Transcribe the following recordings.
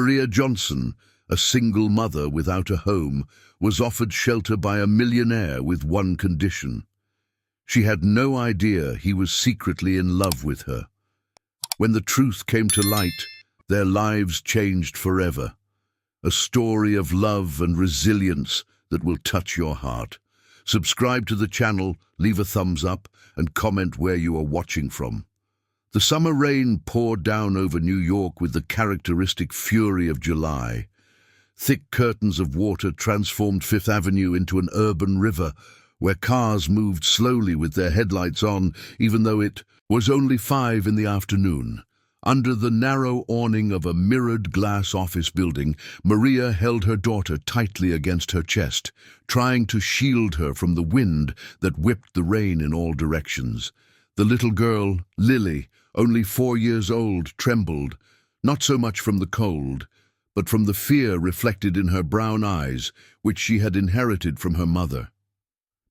Maria Johnson, a single mother without a home, was offered shelter by a millionaire with one condition. She had no idea he was secretly in love with her. When the truth came to light, their lives changed forever. A story of love and resilience that will touch your heart. Subscribe to the channel, leave a thumbs up, and comment where you are watching from. The summer rain poured down over New York with the characteristic fury of July. Thick curtains of water transformed Fifth Avenue into an urban river, where cars moved slowly with their headlights on, even though it was only 5 in the afternoon. Under the narrow awning of a mirrored glass office building, Maria held her daughter tightly against her chest, trying to shield her from the wind that whipped the rain in all directions. The little girl, Lily, only 4 years old, trembled, not so much from the cold, but from the fear reflected in her brown eyes, which she had inherited from her mother.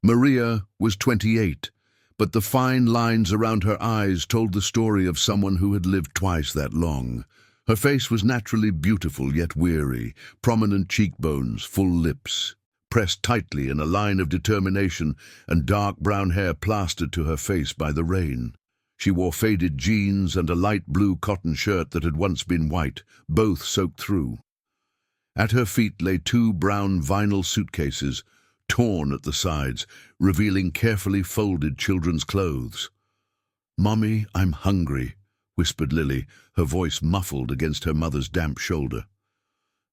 Maria was 28, but the fine lines around her eyes told the story of someone who had lived twice that long. Her face was naturally beautiful yet weary, prominent cheekbones, full lips, pressed tightly in a line of determination, and dark brown hair plastered to her face by the rain. She wore faded jeans and a light blue cotton shirt that had once been white, both soaked through. At her feet lay 2 brown vinyl suitcases, torn at the sides, revealing carefully folded children's clothes. "Mommy, I'm hungry," whispered Lily, her voice muffled against her mother's damp shoulder.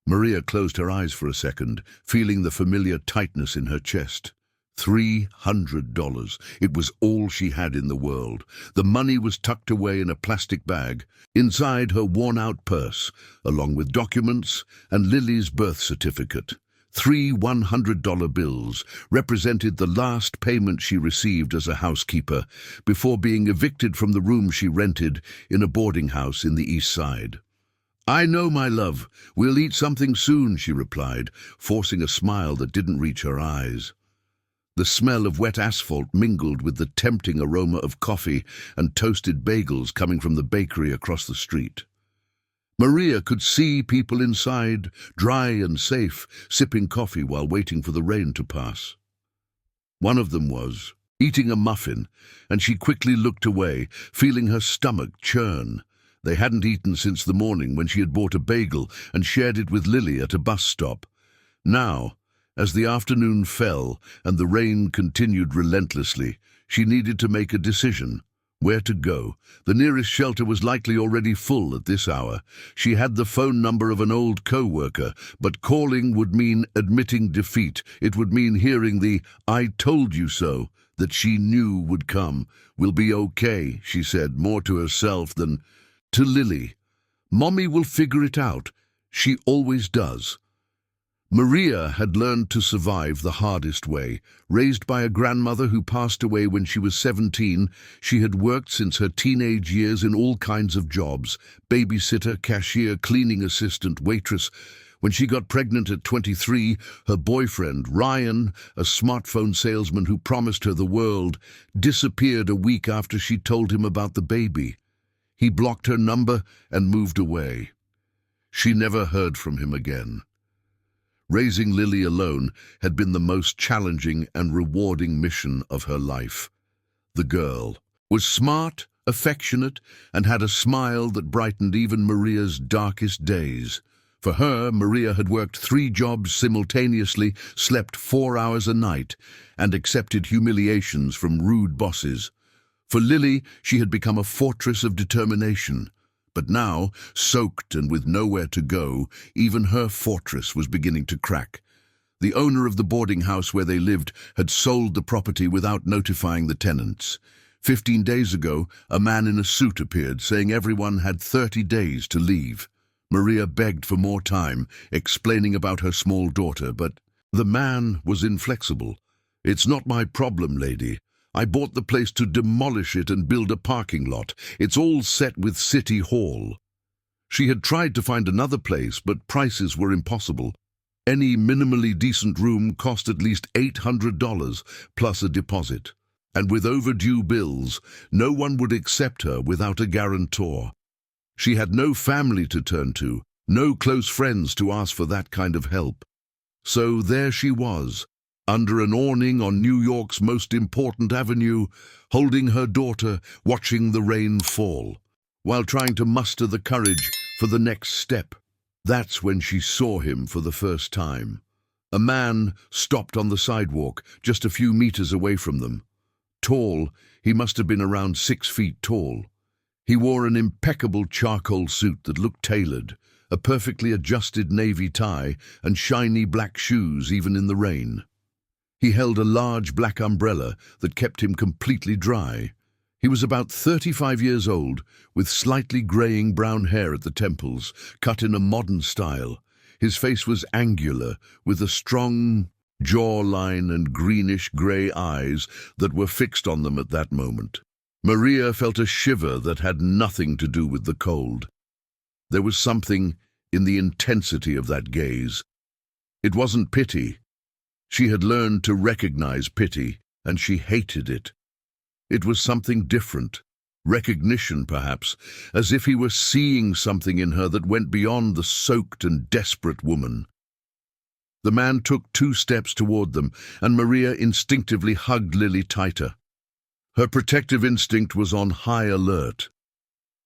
Maria closed her eyes for a second, feeling the familiar tightness in her chest. $300. It was all she had in the world. The money was tucked away in a plastic bag, inside her worn-out purse, along with documents and Lily's birth certificate. 3 $100 bills represented the last payment she received as a housekeeper before being evicted from the room she rented in a boarding house in the East Side. "I know, my love. We'll eat something soon," she replied, forcing a smile that didn't reach her eyes. The smell of wet asphalt mingled with the tempting aroma of coffee and toasted bagels coming from the bakery across the street. Maria could see people inside, dry and safe, sipping coffee while waiting for the rain to pass. One of them was eating a muffin, and she quickly looked away, feeling her stomach churn. They hadn't eaten since the morning when she had bought a bagel and shared it with Lily at a bus stop. Now, as the afternoon fell and the rain continued relentlessly, she needed to make a decision. Where to go? The nearest shelter was likely already full at this hour. She had the phone number of an old co-worker, but calling would mean admitting defeat. It would mean hearing the "I told you so" that she knew would come. "We'll be okay," she said, more to herself than to Lily. "Mommy will figure it out. She always does." Maria had learned to survive the hardest way. Raised by a grandmother who passed away when she was 17, she had worked since her teenage years in all kinds of jobs: babysitter, cashier, cleaning assistant, waitress. When she got pregnant at 23, her boyfriend, Ryan, a smartphone salesman who promised her the world, disappeared a week after she told him about the baby. He blocked her number and moved away. She never heard from him again. Raising Lily alone had been the most challenging and rewarding mission of her life. The girl was smart, affectionate, and had a smile that brightened even Maria's darkest days. For her, Maria had worked 3 jobs simultaneously, slept 4 hours a night, and accepted humiliations from rude bosses. For Lily, she had become a fortress of determination. But now, soaked and with nowhere to go, even her fortress was beginning to crack. The owner of the boarding house where they lived had sold the property without notifying the tenants. 15 days ago, a man in a suit appeared, saying everyone had 30 days to leave. Maria begged for more time, explaining about her small daughter, but the man was inflexible. "It's not my problem, lady. I bought the place to demolish it and build a parking lot. It's all set with City Hall." She had tried to find another place, but prices were impossible. Any minimally decent room cost at least $800 plus a deposit. And with overdue bills, no one would accept her without a guarantor. She had no family to turn to, no close friends to ask for that kind of help. So there she was, under an awning on New York's most important avenue, holding her daughter, watching the rain fall, while trying to muster the courage for the next step. That's when she saw him for the first time. A man stopped on the sidewalk, just a few meters away from them. Tall, he must have been around 6 feet tall. He wore an impeccable charcoal suit that looked tailored, a perfectly adjusted navy tie, and shiny black shoes even in the rain. He held a large black umbrella that kept him completely dry. He was about 35 years old, with slightly graying brown hair at the temples, cut in a modern style. His face was angular, with a strong jawline and greenish-grey eyes that were fixed on them at that moment. Maria felt a shiver that had nothing to do with the cold. There was something in the intensity of that gaze. It wasn't pity. She had learned to recognize pity, and she hated it. It was something different. Recognition, perhaps, as if he were seeing something in her that went beyond the soaked and desperate woman. The man took 2 steps toward them, and Maria instinctively hugged Lily tighter. Her protective instinct was on high alert.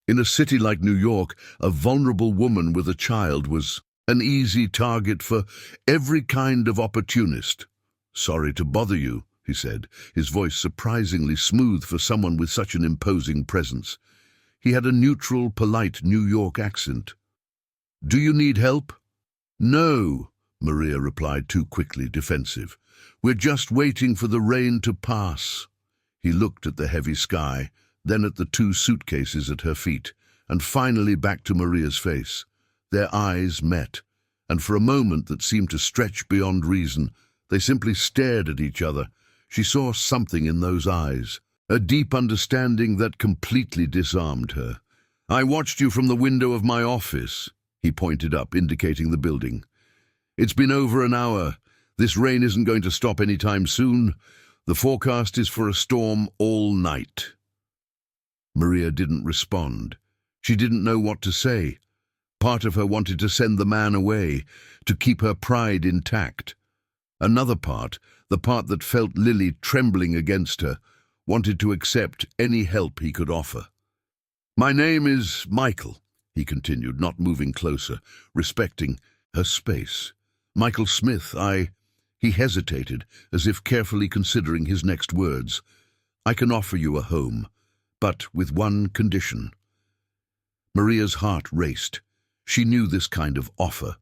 In a city like New York, a vulnerable woman with a child was an easy target for every kind of opportunist. "Sorry to bother you," he said, his voice surprisingly smooth for someone with such an imposing presence. He had a neutral, polite New York accent. "Do you need help?" "No," Maria replied too quickly, defensive. "We're just waiting for the rain to pass." He looked at the heavy sky, then at the 2 suitcases at her feet, and finally back to Maria's face. Their eyes met, and for a moment that seemed to stretch beyond reason, they simply stared at each other. She saw something in those eyes, a deep understanding that completely disarmed her. "I watched you from the window of my office," he pointed up, indicating the building. "It's been over an hour. This rain isn't going to stop any time soon. The forecast is for a storm all night." Maria didn't respond. She didn't know what to say. Part of her wanted to send the man away, to keep her pride intact. Another part, the part that felt Lily trembling against her, wanted to accept any help he could offer. "My name is Michael," he continued, not moving closer, respecting her space. "Michael Smith, He hesitated, as if carefully considering his next words. "I can offer you a home, but with one condition." Maria's heart raced. She knew this kind of offer.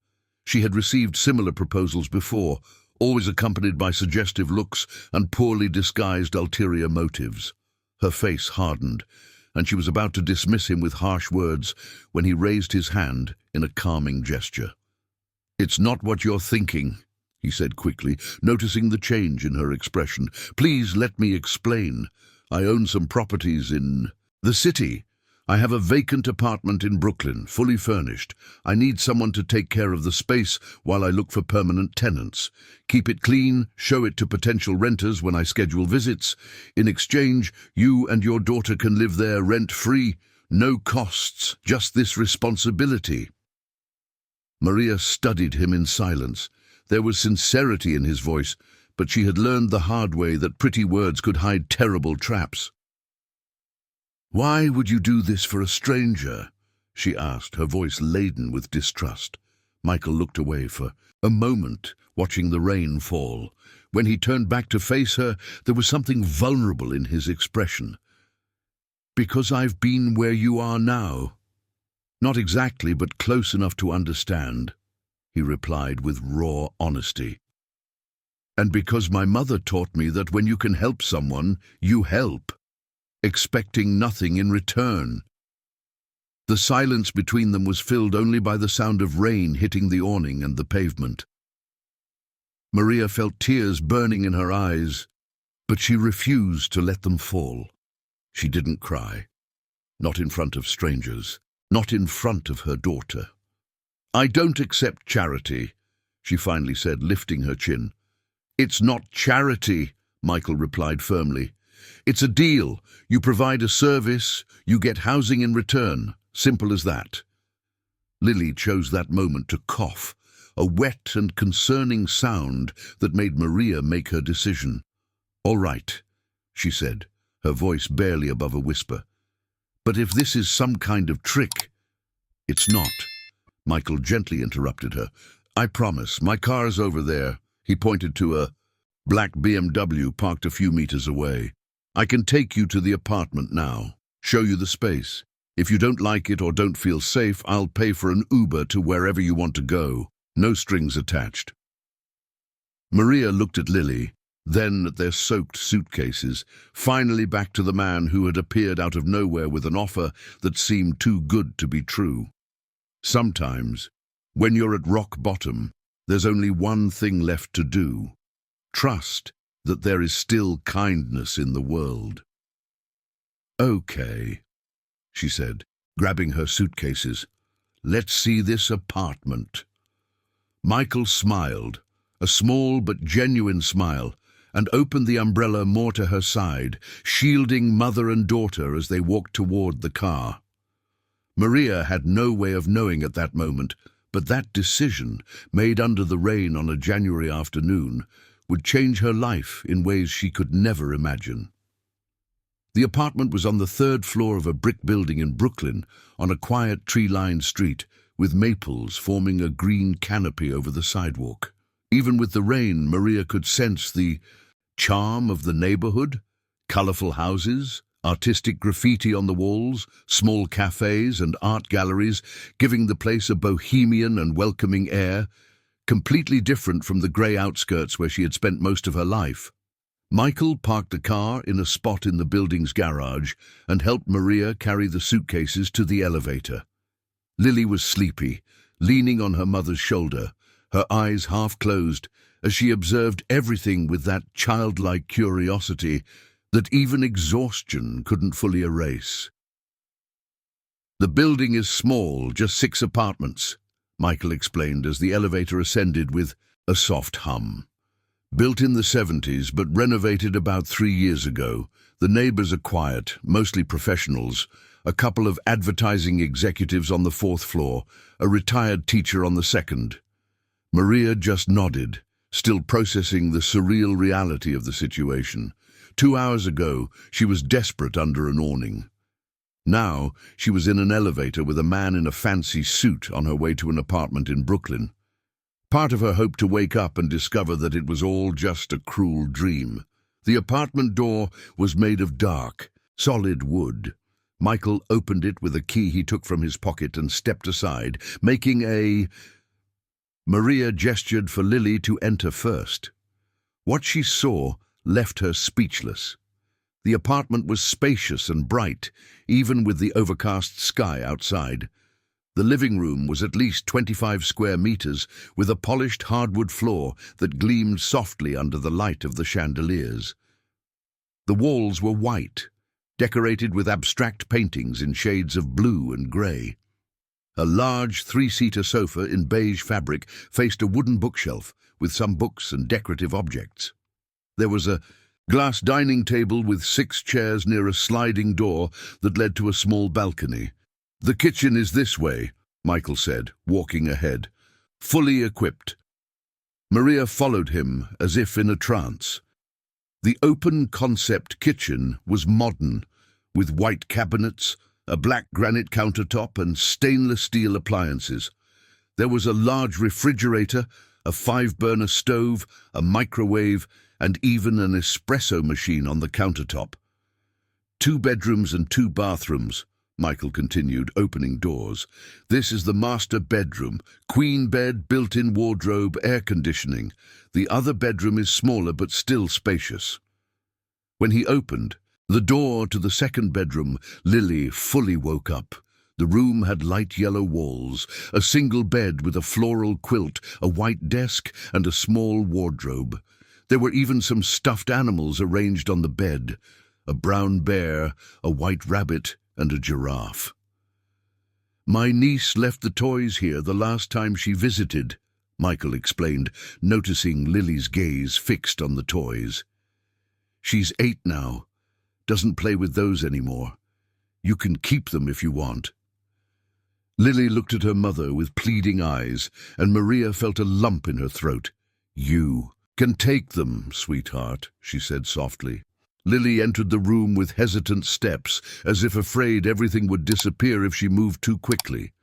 She had received similar proposals before, always accompanied by suggestive looks and poorly disguised ulterior motives. Her face hardened, and she was about to dismiss him with harsh words when he raised his hand in a calming gesture. "It's not what you're thinking," he said quickly, noticing the change in her expression. "Please let me explain. I own some properties in the city. I have a vacant apartment in Brooklyn, fully furnished. I need someone to take care of the space while I look for permanent tenants. Keep it clean, show it to potential renters when I schedule visits. In exchange, you and your daughter can live there rent-free. No costs, just this responsibility." Maria studied him in silence. There was sincerity in his voice, but she had learned the hard way that pretty words could hide terrible traps. "Why would you do this for a stranger?" she asked, her voice laden with distrust. Michael looked away for a moment, watching the rain fall. When he turned back to face her, there was something vulnerable in his expression. "Because I've been where you are now." "Not exactly, but close enough to understand," he replied with raw honesty. "And because my mother taught me that when you can help someone, you help, expecting nothing in return." The silence between them was filled only by the sound of rain hitting the awning and the pavement. Maria felt tears burning in her eyes, but she refused to let them fall. She didn't cry. Not in front of strangers. Not in front of her daughter. "I don't accept charity," she finally said, lifting her chin. "It's not charity," Michael replied firmly. "It's a deal. You provide a service, you get housing in return. Simple as that." Lily chose that moment to cough, a wet and concerning sound that made Maria make her decision. "All right," she said, her voice barely above a whisper. "But if this is some kind of trick—" "It's not," Michael gently interrupted her. "I promise, my car's over there." He pointed to a black BMW parked a few meters away. "I can take you to the apartment now, show you the space. If you don't like it or don't feel safe, I'll pay for an Uber to wherever you want to go. No strings attached." Maria looked at Lily, then at their soaked suitcases, finally back to the man who had appeared out of nowhere with an offer that seemed too good to be true. Sometimes, when you're at rock bottom, there's only one thing left to do: trust that there is still kindness in the world. "Okay," she said, grabbing her suitcases. "Let's see this apartment." Michael smiled, a small but genuine smile, and opened the umbrella more to her side, shielding mother and daughter as they walked toward the car. Maria had no way of knowing at that moment, but that decision, made under the rain on a January afternoon, would change her life in ways she could never imagine. The apartment was on the third floor of a brick building in Brooklyn, on a quiet tree-lined street, with maples forming a green canopy over the sidewalk. Even with the rain, Maria could sense the charm of the neighborhood: colorful houses, artistic graffiti on the walls, small cafes and art galleries, giving the place a bohemian and welcoming air, completely different from the grey outskirts where she had spent most of her life. Michael parked the car in a spot in the building's garage and helped Maria carry the suitcases to the elevator. Lily was sleepy, leaning on her mother's shoulder, her eyes half closed, as she observed everything with that childlike curiosity that even exhaustion couldn't fully erase. "The building is small, just 6 apartments," Michael explained as the elevator ascended with a soft hum. "Built in the 70s, but renovated about 3 years ago. The neighbors are quiet, mostly professionals. A couple of advertising executives on the 4th floor, a retired teacher on the 2nd. Maria just nodded, still processing the surreal reality of the situation. 2 hours ago, she was desperate under an awning. Now, she was in an elevator with a man in a fancy suit on her way to an apartment in Brooklyn. Part of her hoped to wake up and discover that it was all just a cruel dream. The apartment door was made of dark, solid wood. Michael opened it with a key he took from his pocket and stepped aside, making a... Maria gestured for Lily to enter first. What she saw left her speechless. The apartment was spacious and bright, even with the overcast sky outside. The living room was at least 25 square meters, with a polished hardwood floor that gleamed softly under the light of the chandeliers. The walls were white, decorated with abstract paintings in shades of blue and grey. A large 3-seater sofa in beige fabric faced a wooden bookshelf with some books and decorative objects. There was a glass dining table with 6 chairs near a sliding door that led to a small balcony. "The kitchen is this way," Michael said, walking ahead. "Fully equipped." Maria followed him as if in a trance. The open-concept kitchen was modern, with white cabinets, a black granite countertop and stainless steel appliances. There was a large refrigerator, a 5-burner stove, a microwave, and even an espresso machine on the countertop. 2 bedrooms and 2 bathrooms, Michael continued, opening doors. "This is the master bedroom, queen bed, built-in wardrobe, air conditioning. The other bedroom is smaller but still spacious." When he opened the door to the 2nd bedroom, Lily fully woke up. The room had light yellow walls, a single bed with a floral quilt, a white desk, and a small wardrobe. There were even some stuffed animals arranged on the bed: a brown bear, a white rabbit, and a giraffe. "My niece left the toys here the last time she visited," Michael explained, noticing Lily's gaze fixed on the toys. "She's 8 now. Doesn't play with those anymore. You can keep them if you want." Lily looked at her mother with pleading eyes, and Maria felt a lump in her throat. "You can take them, sweetheart," she said softly. Lily entered the room with hesitant steps, as if afraid everything would disappear if she moved too quickly.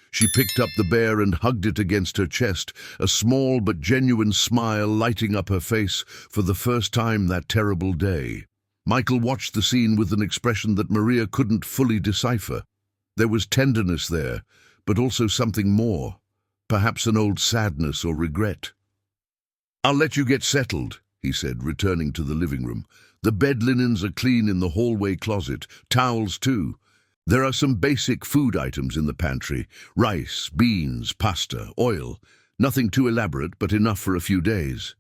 She picked up the bear and hugged it against her chest, a small but genuine smile lighting up her face for the first time that terrible day. Michael watched the scene with an expression that Maria couldn't fully decipher. There was tenderness there, but also something more, perhaps an old sadness or regret. "I'll let you get settled," he said, returning to the living room. "The bed linens are clean in the hallway closet, towels too. There are some basic food items in the pantry: rice, beans, pasta, oil. Nothing too elaborate, but enough for a few days."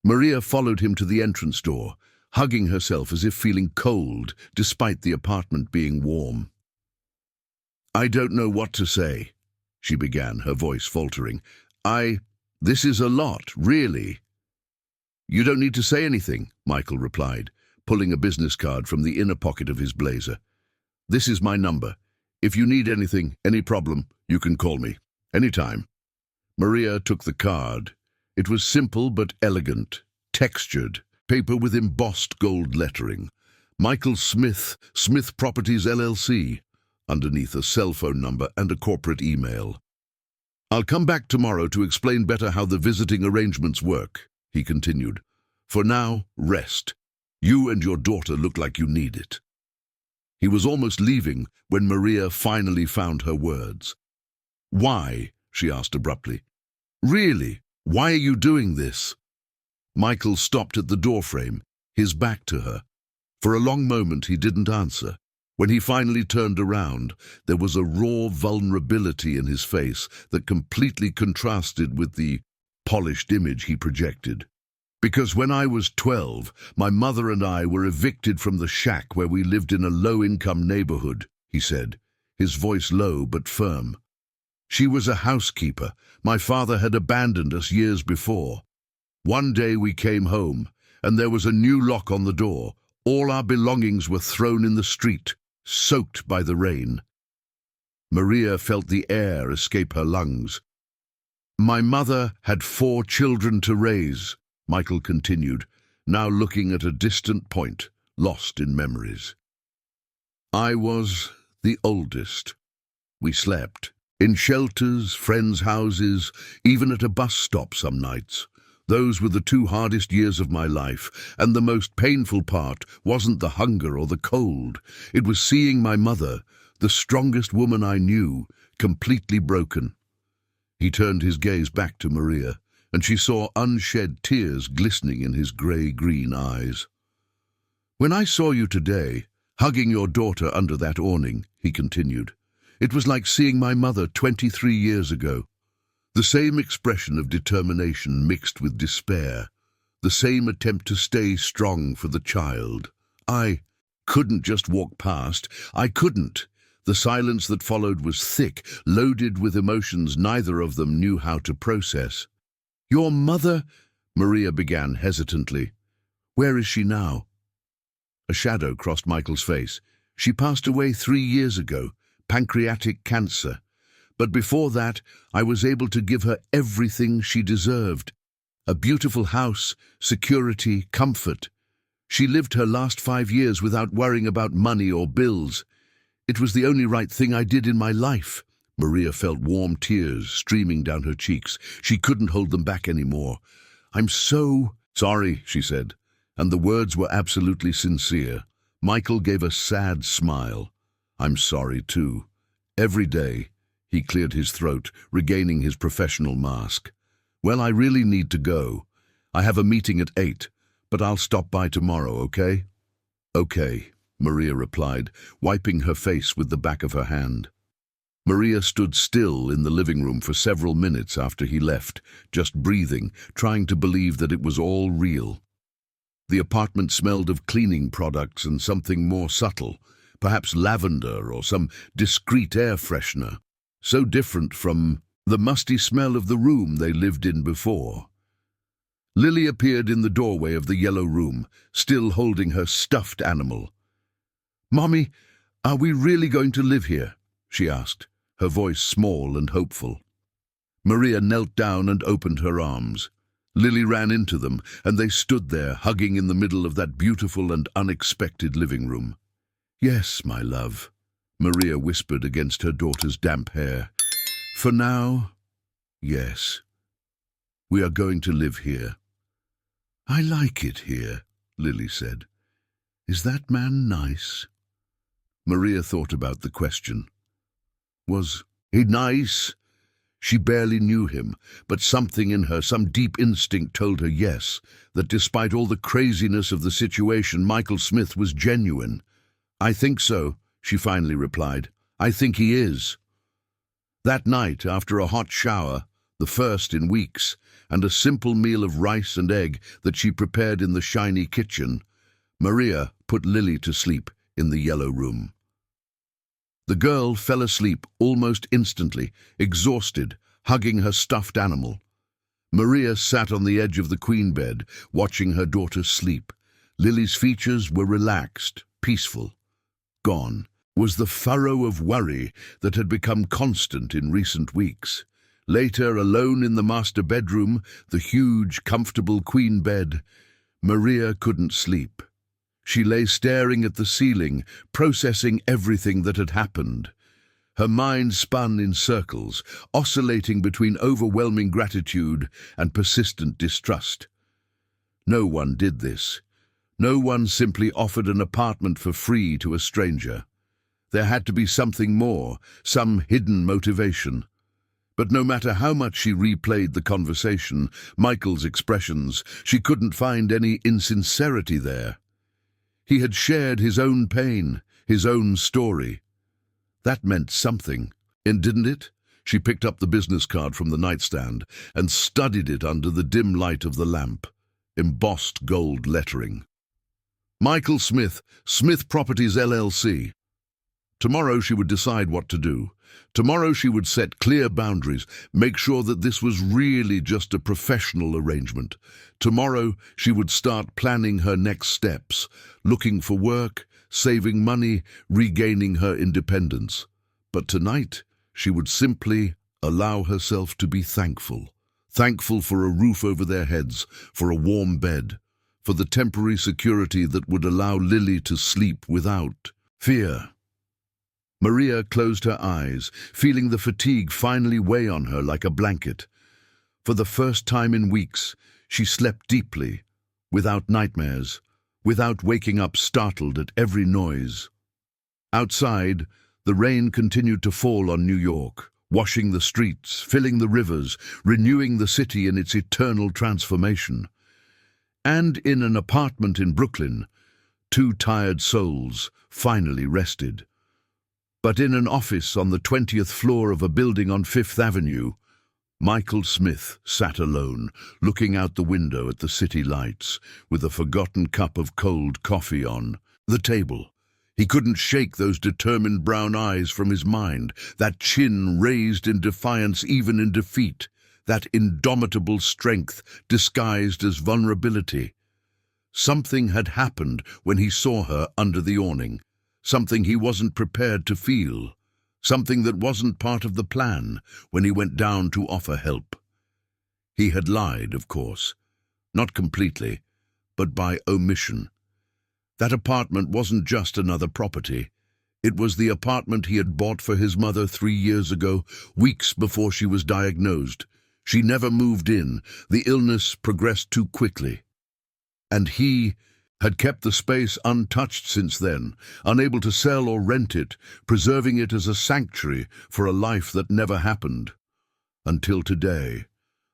Maria followed him to the entrance door, hugging herself as if feeling cold, despite the apartment being warm. "I don't know what to say," she began, her voice faltering. This is a lot, really." "You don't need to say anything," Michael replied, pulling a business card from the inner pocket of his blazer. "This is my number. If you need anything, any problem, you can call me. Anytime." Maria took the card. It was simple but elegant, textured, paper with embossed gold lettering. Michael Smith, Smith Properties LLC, underneath a cell phone number and a corporate email. "I'll come back tomorrow to explain better how the visiting arrangements work," he continued. "For now, rest. You and your daughter look like you need it." He was almost leaving when Maria finally found her words. "Why?" she asked abruptly. "Really? Why are you doing this?" Michael stopped at the doorframe, his back to her. For a long moment he didn't answer. When he finally turned around, there was a raw vulnerability in his face that completely contrasted with the polished image he projected. "Because when I was 12, my mother and I were evicted from the shack where we lived in a low-income neighborhood," he said, his voice low but firm. "She was a housekeeper. My father had abandoned us years before. One day we came home, and there was a new lock on the door. All our belongings were thrown in the street, soaked by the rain." Maria felt the air escape her lungs. "My mother had 4 children to raise," Michael continued, now looking at a distant point, lost in memories. "I was the oldest. We slept in shelters, friends' houses, even at a bus stop some nights. Those were the 2 hardest years of my life, and the most painful part wasn't the hunger or the cold. It was seeing my mother, the strongest woman I knew, completely broken." He turned his gaze back to Maria, and she saw unshed tears glistening in his grey-green eyes. "When I saw you today, hugging your daughter under that awning," he continued, "it was like seeing my mother 23 years ago. The same expression of determination mixed with despair, the same attempt to stay strong for the child. I couldn't just walk past. I couldn't. The silence that followed was thick, loaded with emotions neither of them knew how to process. "Your mother?" Maria began hesitantly. "Where is she now?" A shadow crossed Michael's face. "She passed away 3 years ago, pancreatic cancer. But before that, I was able to give her everything she deserved. A beautiful house, security, comfort. She lived her last 5 years without worrying about money or bills. It was the only right thing I did in my life." Maria felt warm tears streaming down her cheeks. She couldn't hold them back anymore. "I'm so sorry," she said, and the words were absolutely sincere. Michael gave a sad smile. "I'm sorry too. Every day." He cleared his throat, regaining his professional mask. "Well, I really need to go. I have a meeting at 8, but I'll stop by tomorrow, okay?" "Okay," Maria replied, wiping her face with the back of her hand. Maria stood still in the living room for several minutes after he left, just breathing, trying to believe that it was all real. The apartment smelled of cleaning products and something more subtle, perhaps lavender or some discreet air freshener. So different from the musty smell of the room they lived in before. Lily appeared in the doorway of the yellow room, still holding her stuffed animal. "Mommy, are we really going to live here?" she asked. her voice small and hopeful. Maria knelt down and opened her arms. Lily ran into them, and they stood there, hugging in the middle of that beautiful and unexpected living room. "Yes, my love," Maria whispered against her daughter's damp hair. "For now, yes. We are going to live here." "I like it here," Lily said. "Is that man nice?" Maria thought about the question. Was he nice? She barely knew him, but something in her, some deep instinct told her yes, that despite all the craziness of the situation, Michael Smith was genuine. "I think so," she finally replied. "I think he is." That night, after a hot shower, the first in weeks, and a simple meal of rice and egg that she prepared in the shiny kitchen, Maria put Lily to sleep in the yellow room. The girl fell asleep almost instantly, exhausted, hugging her stuffed animal. Maria sat on the edge of the queen bed, watching her daughter sleep. Lily's features were relaxed, peaceful. Gone was the furrow of worry that had become constant in recent weeks. Later, alone in the master bedroom, the huge, comfortable queen bed, Maria couldn't sleep. She lay staring at the ceiling, processing everything that had happened. Her mind spun in circles, oscillating between overwhelming gratitude and persistent distrust. No one did this. No one simply offered an apartment for free to a stranger. There had to be something more, some hidden motivation. But no matter how much she replayed the conversation, Michael's expressions, she couldn't find any insincerity there. He had shared his own pain, his own story. That meant something, and didn't it? She picked up the business card from the nightstand and studied it under the dim light of the lamp. Embossed gold lettering. Michael Smith, Smith Properties LLC. Tomorrow she would decide what to do. Tomorrow she would set clear boundaries, make sure that this was really just a professional arrangement. Tomorrow she would start planning her next steps, looking for work, saving money, regaining her independence. But tonight she would simply allow herself to be thankful. Thankful for a roof over their heads, for a warm bed, for the temporary security that would allow Lily to sleep without fear. Maria closed her eyes, feeling the fatigue finally weigh on her like a blanket. For the first time in weeks, she slept deeply, without nightmares, without waking up startled at every noise. Outside, the rain continued to fall on New York, washing the streets, filling the rivers, renewing the city in its eternal transformation. And in an apartment in Brooklyn, two tired souls finally rested. But in an office on the 20th floor of a building on Fifth Avenue, Michael Smith sat alone, looking out the window at the city lights, with a forgotten cup of cold coffee on the table. He couldn't shake those determined brown eyes from his mind, that chin raised in defiance even in defeat, that indomitable strength disguised as vulnerability. Something had happened when he saw her under the awning. Something he wasn't prepared to feel, something that wasn't part of the plan when he went down to offer help. He had lied, of course, not completely, but by omission. That apartment wasn't just another property. It was the apartment he had bought for his mother 3 years ago, weeks before she was diagnosed. She never moved in. The illness progressed too quickly. And he had kept the space untouched since then, unable to sell or rent it, preserving it as a sanctuary for a life that never happened. Until today,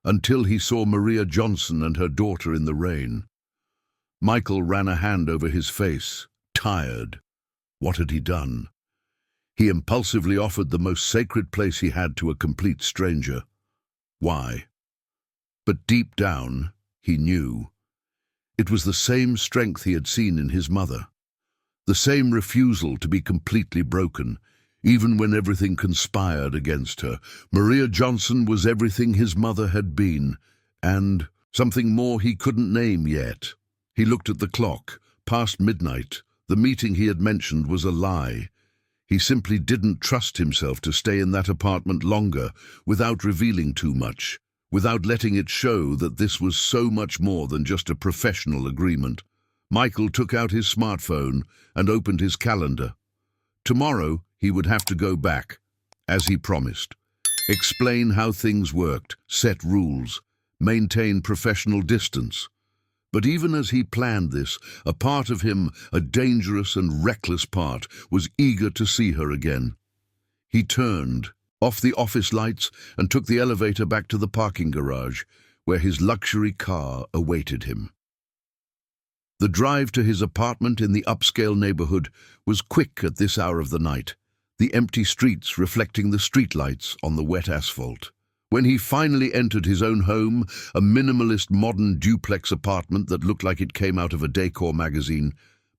until he saw Maria Johnson and her daughter in the rain. Michael ran a hand over his face, tired. What had he done? He impulsively offered the most sacred place he had to a complete stranger. Why? But deep down, he knew. It was the same strength he had seen in his mother, the same refusal to be completely broken, even when everything conspired against her. Maria Johnson was everything his mother had been, and something more he couldn't name yet. He looked at the clock, past midnight. The meeting he had mentioned was a lie. He simply didn't trust himself to stay in that apartment longer without revealing too much, without letting it show that this was so much more than just a professional agreement. Michael took out his smartphone and opened his calendar. Tomorrow, he would have to go back, as he promised. Explain how things worked, set rules, maintain professional distance. But even as he planned this, a part of him, a dangerous and reckless part, was eager to see her again. He turned off the office lights and took the elevator back to the parking garage, where his luxury car awaited him. The drive to his apartment in the upscale neighborhood was quick at this hour of the night, the empty streets reflecting the streetlights on the wet asphalt. When he finally entered his own home, a minimalist modern duplex apartment that looked like it came out of a decor magazine,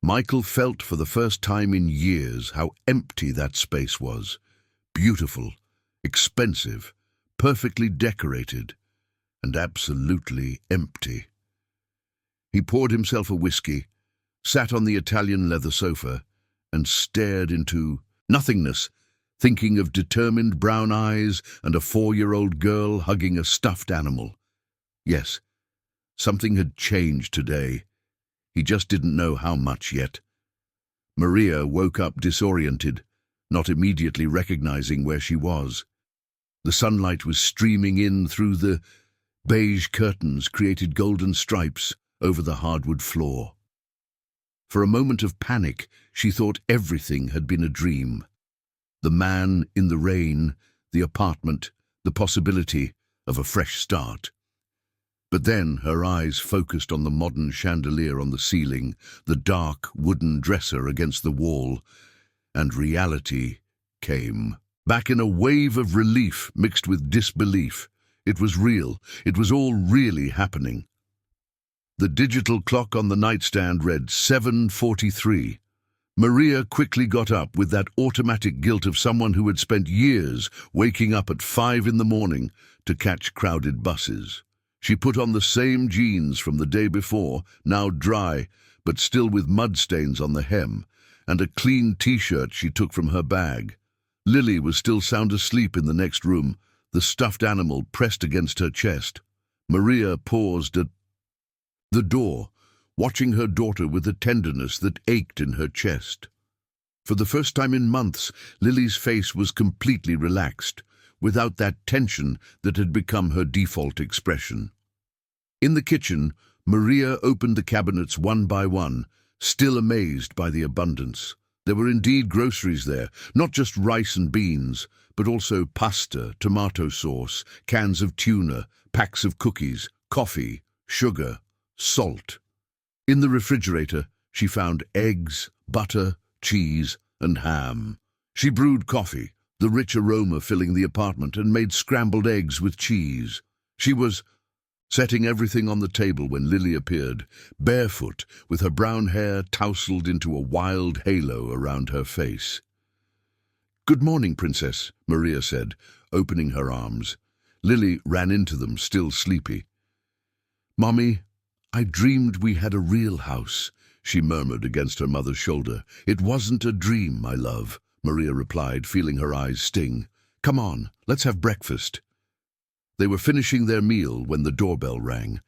Michael felt for the first time in years how empty that space was. Beautiful, expensive, perfectly decorated, and absolutely empty. He poured himself a whiskey, sat on the Italian leather sofa, and stared into nothingness, thinking of determined brown eyes and a 4-year-old girl hugging a stuffed animal. Yes, something had changed today. He just didn't know how much yet. Maria woke up disoriented, not immediately recognizing where she was. The sunlight was streaming in through the beige curtains, created golden stripes over the hardwood floor. For a moment of panic, she thought everything had been a dream. The man in the rain, the apartment, the possibility of a fresh start. But then her eyes focused on the modern chandelier on the ceiling, the dark wooden dresser against the wall, and reality came. Back in a wave of relief mixed with disbelief. It was real. It was all really happening. The digital clock on the nightstand read 7:43. Maria quickly got up with that automatic guilt of someone who had spent years waking up at 5 in the morning to catch crowded buses. She put on the same jeans from the day before, now dry, but still with mud stains on the hem, and a clean t-shirt she took from her bag. Lily was still sound asleep in the next room, the stuffed animal pressed against her chest. Maria paused at the door, watching her daughter with a tenderness that ached in her chest. For the first time in months, Lily's face was completely relaxed, without that tension that had become her default expression. In the kitchen, Maria opened the cabinets one by one, still amazed by the abundance. There were indeed groceries there, not just rice and beans, but also pasta, tomato sauce, cans of tuna, packs of cookies, coffee, sugar, salt. In the refrigerator, she found eggs, butter, cheese, and ham. She brewed coffee, the rich aroma filling the apartment, and made scrambled eggs with cheese. She was setting everything on the table when Lily appeared, barefoot, with her brown hair tousled into a wild halo around her face. "Good morning, Princess," Maria said, opening her arms. Lily ran into them, still sleepy. "Mommy, I dreamed we had a real house," she murmured against her mother's shoulder. "It wasn't a dream, my love," Maria replied, feeling her eyes sting. "Come on, let's have breakfast." They were finishing their meal when the doorbell rang.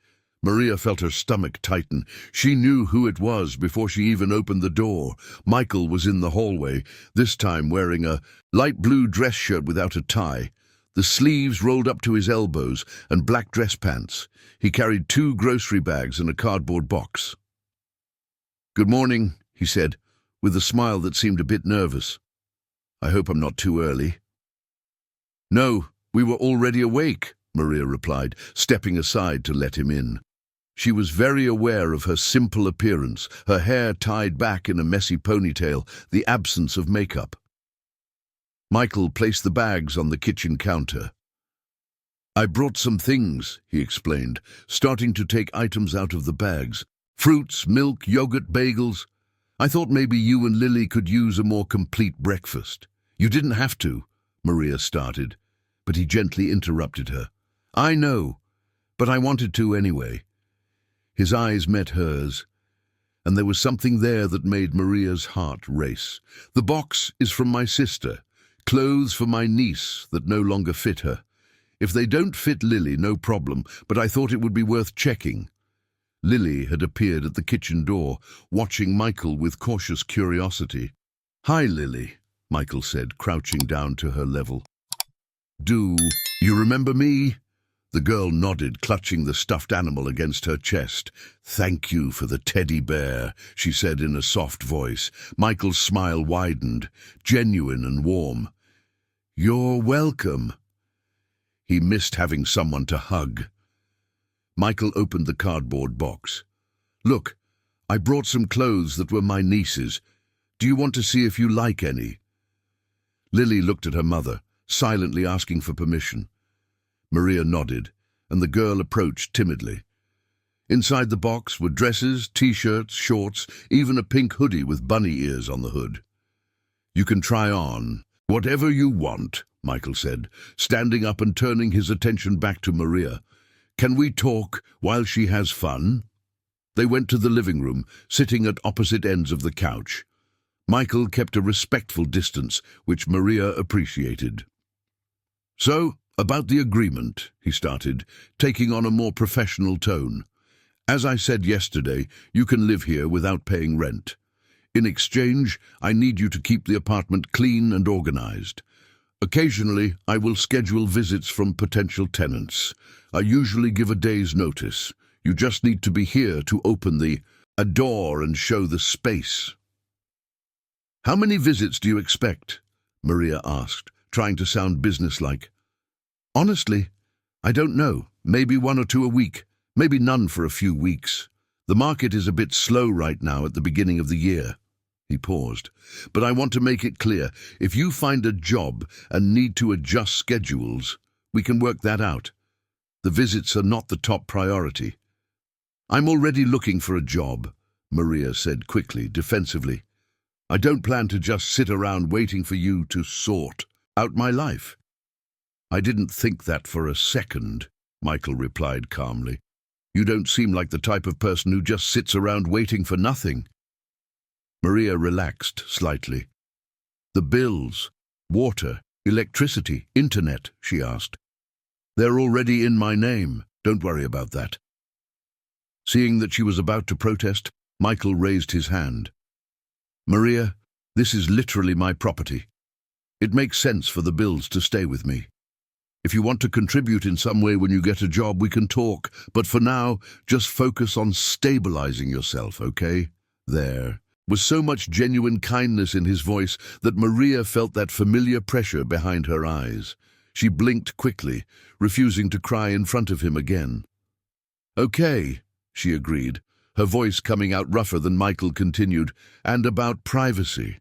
Maria felt her stomach tighten. She knew who it was before she even opened the door. Michael was in the hallway, this time wearing a light blue dress shirt without a tie, the sleeves rolled up to his elbows, and black dress pants. He carried 2 grocery bags and a cardboard box. "Good morning," he said, with a smile that seemed a bit nervous. "I hope I'm not too early." "No, we were already awake," Maria replied, stepping aside to let him in. She was very aware of her simple appearance, her hair tied back in a messy ponytail, the absence of makeup. Michael placed the bags on the kitchen counter. "I brought some things," he explained, starting to take items out of the bags. "Fruits, milk, yogurt, bagels. I thought maybe you and Lily could use a more complete breakfast." "You didn't have to," Maria started, but he gently interrupted her. "I know, but I wanted to anyway." His eyes met hers. and there was something there that made Maria's heart race. "The box is from my sister. Clothes for my niece that no longer fit her. If they don't fit Lily, no problem, but I thought it would be worth checking." Lily had appeared at the kitchen door, watching Michael with cautious curiosity. "Hi, Lily," Michael said, crouching down to her level. "Do you remember me?" The girl nodded, clutching the stuffed animal against her chest. "Thank you for the teddy bear," she said in a soft voice. Michael's smile widened, genuine and warm. "You're welcome." He missed having someone to hug. Michael opened the cardboard box. "Look, I brought some clothes that were my niece's. Do you want to see if you like any?" Lily looked at her mother, silently asking for permission. Maria nodded, and the girl approached timidly. Inside the box were dresses, t-shirts, shorts, even a pink hoodie with bunny ears on the hood. "You can try on whatever you want," Michael said, standing up and turning his attention back to Maria. "Can we talk while she has fun?" They went to the living room, sitting at opposite ends of the couch. Michael kept a respectful distance, which Maria appreciated. "So, about the agreement," he started, taking on a more professional tone. "As I said yesterday, you can live here without paying rent. In exchange, I need you to keep the apartment clean and organized. Occasionally, I will schedule visits from potential tenants. I usually give a day's notice. You just need to be here to open a door and show the space." "How many visits do you expect?" Maria asked, trying to sound businesslike. "Honestly, I don't know. Maybe 1 or 2 a week. Maybe none for a few weeks. The market is a bit slow right now at the beginning of the year." He paused. "But I want to make it clear, if you find a job and need to adjust schedules, we can work that out. The visits are not the top priority." "I'm already looking for a job," Maria said quickly, defensively. "I don't plan to just sit around waiting for you to sort out my life." "I didn't think that for a second," Michael replied calmly. "You don't seem like the type of person who just sits around waiting for nothing." Maria relaxed slightly. "The bills, water, electricity, internet," she asked. "They're already in my name. Don't worry about that." Seeing that she was about to protest, Michael raised his hand. "Maria, this is literally my property. It makes sense for the bills to stay with me. If you want to contribute in some way when you get a job, we can talk, but for now, just focus on stabilizing yourself, okay? There." Was so much genuine kindness in his voice that Maria felt that familiar pressure behind her eyes. She blinked quickly, refusing to cry in front of him again. "Okay," she agreed, her voice coming out rougher than Michael continued, "and about privacy.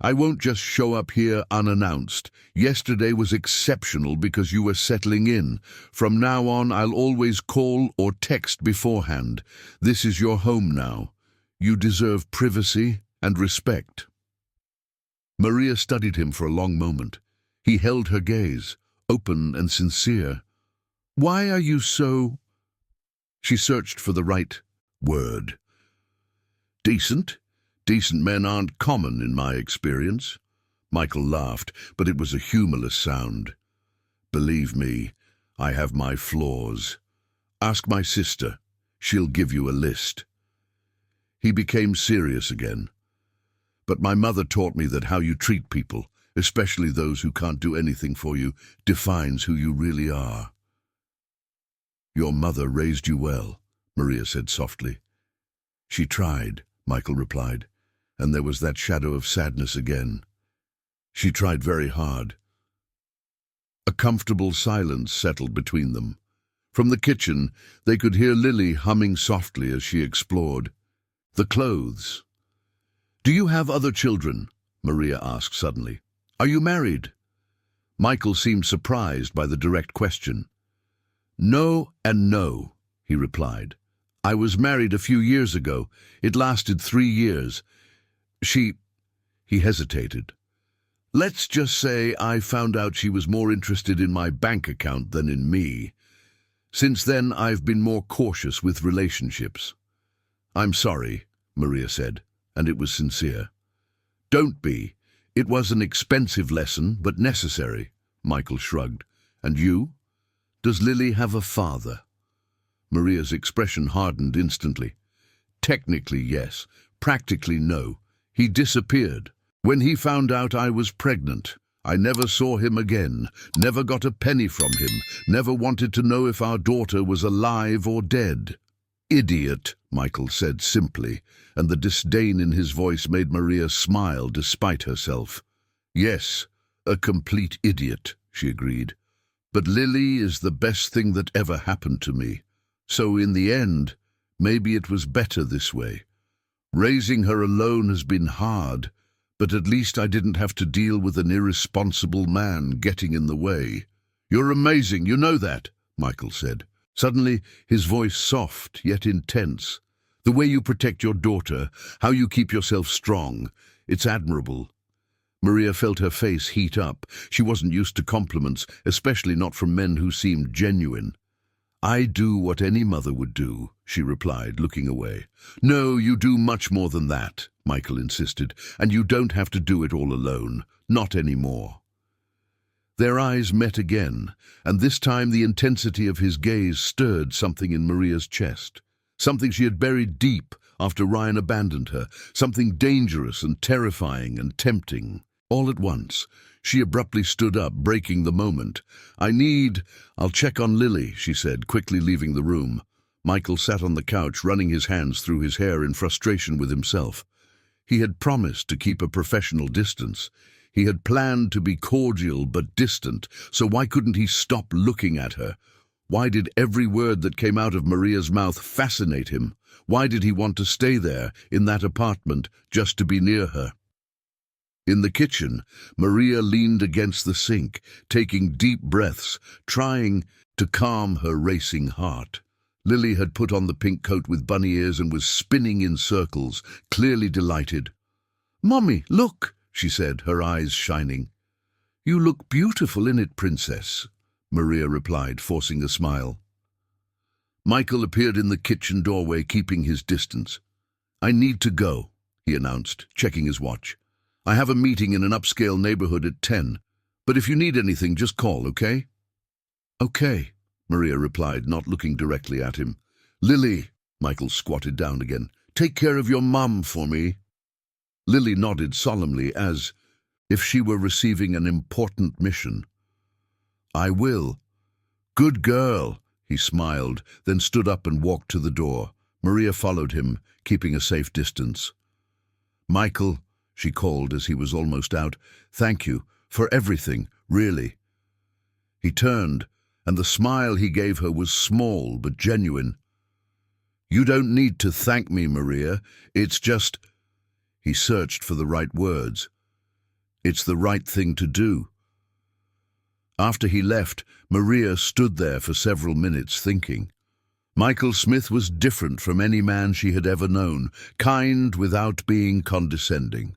I won't just show up here unannounced. Yesterday was exceptional because you were settling in. From now on, I'll always call or text beforehand. This is your home now. You deserve privacy and respect." Maria studied him for a long moment. He held her gaze, open and sincere. "Why are you so—" She searched for the right word. "Decent? Decent men aren't common in my experience." Michael laughed, but it was a humorless sound. "Believe me, I have my flaws. Ask my sister. She'll give you a list." He became serious again. "But my mother taught me that how you treat people, especially those who can't do anything for you, defines who you really are." "Your mother raised you well," Maria said softly. "She tried," Michael replied, and there was that shadow of sadness again. "She tried very hard." A comfortable silence settled between them. From the kitchen, they could hear Lily humming softly as she explored. "The clothes." "Do you have other children?" Maria asked suddenly. "Are you married?" Michael seemed surprised by the direct question. "No and no," he replied. "I was married a few years ago. It lasted 3 years. He hesitated. "Let's just say I found out she was more interested in my bank account than in me. Since then, I've been more cautious with relationships." "I'm sorry," Maria said, and it was sincere. Don't be. It was an expensive lesson, but necessary, Michael shrugged. And you? Does Lily have a father? Maria's expression hardened instantly. Technically, yes. Practically, no. He disappeared. When he found out I was pregnant, I never saw him again, never got a penny from him, never wanted to know if our daughter was alive or dead. Idiot, Michael said simply, and the disdain in his voice made Maria smile despite herself. Yes, a complete idiot, she agreed. But Lily is the best thing that ever happened to me. So in the end, maybe it was better this way. Raising her alone has been hard, but at least I didn't have to deal with an irresponsible man getting in the way. You're amazing, you know that, Michael said. Suddenly, his voice soft yet intense. The way you protect your daughter, how you keep yourself strong, it's admirable. Maria felt her face heat up. She wasn't used to compliments, especially not from men who seemed genuine. I do what any mother would do, she replied, looking away. No, you do much more than that, Michael insisted, and you don't have to do it all alone. Not anymore. Their eyes met again, and this time the intensity of his gaze stirred something in Maria's chest. Something she had buried deep after Ryan abandoned her. Something dangerous and terrifying and tempting. All at once, she abruptly stood up, breaking the moment. I'll check on Lily, she said, quickly leaving the room. Michael sat on the couch, running his hands through his hair in frustration with himself. He had promised to keep a professional distance. He had planned to be cordial but distant, so why couldn't he stop looking at her? Why did every word that came out of Maria's mouth fascinate him? Why did he want to stay there, in that apartment, just to be near her? In the kitchen, Maria leaned against the sink, taking deep breaths, trying to calm her racing heart. Lily had put on the pink coat with bunny ears and was spinning in circles, clearly delighted. "Mommy, look," she said, her eyes shining. "You look beautiful in it, princess," Maria replied, forcing a smile. Michael appeared in the kitchen doorway, keeping his distance. "I need to go," he announced, checking his watch. "I have a meeting in an upscale neighborhood at 10, but if you need anything, just call, okay?" "Okay," Maria replied, not looking directly at him. "Lily," Michael squatted down again, "take care of your mum for me." Lily nodded solemnly, as if she were receiving an important mission. "I will." "Good girl," he smiled, then stood up and walked to the door. Maria followed him, keeping a safe distance. "Michael," she called as he was almost out, "thank you for everything, really." He turned, and the smile he gave her was small but genuine. "You don't need to thank me, Maria. It's just—" He searched for the right words. "It's the right thing to do." After he left, Maria stood there for several minutes thinking. Michael Smith was different from any man she had ever known, kind without being condescending,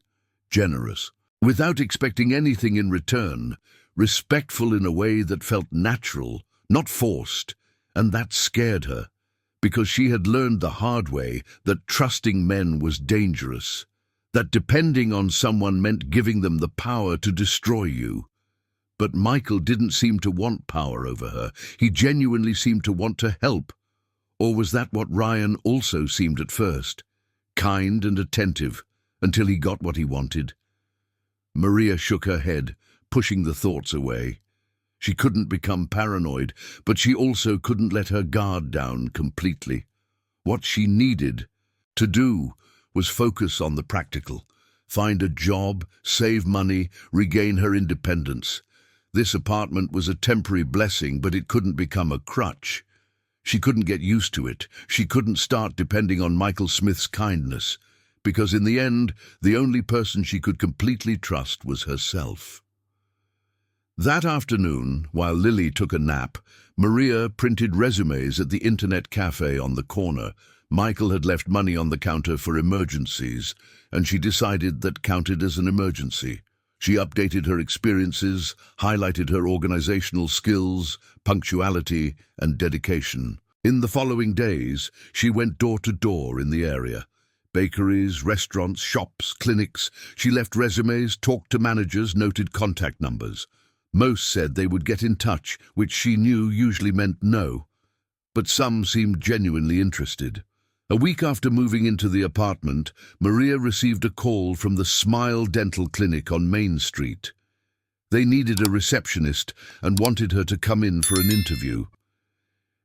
generous, without expecting anything in return, respectful in a way that felt natural, not forced, and that scared her, because she had learned the hard way that trusting men was dangerous, that depending on someone meant giving them the power to destroy you. But Michael didn't seem to want power over her. He genuinely seemed to want to help. Or was that what Ryan also seemed at first? Kind and attentive, until he got what he wanted. Maria shook her head, pushing the thoughts away. She couldn't become paranoid, but she also couldn't let her guard down completely. What she needed to do was focus on the practical. Find a job, save money, regain her independence. This apartment was a temporary blessing, but it couldn't become a crutch. She couldn't get used to it. She couldn't start depending on Michael Smith's kindness, because in the end, the only person she could completely trust was herself. That afternoon, while Lily took a nap, Maria printed resumes at the internet cafe on the corner. Michael had left money on the counter for emergencies, and she decided that counted as an emergency. She updated her experiences, highlighted her organizational skills, punctuality, and dedication. In the following days, she went door to door in the area, Bakeries, restaurants, shops, clinics. She left resumes, talked to managers, noted contact numbers. Most said they would get in touch, which she knew usually meant no. But some seemed genuinely interested. A week after moving into the apartment, Maria received a call from the Smile Dental Clinic on Main Street. They needed a receptionist and wanted her to come in for an interview.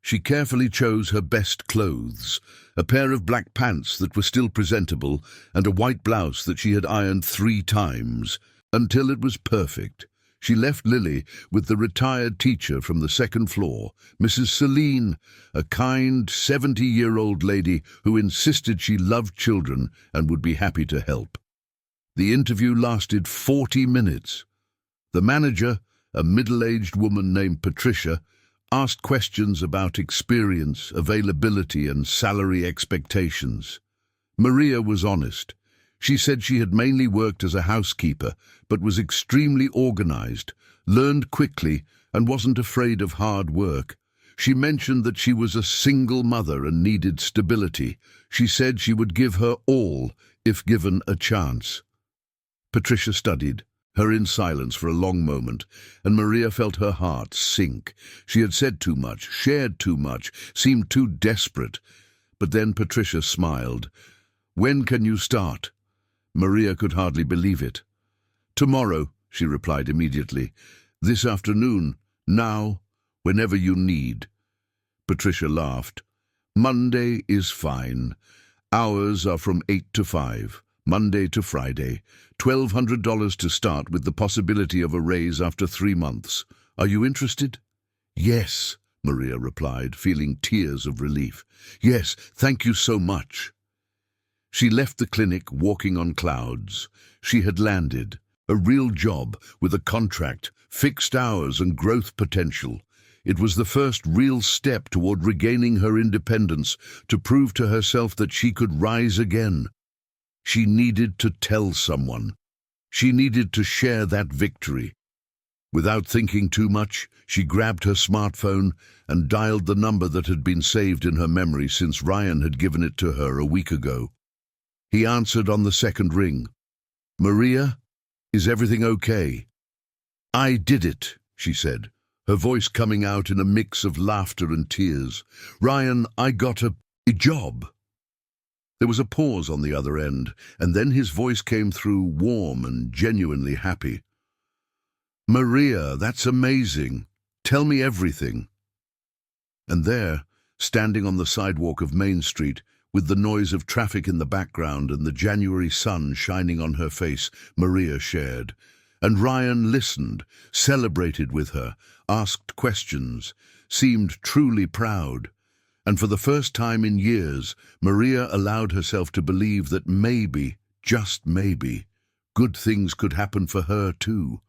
She carefully chose her best clothes, a pair of black pants that were still presentable and a white blouse that she had ironed 3 times, until it was perfect. She left Lily with the retired teacher from the 2nd floor, Mrs. Celine, a kind 70-year-old lady who insisted she loved children and would be happy to help. The interview lasted 40 minutes. The manager, a middle-aged woman named Patricia, asked questions about experience, availability, and salary expectations. Maria was honest. She said she had mainly worked as a housekeeper, but was extremely organized, learned quickly, and wasn't afraid of hard work. She mentioned that she was a single mother and needed stability. She said she would give her all if given a chance. Patricia studied, her in silence for a long moment, and Maria felt her heart sink. She had said too much, shared too much, seemed too desperate. But then Patricia smiled. "When can you start?" Maria could hardly believe it. "Tomorrow," she replied immediately. "This afternoon, now, whenever you need." Patricia laughed. "Monday is fine. Hours are from 8 to 5. Monday to Friday. $1,200 to start with the possibility of a raise after 3 months. Are you interested?" "Yes," Maria replied, feeling tears of relief. "Yes, thank you so much." She left the clinic walking on clouds. She had landed. A real job with a contract, fixed hours and growth potential. It was the first real step toward regaining her independence, to prove to herself that she could rise again. She needed to tell someone. She needed to share that victory. Without thinking too much, she grabbed her smartphone and dialed the number that had been saved in her memory since Ryan had given it to her a week ago. He answered on the 2nd ring. "Maria, is everything okay?" "I did it," she said, her voice coming out in a mix of laughter and tears. "Ryan, I got a job." There was a pause on the other end, and then his voice came through warm and genuinely happy. "Maria, that's amazing. Tell me everything." And there, standing on the sidewalk of Main Street, with the noise of traffic in the background and the January sun shining on her face, Maria shared. And Ryan listened, celebrated with her, asked questions, seemed truly proud. And for the first time in years, Maria allowed herself to believe that maybe, just maybe, good things could happen for her too.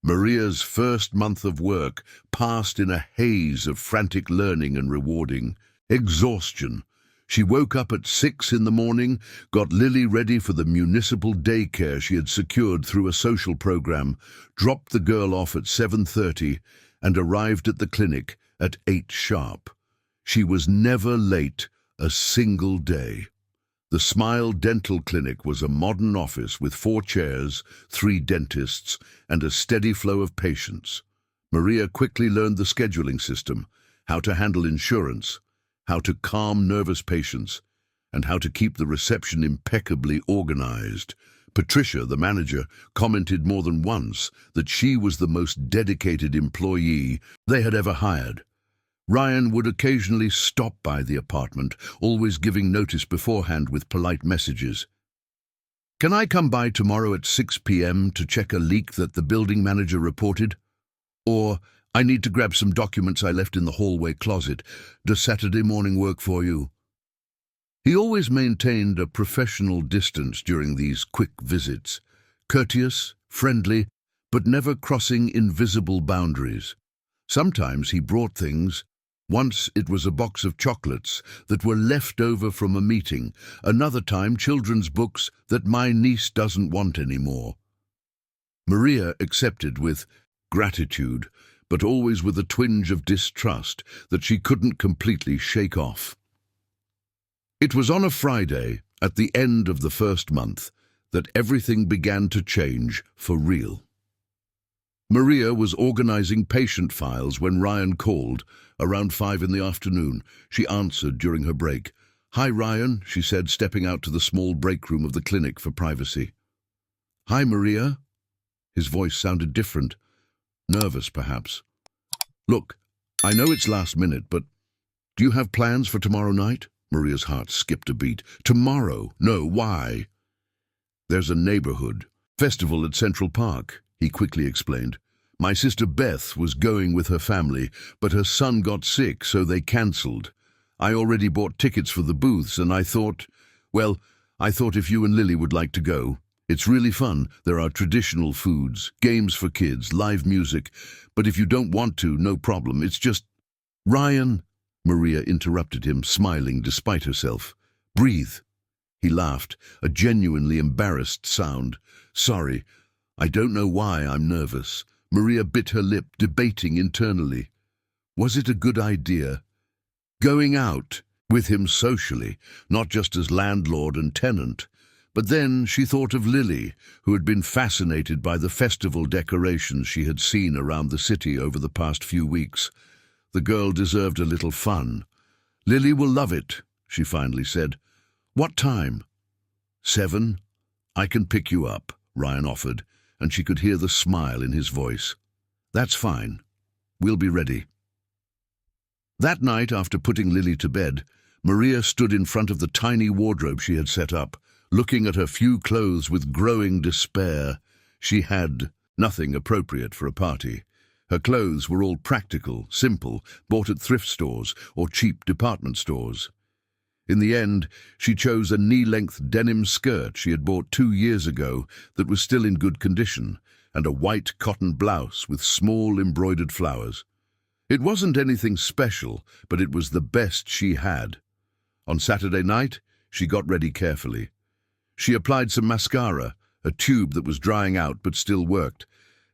Maria's first month of work passed in a haze of frantic learning and rewarding exhaustion. She woke up at 6 in the morning, got Lily ready for the municipal daycare she had secured through a social program, dropped the girl off at 7:30, and arrived at the clinic at 8 sharp. She was never late a single day. The Smile Dental Clinic was a modern office with 4 chairs, 3 dentists, and a steady flow of patients. Maria quickly learned the scheduling system, how to handle insurance, how to calm nervous patients, and how to keep the reception impeccably organized. Patricia, the manager, commented more than once that she was the most dedicated employee they had ever hired. Ryan would occasionally stop by the apartment, always giving notice beforehand with polite messages. "Can I come by tomorrow at 6 p.m. to check a leak that the building manager reported?" Or, "I need to grab some documents I left in the hallway closet. Does Saturday morning work for you?" He always maintained a professional distance during these quick visits, courteous, friendly, but never crossing invisible boundaries. Sometimes he brought things. Once it was a box of chocolates that were left over from a meeting, another time children's books that my niece doesn't want anymore. Maria accepted with gratitude, but always with a twinge of distrust that she couldn't completely shake off. It was on a Friday, at the end of the first month, that everything began to change for real. Maria was organizing patient files when Ryan called, around 5 in the afternoon. She answered during her break. "Hi, Ryan," she said, stepping out to the small break room of the clinic for privacy. "Hi, Maria." His voice sounded different, nervous perhaps. "Look, I know it's last minute, but do you have plans for tomorrow night?" Maria's heart skipped a beat. "Tomorrow? No, why?" "There's a neighborhood festival at Central Park," he quickly explained. "My sister Beth was going with her family, but her son got sick, so they cancelled. I already bought tickets for the booths, and I thought if you and Lily would like to go. It's really fun. There are traditional foods, games for kids, live music. But if you don't want to, no problem. It's just—" "Ryan," Maria interrupted him, smiling despite herself. "Breathe." He laughed, a genuinely embarrassed sound. "Sorry, I don't know why I'm nervous." Maria bit her lip, debating internally. Was it a good idea? Going out with him socially, not just as landlord and tenant. But then she thought of Lily, who had been fascinated by the festival decorations she had seen around the city over the past few weeks. The girl deserved a little fun. "Lily will love it," she finally said. "What time?" 7. "I can pick you up," Ryan offered, and she could hear the smile in his voice. "That's fine. We'll be ready." That night, after putting Lily to bed, Maria stood in front of the tiny wardrobe she had set up, looking at her few clothes with growing despair. She had nothing appropriate for a party. Her clothes were all practical, simple, bought at thrift stores or cheap department stores. In the end, she chose a knee-length denim skirt she had bought 2 years ago that was still in good condition, and a white cotton blouse with small embroidered flowers. It wasn't anything special, but it was the best she had. On Saturday night, she got ready carefully. She applied some mascara, a tube that was drying out but still worked,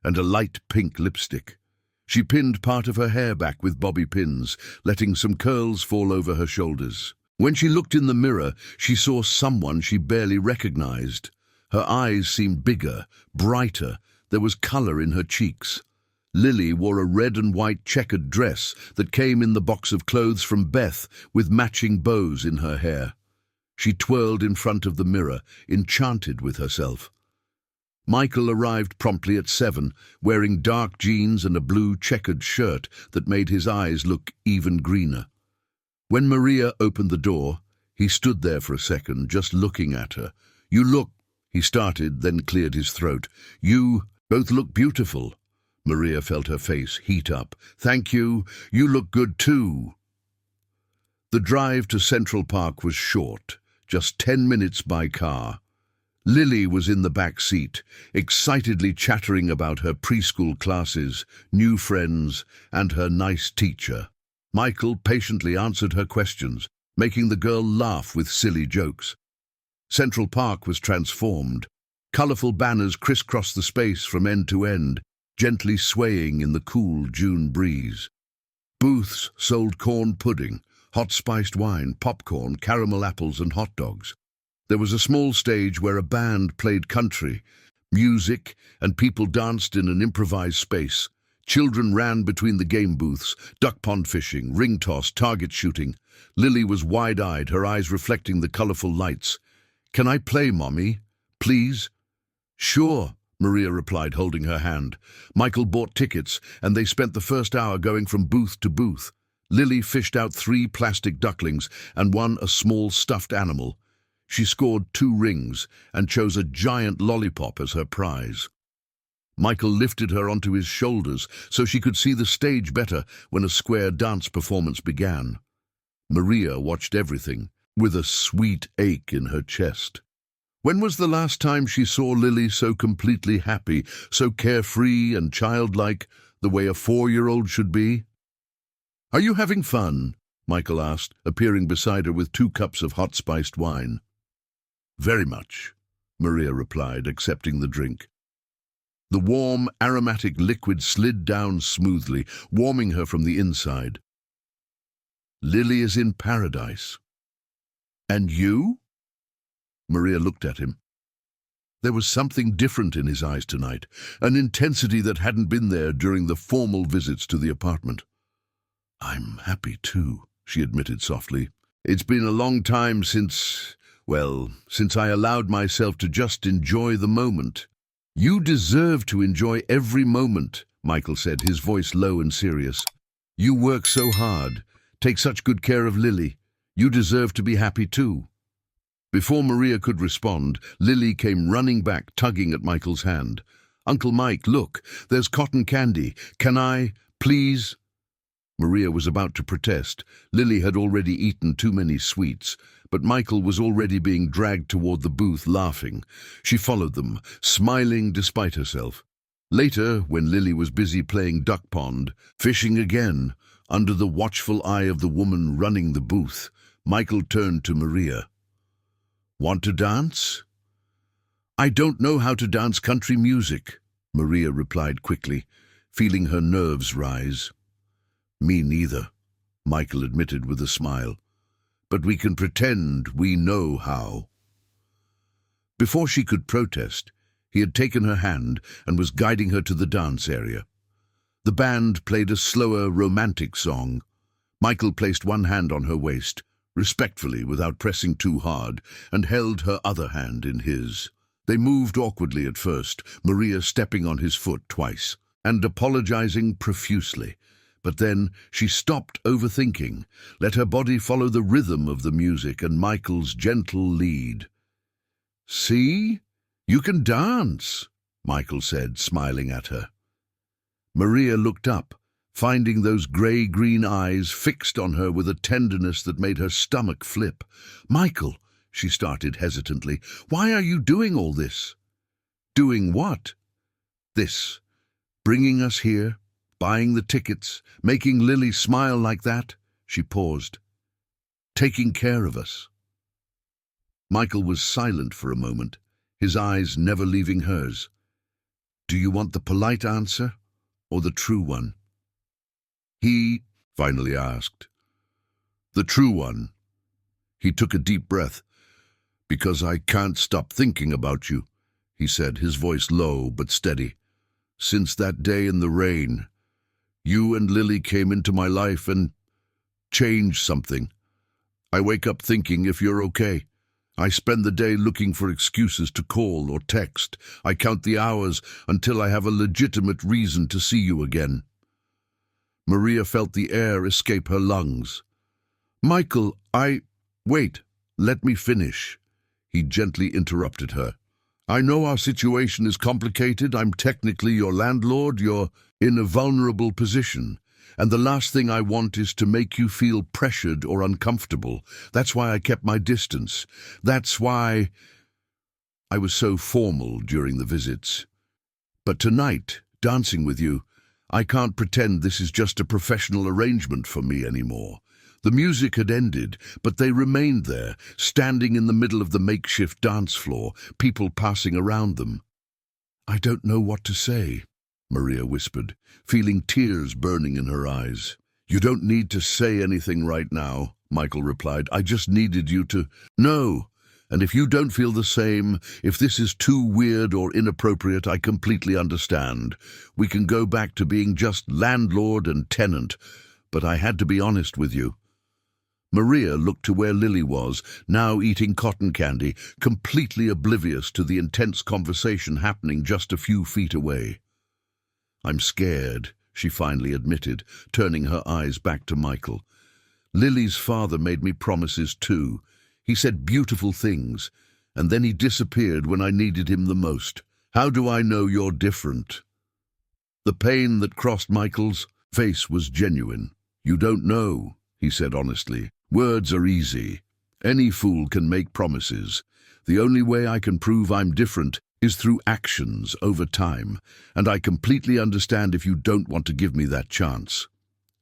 and a light pink lipstick. She pinned part of her hair back with bobby pins, letting some curls fall over her shoulders. When she looked in the mirror, she saw someone she barely recognized. Her eyes seemed bigger, brighter. There was color in her cheeks. Lily wore a red and white checkered dress that came in the box of clothes from Beth, with matching bows in her hair. She twirled in front of the mirror, enchanted with herself. Michael arrived promptly at 7, wearing dark jeans and a blue checkered shirt that made his eyes look even greener. When Maria opened the door, he stood there for a second, just looking at her. "You look—" he started, then cleared his throat. "You both look beautiful." Maria felt her face heat up. "Thank you. You look good too." The drive to Central Park was short, just 10 minutes by car. Lily was in the back seat, excitedly chattering about her preschool classes, new friends, and her nice teacher. Michael patiently answered her questions, making the girl laugh with silly jokes. Central Park was transformed. Colorful banners crisscrossed the space from end to end, gently swaying in the cool June breeze. Booths sold corn pudding, hot spiced wine, popcorn, caramel apples, and hot dogs. There was a small stage where a band played country music, and people danced in an improvised space. Children ran between the game booths, duck pond fishing, ring toss, target shooting. Lily was wide-eyed, her eyes reflecting the colorful lights. "Can I play, Mommy? Please?" "Sure," Maria replied, holding her hand. Michael bought tickets, and they spent the first hour going from booth to booth. Lily fished out 3 plastic ducklings and won a small stuffed animal. She scored 2 rings and chose a giant lollipop as her prize. Michael lifted her onto his shoulders so she could see the stage better when a square dance performance began. Maria watched everything, with a sweet ache in her chest. When was the last time she saw Lily so completely happy, so carefree and childlike, the way a 4-year-old should be? "Are you having fun?" Michael asked, appearing beside her with 2 cups of hot spiced wine. "Very much," Maria replied, accepting the drink. The warm, aromatic liquid slid down smoothly, warming her from the inside. "Lily is in paradise." "And you?" Maria looked at him. There was something different in his eyes tonight, an intensity that hadn't been there during the formal visits to the apartment. "I'm happy too," she admitted softly. "It's been a long time since I allowed myself to just enjoy the moment." "You deserve to enjoy every moment," Michael said, his voice low and serious. "You work so hard, take such good care of Lily. You deserve to be happy too." Before Maria could respond, Lily came running back, tugging at Michael's hand. "Uncle Mike, look, there's cotton candy. Can I, please?" Maria was about to protest. Lily had already eaten too many sweets, but Michael was already being dragged toward the booth, laughing. She followed them, smiling despite herself. Later, when Lily was busy playing duck pond, fishing again, under the watchful eye of the woman running the booth, Michael turned to Maria. "Want to dance?" "I don't know how to dance country music," Maria replied quickly, feeling her nerves rise. "Me neither," Michael admitted with a smile. "But we can pretend we know how." Before she could protest, he had taken her hand and was guiding her to the dance area. The band played a slower, romantic song. Michael placed one hand on her waist, respectfully without pressing too hard, and held her other hand in his. They moved awkwardly at first, Maria stepping on his foot twice, and apologizing profusely. But then she stopped overthinking, let her body follow the rhythm of the music and Michael's gentle lead. "See? You can dance," Michael said, smiling at her. Maria looked up, finding those grey-green eyes fixed on her with a tenderness that made her stomach flip. "Michael," she started hesitantly, "why are you doing all this?" "Doing what?" "This. Bringing us here, buying the tickets, making Lily smile like that." She paused. "Taking care of us." Michael was silent for a moment, his eyes never leaving hers. "Do you want the polite answer or the true one?" He finally asked. "The true one." He took a deep breath. "Because I can't stop thinking about you," he said, his voice low but steady. "Since that day in the rain, you and Lily came into my life and changed something. I wake up thinking if you're okay. I spend the day looking for excuses to call or text. I count the hours until I have a legitimate reason to see you again." Maria felt the air escape her lungs. "Michael, Wait, let me finish." He gently interrupted her. "I know our situation is complicated. I'm technically your landlord. You're in a vulnerable position. And the last thing I want is to make you feel pressured or uncomfortable. That's why I kept my distance. That's why I was so formal during the visits. But tonight, dancing with you, I can't pretend this is just a professional arrangement for me anymore." The music had ended, but they remained there, standing in the middle of the makeshift dance floor, people passing around them. "I don't know what to say," Maria whispered, feeling tears burning in her eyes. "You don't need to say anything right now," Michael replied. "I just needed you to know. And if you don't feel the same, if this is too weird or inappropriate, I completely understand. We can go back to being just landlord and tenant. But I had to be honest with you." Maria looked to where Lily was, now eating cotton candy, completely oblivious to the intense conversation happening just a few feet away. "I'm scared," she finally admitted, turning her eyes back to Michael. "Lily's father made me promises too. He said beautiful things, and then he disappeared when I needed him the most. How do I know you're different?" The pain that crossed Michael's face was genuine. "You don't know," he said honestly. "Words are easy. Any fool can make promises. The only way I can prove I'm different is through actions over time, and I completely understand if you don't want to give me that chance."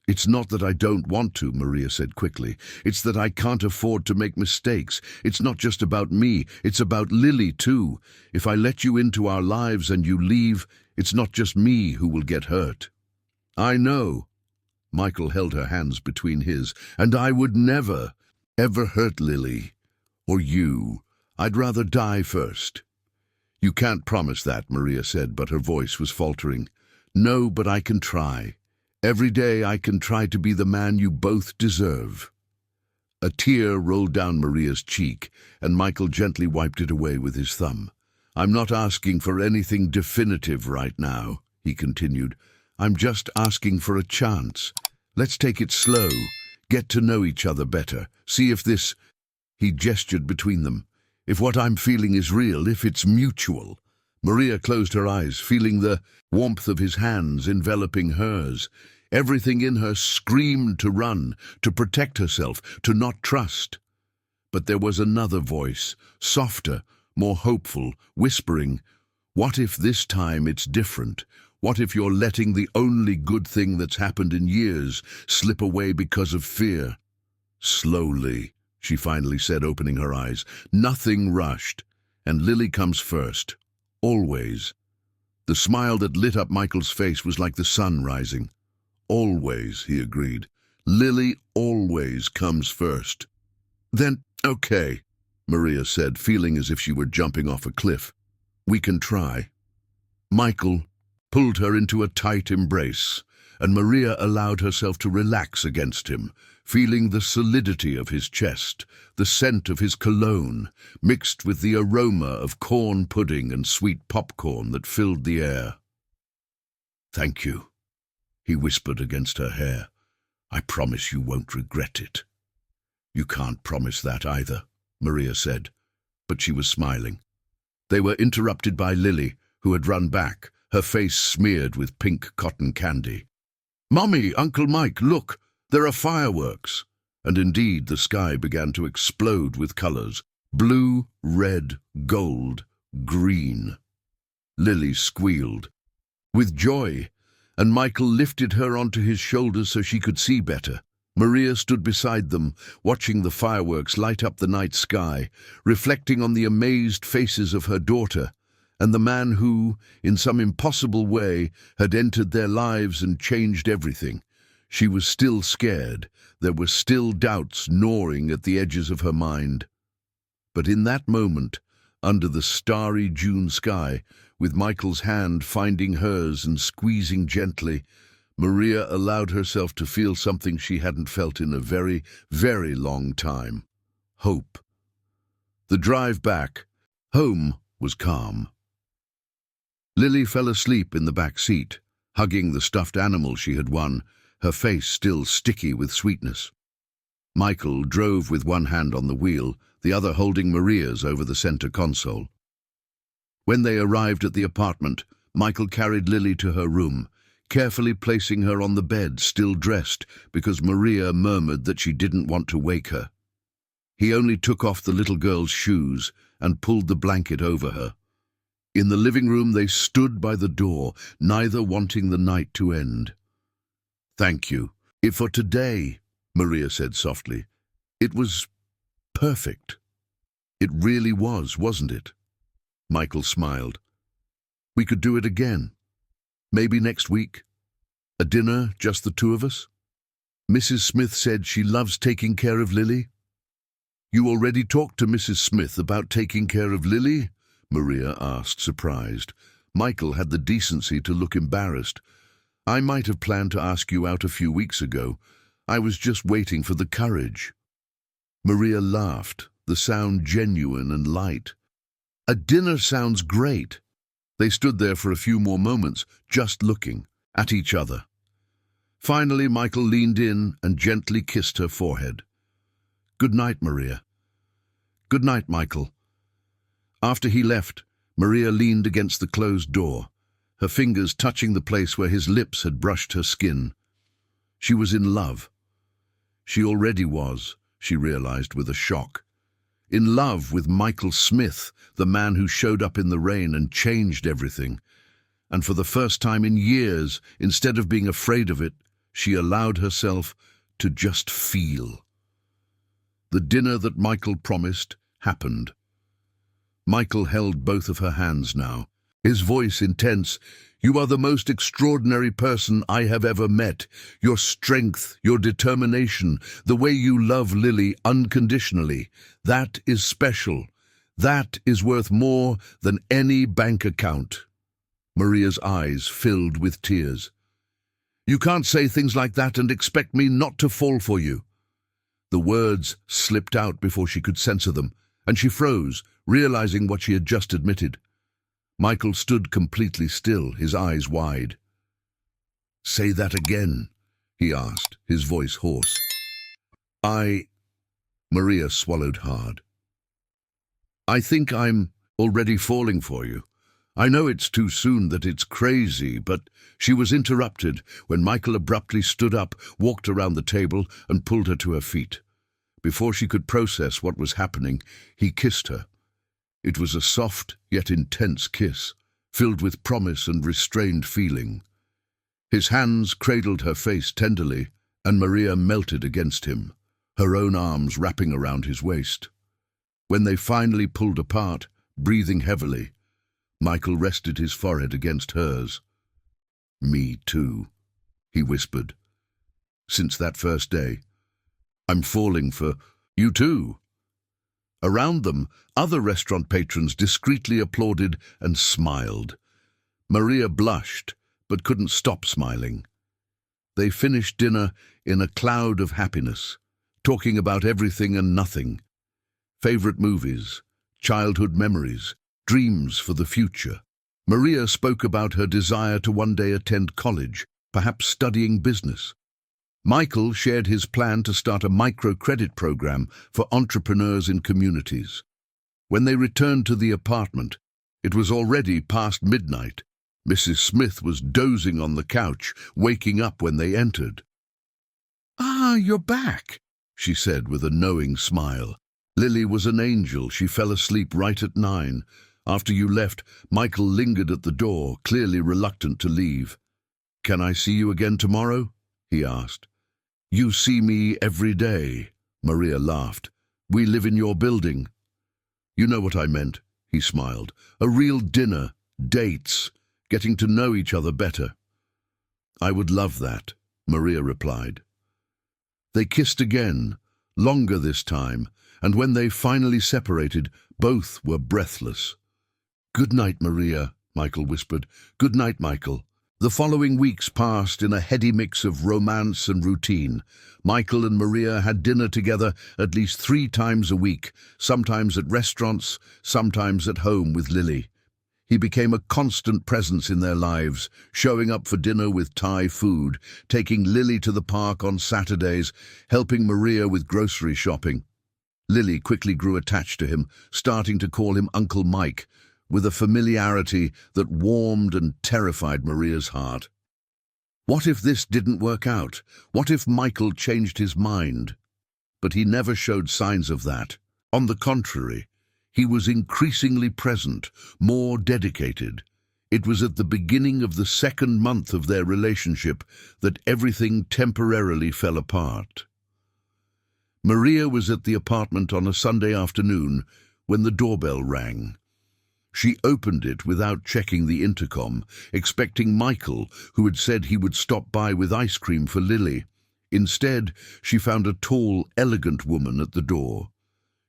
"It's not that I don't want to," Maria said quickly. "It's that I can't afford to make mistakes. It's not just about me, it's about Lily too. If I let you into our lives and you leave, it's not just me who will get hurt." "I know." Michael held her hands between his. "And I would never, ever hurt Lily. Or you. I'd rather die first." "You can't promise that," Maria said, but her voice was faltering. "No, but I can try. Every day I can try to be the man you both deserve." A tear rolled down Maria's cheek, and Michael gently wiped it away with his thumb. "I'm not asking for anything definitive right now," he continued. "I'm just asking for a chance. Let's take it slow, get to know each other better, see if this—" He gestured between them. "If what I'm feeling is real, if it's mutual." Maria closed her eyes, feeling the warmth of his hands enveloping hers. Everything in her screamed to run, to protect herself, to not trust. But there was another voice, softer, more hopeful, whispering, "What if this time it's different? What if you're letting the only good thing that's happened in years slip away because of fear?" "Slowly," she finally said, opening her eyes. "Nothing rushed. And Lily comes first. Always." The smile that lit up Michael's face was like the sun rising. "Always," he agreed. "Lily always comes first." "Then, okay," Maria said, feeling as if she were jumping off a cliff. "We can try." Michael pulled her into a tight embrace, and Maria allowed herself to relax against him, feeling the solidity of his chest, the scent of his cologne, mixed with the aroma of corn pudding and sweet popcorn that filled the air. "Thank you," he whispered against her hair. "I promise you won't regret it." "You can't promise that either," Maria said, but she was smiling. They were interrupted by Lily, who had run back, her face smeared with pink cotton candy. "Mummy, Uncle Mike, look, there are fireworks!" And indeed the sky began to explode with colors: blue, red, gold, green. Lily squealed with joy, and Michael lifted her onto his shoulders so she could see better. Maria stood beside them, watching the fireworks light up the night sky, reflecting on the amazed faces of her daughter and the man who, in some impossible way, had entered their lives and changed everything. She was still scared. There were still doubts gnawing at the edges of her mind. But in that moment, under the starry June sky, with Michael's hand finding hers and squeezing gently, Maria allowed herself to feel something she hadn't felt in a very, very long time: hope. The drive back home was calm. Lily fell asleep in the back seat, hugging the stuffed animal she had won, her face still sticky with sweetness. Michael drove with one hand on the wheel, the other holding Maria's over the center console. When they arrived at the apartment, Michael carried Lily to her room, carefully placing her on the bed, still dressed, because Maria murmured that she didn't want to wake her. He only took off the little girl's shoes and pulled the blanket over her. In the living room they stood by the door, neither wanting the night to end. "Thank you. If for today," Maria said softly. "It was perfect." "It really was, wasn't it?" Michael smiled. "We could do it again. Maybe next week. A dinner, just the two of us. Mrs. Smith said she loves taking care of Lily." "You already talked to Mrs. Smith about taking care of Lily?" Maria asked, surprised. Michael had the decency to look embarrassed. "I might have planned to ask you out a few weeks ago. I was just waiting for the courage." Maria laughed, the sound genuine and light. "A dinner sounds great." They stood there for a few more moments, just looking at each other. Finally, Michael leaned in and gently kissed her forehead. "Good night, Maria." "Good night, Michael." After he left, Maria leaned against the closed door, her fingers touching the place where his lips had brushed her skin. She was in love. She already was, she realized with a shock. In love with Michael Smith, the man who showed up in the rain and changed everything. And for the first time in years, instead of being afraid of it, she allowed herself to just feel. The dinner that Michael promised happened. Michael held both of her hands now, his voice intense. "You are the most extraordinary person I have ever met. Your strength, your determination, the way you love Lily unconditionally, that is special. That is worth more than any bank account." Maria's eyes filled with tears. "You can't say things like that and expect me not to fall for you." The words slipped out before she could censor them, and she froze, realizing what she had just admitted. Michael stood completely still, his eyes wide. "Say that again," he asked, his voice hoarse. Maria swallowed hard. "I think I'm already falling for you. I know it's too soon, that it's crazy," but she was interrupted when Michael abruptly stood up, walked around the table, and pulled her to her feet. Before she could process what was happening, he kissed her. It was a soft yet intense kiss, filled with promise and restrained feeling. His hands cradled her face tenderly, and Maria melted against him, her own arms wrapping around his waist. When they finally pulled apart, breathing heavily, Michael rested his forehead against hers. "Me too," he whispered. "Since that first day, I'm falling for you too." Around them, other restaurant patrons discreetly applauded and smiled. Maria blushed, but couldn't stop smiling. They finished dinner in a cloud of happiness, talking about everything and nothing. Favorite movies, childhood memories, dreams for the future. Maria spoke about her desire to one day attend college, perhaps studying business. Michael shared his plan to start a microcredit program for entrepreneurs in communities. When they returned to the apartment, it was already past midnight. Mrs. Smith was dozing on the couch, waking up when they entered. "Ah, you're back," she said with a knowing smile. "Lily was an angel. She fell asleep right at 9. After you left, Michael lingered at the door, clearly reluctant to leave. "Can I see you again tomorrow?" he asked. "You see me every day," Maria laughed. "We live in your building." "You know what I meant," he smiled. "A real dinner, dates, getting to know each other better." "I would love that," Maria replied. They kissed again, longer this time, and when they finally separated, both were breathless. "Good night, Maria," Michael whispered. "Good night, Michael." The following weeks passed in a heady mix of romance and routine. Michael and Maria had dinner together at least 3 times a week, sometimes at restaurants, sometimes at home with Lily. He became a constant presence in their lives, showing up for dinner with Thai food, taking Lily to the park on Saturdays, helping Maria with grocery shopping. Lily quickly grew attached to him, starting to call him Uncle Mike, with a familiarity that warmed and terrified Maria's heart. What if this didn't work out? What if Michael changed his mind? But he never showed signs of that. On the contrary, he was increasingly present, more dedicated. It was at the beginning of the 2nd month of their relationship that everything temporarily fell apart. Maria was at the apartment on a Sunday afternoon when the doorbell rang. She opened it without checking the intercom, expecting Michael, who had said he would stop by with ice cream for Lily. Instead, she found a tall, elegant woman at the door.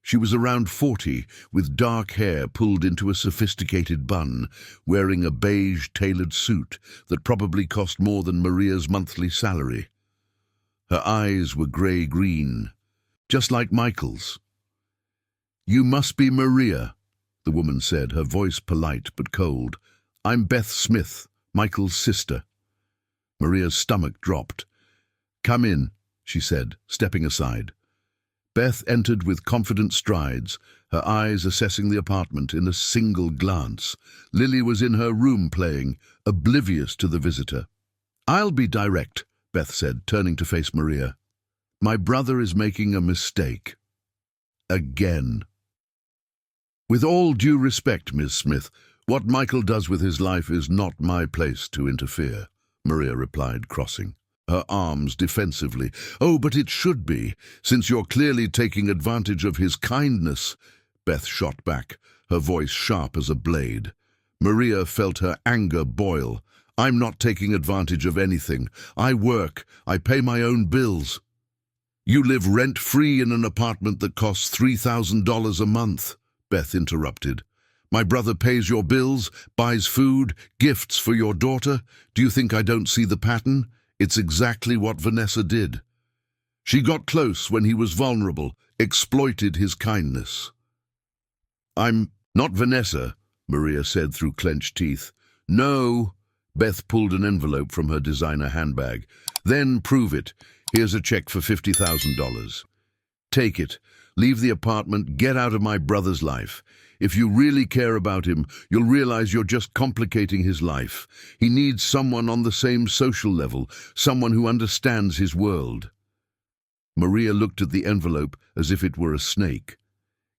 She was around 40, with dark hair pulled into a sophisticated bun, wearing a beige tailored suit that probably cost more than Maria's monthly salary. Her eyes were grey-green, just like Michael's. "You must be Maria," the woman said, her voice polite but cold. "I'm Beth Smith, Michael's sister." Maria's stomach dropped. "Come in," she said, stepping aside. Beth entered with confident strides, her eyes assessing the apartment in a single glance. Lily was in her room playing, oblivious to the visitor. "I'll be direct," Beth said, turning to face Maria. "My brother is making a mistake. Again." "With all due respect, Miss Smith, what Michael does with his life is not my place to interfere," Maria replied, crossing her arms defensively. "Oh, but it should be, since you're clearly taking advantage of his kindness," Beth shot back, her voice sharp as a blade. Maria felt her anger boil. "I'm not taking advantage of anything. I work. I pay my own bills. You live rent-free in an apartment that costs $3,000 a month," Beth interrupted. My brother pays your bills, buys food, gifts for your daughter. Do you think I don't see the pattern? It's exactly what Vanessa did. She got close when he was vulnerable, exploited his kindness. I'm not Vanessa, Maria said through clenched teeth. No. Beth pulled an envelope from her designer handbag. Then prove it. Here's a check for $50,000. Take it. Leave the apartment. Get out of my brother's life. If you really care about him, you'll realize you're just complicating his life. He needs someone on the same social level, someone who understands his world. Maria looked at the envelope as if it were a snake.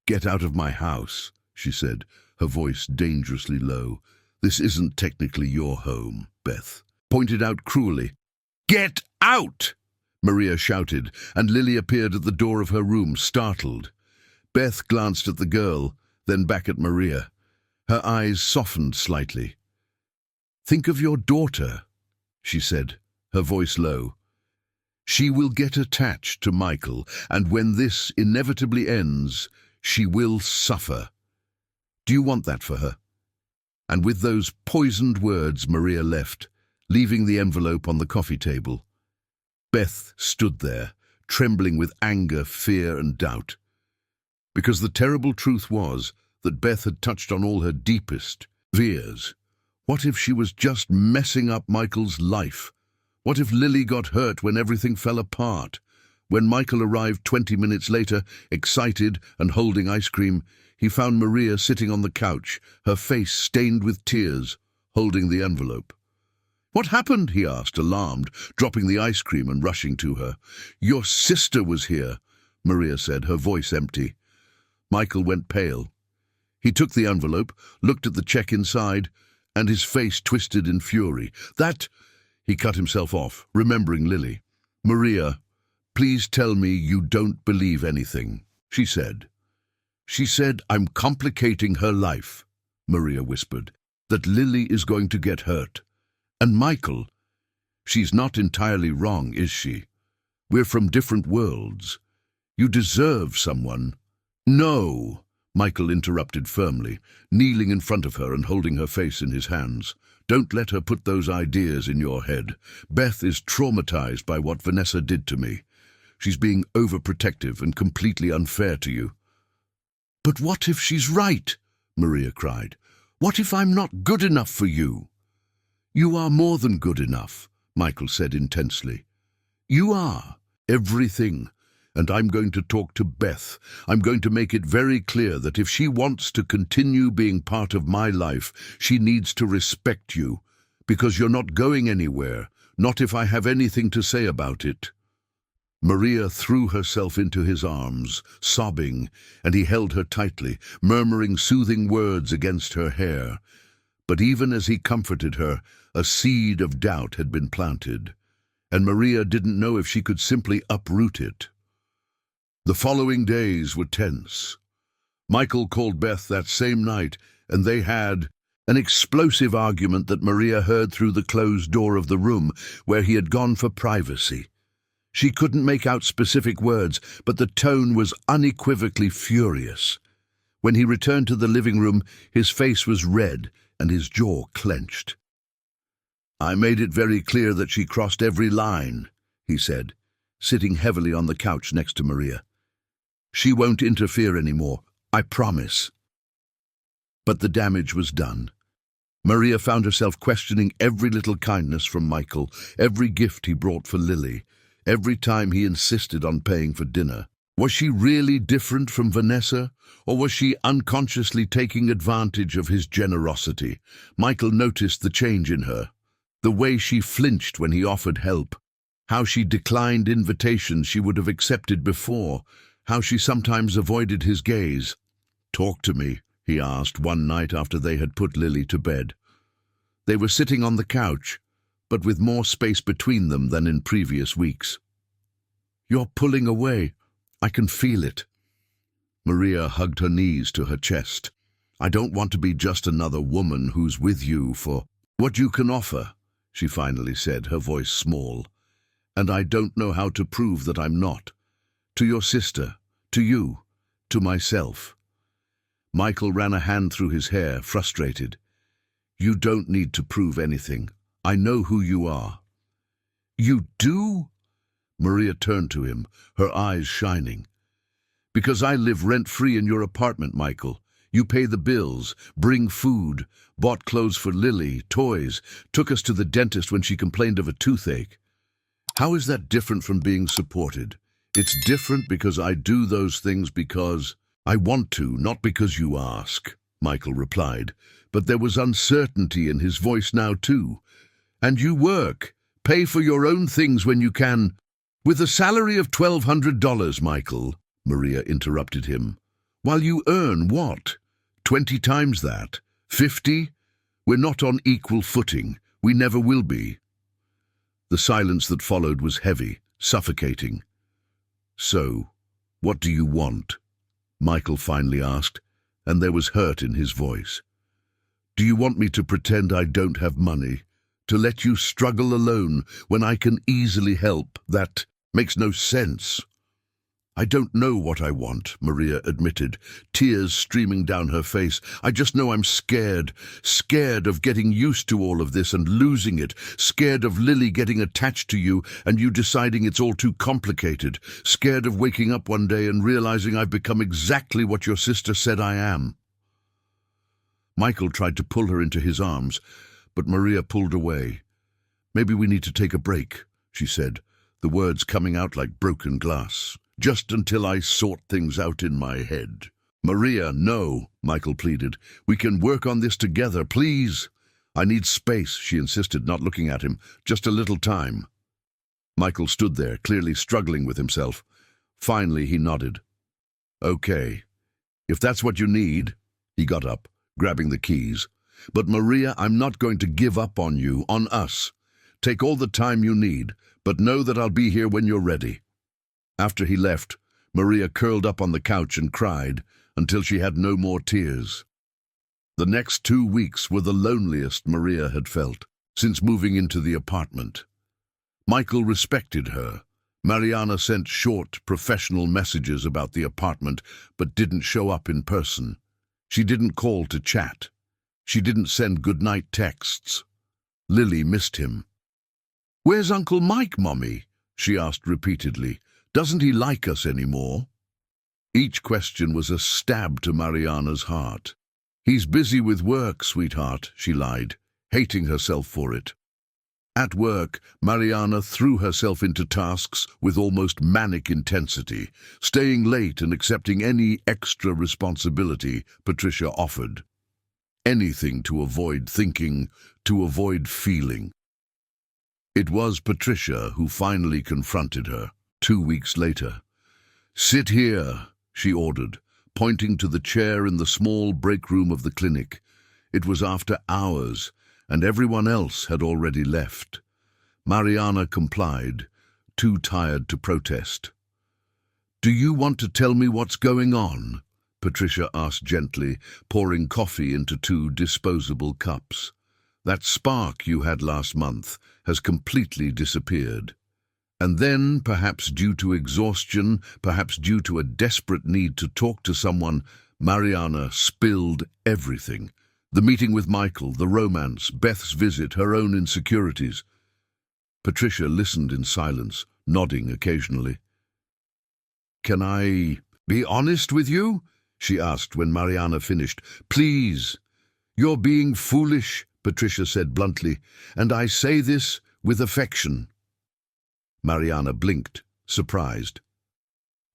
Get out of my house, she said, her voice dangerously low. This isn't technically your home, Beth pointed out cruelly. Get out! Maria shouted, and Lily appeared at the door of her room, startled. Beth glanced at the girl, then back at Maria. Her eyes softened slightly. Think of your daughter, she said, her voice low. She will get attached to Michael, and when this inevitably ends, she will suffer. Do you want that for her? And with those poisoned words, Maria left, leaving the envelope on the coffee table. Beth stood there, trembling with anger, fear, and doubt. Because the terrible truth was that Beth had touched on all her deepest fears. What if she was just messing up Michael's life? What if Lily got hurt when everything fell apart? When Michael arrived 20 minutes later, excited and holding ice cream, he found Maria sitting on the couch, her face stained with tears, holding the envelope. What happened? He asked, alarmed, dropping the ice cream and rushing to her. Your sister was here, Maria said, her voice empty. Michael went pale. He took the envelope, looked at the check inside, and his face twisted in fury. That... He cut himself off, remembering Lily. Maria, please tell me you don't believe anything, she said. She said, I'm complicating her life, Maria whispered, that Lily is going to get hurt. And Michael, she's not entirely wrong, is she? We're from different worlds. You deserve someone. No, Michael interrupted firmly, kneeling in front of her and holding her face in his hands. Don't let her put those ideas in your head. Beth is traumatized by what Vanessa did to me. She's being overprotective and completely unfair to you. But what if she's right? Maria cried. What if I'm not good enough for you? You are more than good enough, Michael said intensely. You are everything, and I'm going to talk to Beth. I'm going to make it very clear that if she wants to continue being part of my life, she needs to respect you, because you're not going anywhere, not if I have anything to say about it. Maria threw herself into his arms, sobbing, and he held her tightly, murmuring soothing words against her hair. But even as he comforted her, a seed of doubt had been planted, and Maria didn't know if she could simply uproot it. The following days were tense. Michael called Beth that same night, and they had an explosive argument that Maria heard through the closed door of the room where he had gone for privacy. She couldn't make out specific words, but the tone was unequivocally furious. When he returned to the living room, his face was red and his jaw clenched. I made it very clear that she crossed every line, he said, sitting heavily on the couch next to Maria. She won't interfere anymore, I promise. But the damage was done. Maria found herself questioning every little kindness from Michael, every gift he brought for Lily, every time he insisted on paying for dinner. Was she really different from Vanessa, or was she unconsciously taking advantage of his generosity? Michael noticed the change in her, the way she flinched when he offered help, how she declined invitations she would have accepted before, how she sometimes avoided his gaze. Talk to me, he asked one night after they had put Lily to bed. They were sitting on the couch, but with more space between them than in previous weeks. You're pulling away. I can feel it. Maria hugged her knees to her chest. I don't want to be just another woman who's with you for what you can offer, she finally said, her voice small. And I don't know how to prove that I'm not. To your sister, to you, to myself. Michael ran a hand through his hair, frustrated. You don't need to prove anything. I know who you are. You do? Maria turned to him, her eyes shining. Because I live rent-free in your apartment, Michael. You pay the bills, bring food, bought clothes for Lily, toys, took us to the dentist when she complained of a toothache. How is that different from being supported? It's different because I do those things because I want to, not because you ask, Michael replied. But there was uncertainty in his voice now too. And you work, pay for your own things when you can. With a salary of $1,200, Michael, Maria interrupted him. While you earn what? 20 times that? 50? We're not on equal footing. We never will be. The silence that followed was heavy, suffocating. So, what do you want? Michael finally asked, and there was hurt in his voice. Do you want me to pretend I don't have money? To let you struggle alone when I can easily help? That makes no sense. I don't know what I want, Maria admitted, tears streaming down her face. I just know I'm scared of getting used to all of this and losing it, scared of Lily getting attached to you and you deciding it's all too complicated, scared of waking up one day and realizing I've become exactly what your sister said I am. Michael tried to pull her into his arms, but Maria pulled away. Maybe we need to take a break, she said, the words coming out like broken glass. Just until I sort things out in my head. Maria, no, Michael pleaded. We can work on this together, please. I need space, she insisted, not looking at him. Just a little time. Michael stood there, clearly struggling with himself. Finally, he nodded. Okay. If that's what you need, he got up, grabbing the keys. But Maria, I'm not going to give up on you, on us. Take all the time you need, but know that I'll be here when you're ready. After he left, Maria curled up on the couch and cried until she had no more tears. The next 2 weeks were the loneliest Maria had felt since moving into the apartment. Michael respected her. Mariana sent short, professional messages about the apartment but didn't show up in person. She didn't call to chat. She didn't send goodnight texts. Lily missed him. "Where's Uncle Mike, Mommy?" she asked repeatedly. "Doesn't he like us anymore?" Each question was a stab to Mariana's heart. "He's busy with work, sweetheart," she lied, hating herself for it. At work, Mariana threw herself into tasks with almost manic intensity, staying late and accepting any extra responsibility Patricia offered. Anything to avoid thinking, to avoid feeling. It was Patricia who finally confronted her 2 weeks later. "Sit here," she ordered, pointing to the chair in the small break room of the clinic. It was after hours, and everyone else had already left. Mariana complied, too tired to protest. "Do you want to tell me what's going on?" Patricia asked gently, pouring coffee into 2 disposable cups. "That spark you had last month has completely disappeared." And then, perhaps due to exhaustion, perhaps due to a desperate need to talk to someone, Mariana spilled everything. The meeting with Michael, the romance, Beth's visit, her own insecurities. Patricia listened in silence, nodding occasionally. "Can I be honest with you?" she asked when Mariana finished. "Please." "You're being foolish," Patricia said bluntly, "and I say this with affection." Mariana blinked, surprised.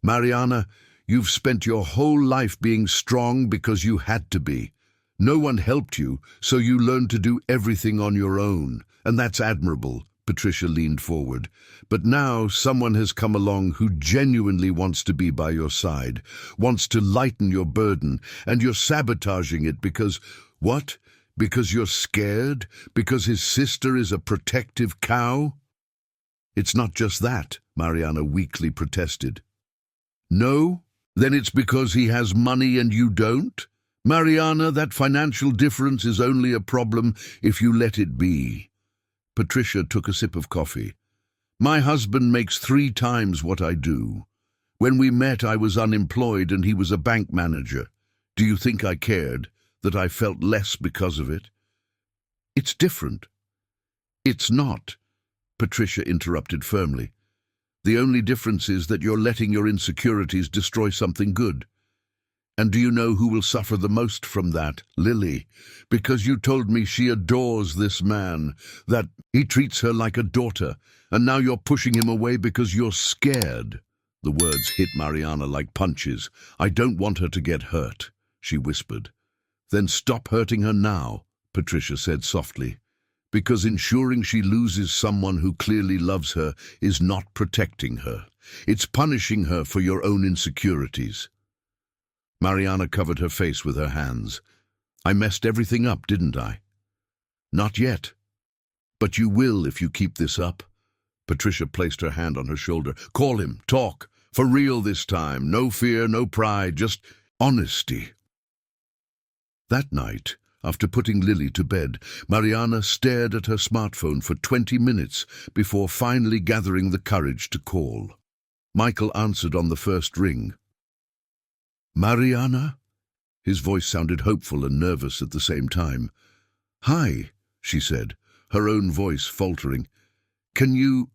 "Mariana, you've spent your whole life being strong because you had to be. No one helped you, so you learned to do everything on your own, and that's admirable." Patricia leaned forward. "But now someone has come along who genuinely wants to be by your side, wants to lighten your burden, and you're sabotaging it because, what? Because you're scared? Because his sister is a protective cow?" "It's not just that," Mariana weakly protested. "No? Then it's because he has money and you don't? Mariana, that financial difference is only a problem if you let it be." Patricia took a sip of coffee. "My husband makes 3 times what I do. When we met, I was unemployed and he was a bank manager. Do you think I cared, that I felt less because of it? It's different. It's not, Patricia interrupted firmly. The only difference is that you're letting your insecurities destroy something good. And do you know who will suffer the most from that? Lily. Because you told me she adores this man, that he treats her like a daughter, and now you're pushing him away because you're scared. The words hit Mariana like punches. I don't want her to get hurt, she whispered. Then stop hurting her now, Patricia said softly, because ensuring she loses someone who clearly loves her is not protecting her. It's punishing her for your own insecurities. Mariana covered her face with her hands. I messed everything up, didn't I? Not yet. But you will if you keep this up. Patricia placed her hand on her shoulder. Call him, talk, for real this time. No fear, no pride, just honesty. That night, after putting Lily to bed, Mariana stared at her smartphone for 20 minutes before finally gathering the courage to call. Michael answered on the first ring. Mariana? His voice sounded hopeful and nervous at the same time. Hi, she said, her own voice faltering. Can you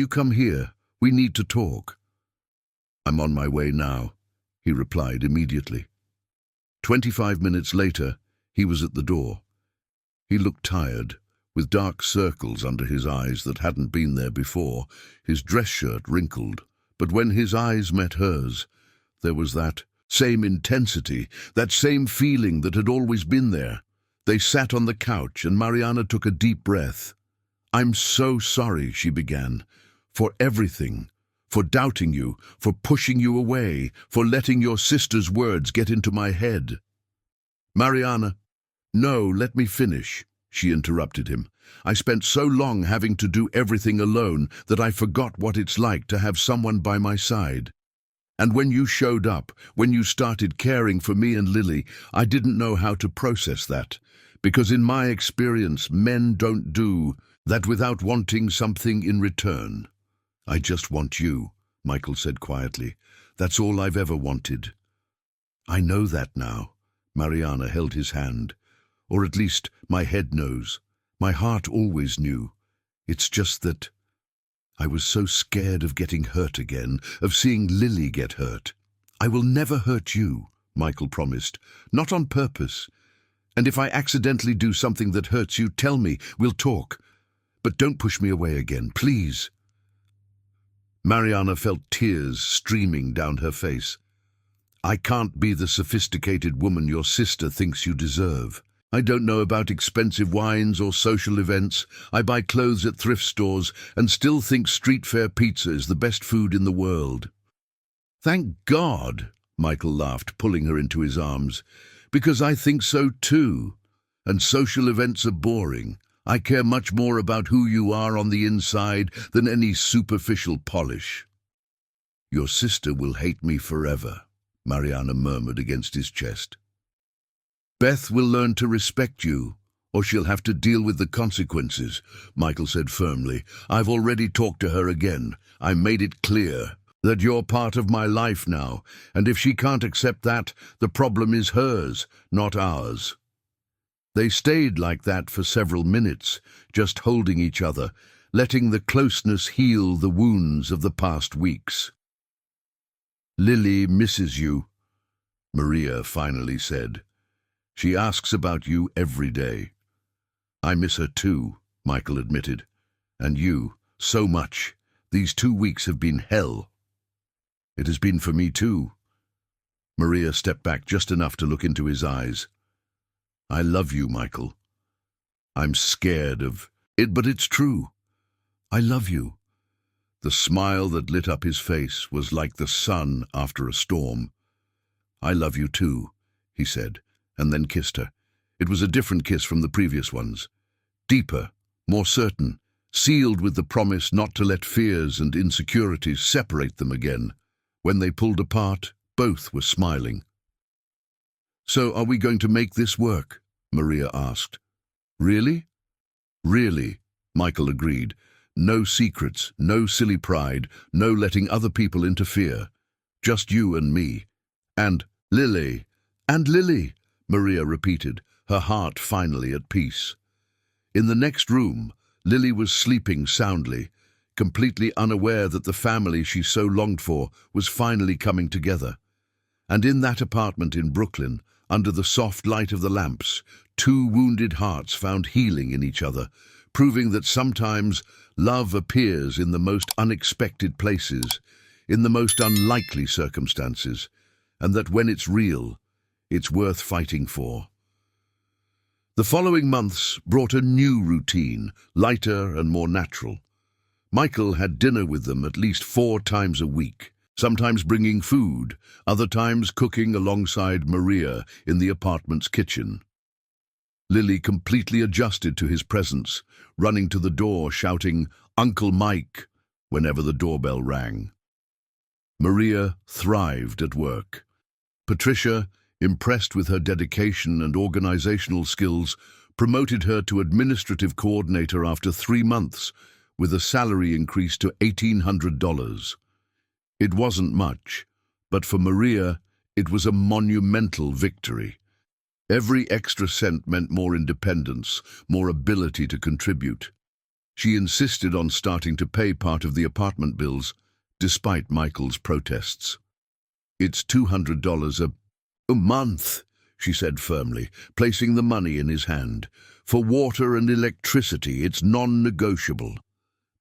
come here? We need to talk. I'm on my way now, he replied immediately. 25 minutes later, he was at the door. He looked tired, with dark circles under his eyes that hadn't been there before, his dress shirt wrinkled. But when his eyes met hers, there was that same intensity, that same feeling that had always been there. They sat on the couch and Mariana took a deep breath. I'm so sorry, she began, for everything, for doubting you, for pushing you away, for letting your sister's words get into my head. Mariana, no, let me finish, she interrupted him. I spent so long having to do everything alone that I forgot what it's like to have someone by my side. And when you showed up, when you started caring for me and Lily, I didn't know how to process that. Because in my experience, men don't do that without wanting something in return. I just want you, Michael said quietly. That's all I've ever wanted. I know that now. Mariana held his hand. Or at least my head knows. My heart always knew. It's just that I was so scared of getting hurt again, of seeing Lily get hurt. I will never hurt you, Michael promised. Not on purpose. And if I accidentally do something that hurts you, tell me. We'll talk. But don't push me away again, please. Mariana felt tears streaming down her face. I can't be the sophisticated woman your sister thinks you deserve. I don't know about expensive wines or social events. I buy clothes at thrift stores and still think street fair pizza is the best food in the world. Thank God, Michael laughed, pulling her into his arms, because I think so too. And social events are boring. I care much more about who you are on the inside than any superficial polish. Your sister will hate me forever, Mariana murmured against his chest. Beth will learn to respect you, or she'll have to deal with the consequences, Michael said firmly. I've already talked to her again. I made it clear that you're part of my life now, and if she can't accept that, the problem is hers, not ours. They stayed like that for several minutes, just holding each other, letting the closeness heal the wounds of the past weeks. Lily misses you, Maria finally said. She asks about you every day. I miss her too, Michael admitted. And you, so much. These 2 weeks have been hell. It has been for me too. Maria stepped back just enough to look into his eyes. I love you, Michael. I'm scared of it, but it's true. I love you. The smile that lit up his face was like the sun after a storm. I love you too, he said, and then kissed her. It was a different kiss from the previous ones. Deeper, more certain, sealed with the promise not to let fears and insecurities separate them again. When they pulled apart, both were smiling. So are we going to make this work? Maria asked. Really? Really, Michael agreed. No secrets, no silly pride, no letting other people interfere. Just you and me. And Lily. "And Lily," Maria repeated, her heart finally at peace. In the next room, Lily was sleeping soundly, completely unaware that the family she so longed for was finally coming together. And in that apartment in Brooklyn, under the soft light of the lamps, two wounded hearts found healing in each other, proving that sometimes love appears in the most unexpected places, in the most unlikely circumstances, and that when it's real, it's worth fighting for. The following months brought a new routine, lighter and more natural. Michael had dinner with them at least 4 times a week, sometimes bringing food, other times cooking alongside Maria in the apartment's kitchen. Lily completely adjusted to his presence, running to the door shouting, "Uncle Mike," whenever the doorbell rang. Maria thrived at work. Patricia, impressed with her dedication and organizational skills, promoted her to administrative coordinator after 3 months, with a salary increase to $1,800. It wasn't much, but for Maria, it was a monumental victory. Every extra cent meant more independence, more ability to contribute. She insisted on starting to pay part of the apartment bills, despite Michael's protests. "It's $200 a month," she said firmly, placing the money in his hand. "For water and electricity, it's non-negotiable."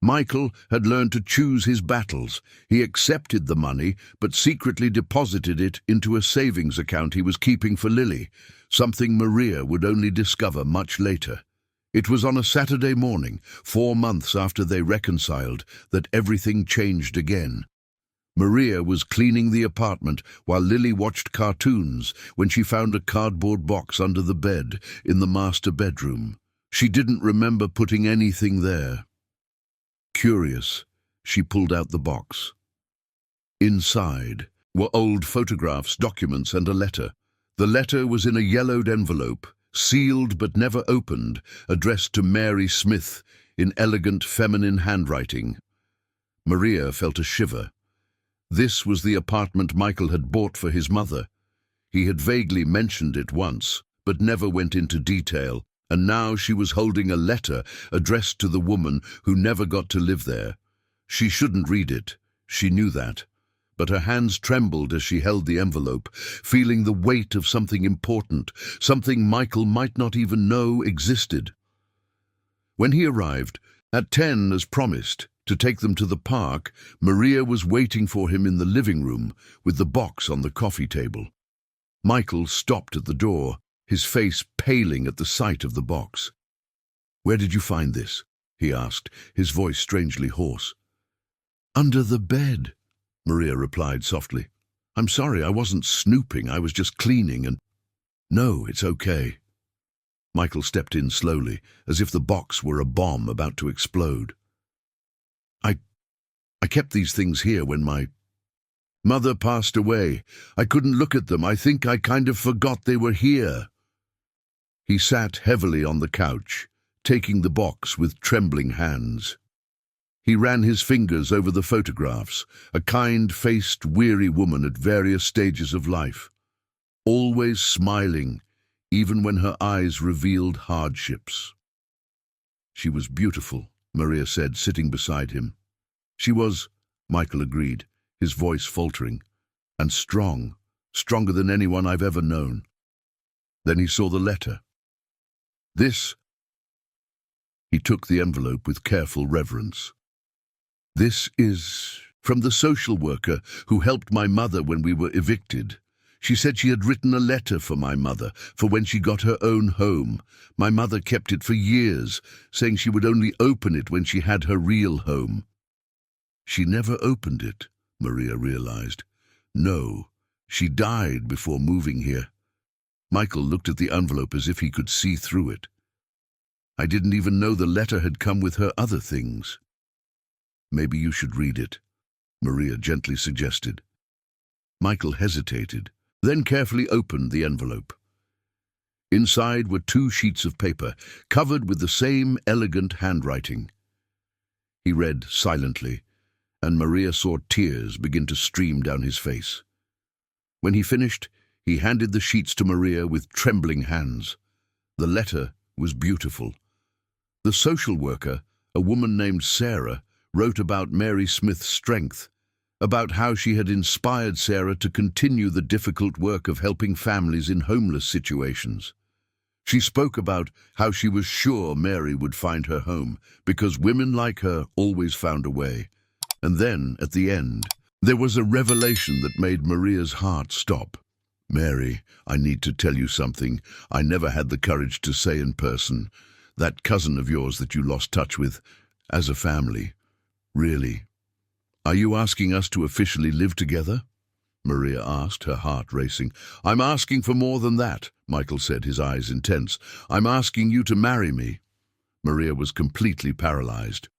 Michael had learned to choose his battles. He accepted the money, but secretly deposited it into a savings account he was keeping for Lily, something Maria would only discover much later. It was on a Saturday morning, 4 months after they reconciled, that everything changed again. Maria was cleaning the apartment while Lily watched cartoons when she found a cardboard box under the bed in the master bedroom. She didn't remember putting anything there. Curious, she pulled out the box. Inside were old photographs, documents, and a letter. The letter was in a yellowed envelope, sealed but never opened, addressed to Mary Smith in elegant feminine handwriting. Maria felt a shiver. This was the apartment Michael had bought for his mother. He had vaguely mentioned it once, but never went into detail, and now she was holding a letter addressed to the woman who never got to live there. She shouldn't read it, she knew that, but her hands trembled as she held the envelope, feeling the weight of something important, something Michael might not even know existed. When he arrived, at 10 as promised, to take them to the park, Maria was waiting for him in the living room with the box on the coffee table. Michael stopped at the door, his face paling at the sight of the box. "Where did you find this?" he asked, his voice strangely hoarse. "Under the bed," Maria replied softly. "I'm sorry, I wasn't snooping, I was just cleaning and—" "No, it's okay." Michael stepped in slowly, as if the box were a bomb about to explode. I kept these things here when my mother passed away. I couldn't look at them. I think I kind of forgot they were here." He sat heavily on the couch, taking the box with trembling hands. He ran his fingers over the photographs, a kind-faced, weary woman at various stages of life, always smiling, even when her eyes revealed hardships. "She was beautiful," Maria said, sitting beside him. "She was," Michael agreed, his voice faltering, "and strong, stronger than anyone I've ever known." Then he saw the letter. "This—" He took the envelope with careful reverence. "This is from the social worker who helped my mother when we were evicted. She said she had written a letter for my mother, for when she got her own home. My mother kept it for years, saying she would only open it when she had her real home." She never opened it, Maria realized. No, she died before moving here. Michael looked at the envelope as if he could see through it. "I didn't even know the letter had come with her other things." "Maybe you should read it," Maria gently suggested. Michael hesitated, then carefully opened the envelope. Inside were 2 sheets of paper, covered with the same elegant handwriting. He read silently, and Maria saw tears begin to stream down his face. When he finished, He handed the sheets to Maria with trembling hands. The letter was beautiful. The social worker, a woman named Sarah, wrote about Mary Smith's strength, about how she had inspired Sarah to continue the difficult work of helping families in homeless situations. She spoke about how she was sure Mary would find her home, because women like her always found a way. And then, at the end, there was a revelation that made Maria's heart stop. "Mary, I need to tell you something I never had the courage to say in person. That cousin of yours that you lost touch with, as a family, really. Are you asking us to officially live together?" Maria asked, her heart racing. "I'm asking for more than that," Michael said, his eyes intense. "I'm asking you to marry me." Maria was completely paralyzed.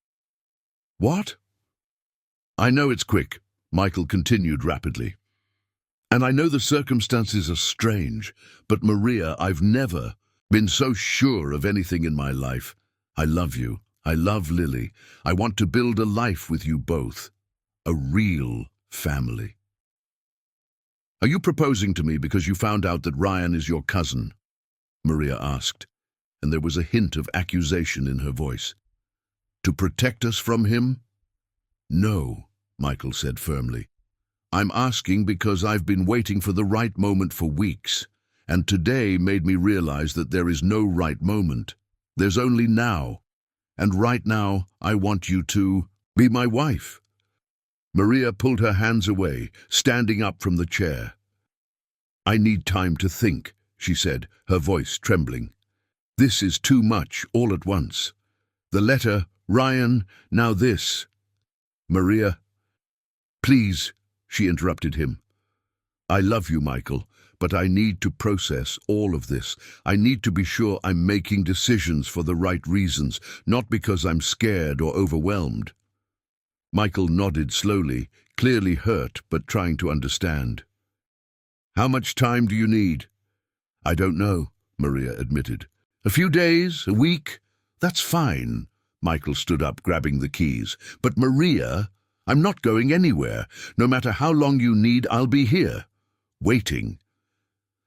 "What?" "I know it's quick," Michael continued rapidly. "And I know the circumstances are strange, but Maria, I've never been so sure of anything in my life. I love you. I love Lily. I want to build a life with you both. A real family." "Are you proposing to me because you found out that Ryan is your cousin?" Maria asked, and there was a hint of accusation in her voice. "To protect us from him?" "No," Michael said firmly. "I'm asking because I've been waiting for the right moment for weeks, and today made me realize that there is no right moment. There's only now. And right now, I want you to be my wife." Maria pulled her hands away, standing up from the chair. "I need time to think," she said, her voice trembling. "This is too much all at once. The letter, Ryan, now this." "Maria, please," she interrupted him. "I love you, Michael, but I need to process all of this. I need to be sure I'm making decisions for the right reasons, not because I'm scared or overwhelmed." Michael nodded slowly, clearly hurt but trying to understand. "How much time do you need?" "I don't know," Maria admitted. "A few days, a week? That's fine." Michael stood up, grabbing the keys. "But Maria, I'm not going anywhere. No matter how long you need, I'll be here, waiting."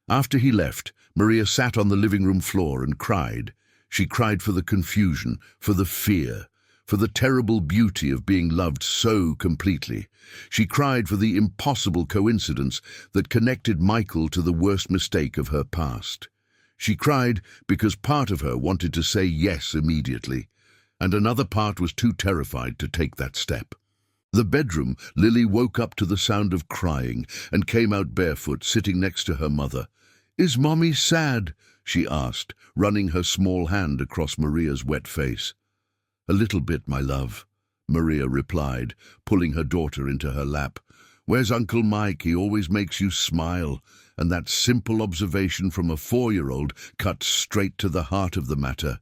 After he left, Maria sat on the living room floor and cried. She cried for the confusion, for the fear, for the terrible beauty of being loved so completely. She cried for the impossible coincidence that connected Michael to the worst mistake of her past. She cried because part of her wanted to say yes immediately, and another part was too terrified to take that step. The bedroom, Lily woke up to the sound of crying and came out barefoot, sitting next to her mother. "Is Mommy sad?" she asked, running her small hand across Maria's wet face. "A little bit, my love," Maria replied, pulling her daughter into her lap. "Where's Uncle Mike? He always makes you smile." And that simple observation from a 4-year-old cut straight to the heart of the matter.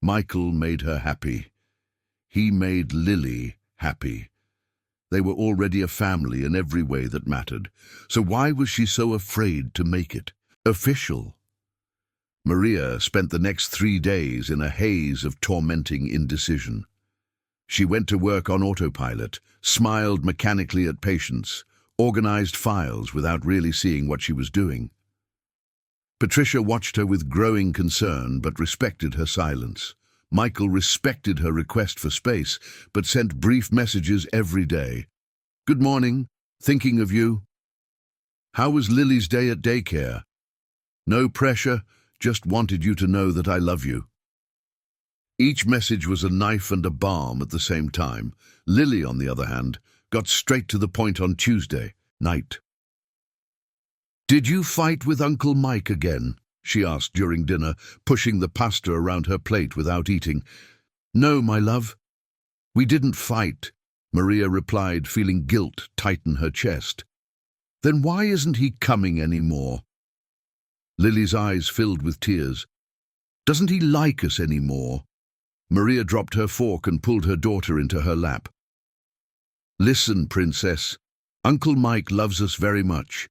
Michael made her happy. He made Lily happy. They were already a family in every way that mattered. So why was she so afraid to make it official? Maria spent the next 3 days in a haze of tormenting indecision. She went to work on autopilot, smiled mechanically at patients, organized files without really seeing what she was doing. Patricia watched her with growing concern but respected her silence. Michael respected her request for space, but sent brief messages every day. "Good morning. Thinking of you." "How was Lily's day at daycare?" "No pressure. Just wanted you to know that I love you." Each message was a knife and a balm at the same time. Lily, on the other hand, got straight to the point on Tuesday night. "Did you fight with Uncle Mike again?" she asked during dinner, pushing the pasta around her plate without eating. "No, my love. We didn't fight," Maria replied, feeling guilt tighten her chest. "Then why isn't he coming anymore?" Lily's eyes filled with tears. "Doesn't he like us anymore?" Maria dropped her fork and pulled her daughter into her lap. "Listen, Princess. Uncle Mike loves us very much.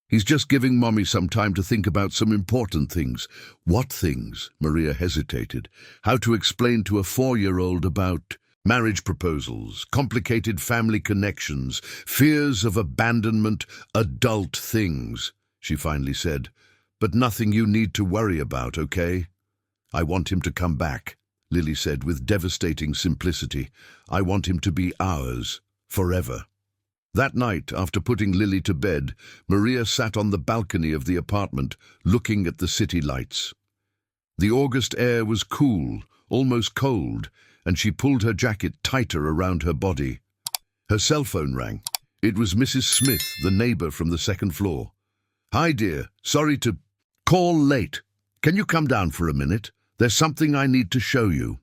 He's just giving Mommy some time to think about some important things." "What things?" Maria hesitated. How to explain to a 4-year-old about marriage proposals, complicated family connections, fears of abandonment, adult things. she finally said. "But nothing you need to worry about, okay?" "I want him to come back," Lily said with devastating simplicity. "I want him to be ours, forever." That night, after putting Lily to bed, Maria sat on the balcony of the apartment, looking at the city lights. The August air was cool, almost cold, and she pulled her jacket tighter around her body. Her cell phone rang. It was Mrs. Smith, the neighbor from the second floor. "Hi, dear. Sorry to call late. Can you come down for a minute? There's something I need to show you."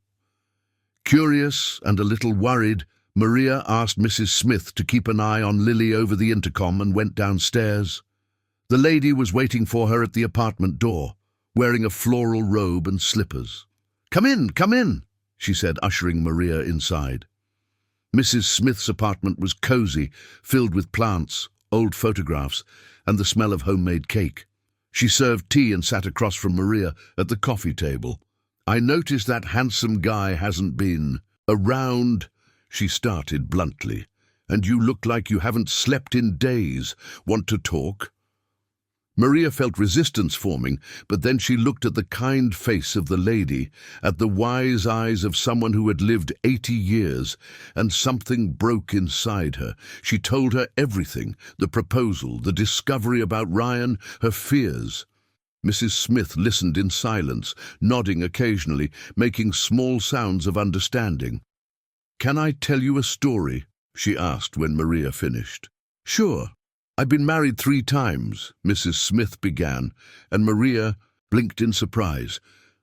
Curious and a little worried, Maria asked Mrs. Smith to keep an eye on Lily over the intercom and went downstairs. The lady was waiting for her at the apartment door, wearing a floral robe and slippers. Come in," she said, ushering Maria inside. Mrs. Smith's apartment was cozy, filled with plants, old photographs, and the smell of homemade cake. She served tea and sat across from Maria at the coffee table. "I noticed that handsome guy hasn't been around," she started bluntly, "and you look like you haven't slept in days. Want to talk?" Maria felt resistance forming, but then she looked at the kind face of the lady, at the wise eyes of someone who had lived 80 years, and something broke inside her. She told her everything, the proposal, the discovery about Ryan, her fears. Mrs. Smith listened in silence, nodding occasionally, making small sounds of understanding. "Can I tell you a story?" she asked when Maria finished. "Sure. I've been married 3 times, Mrs. Smith began, and Maria blinked in surprise.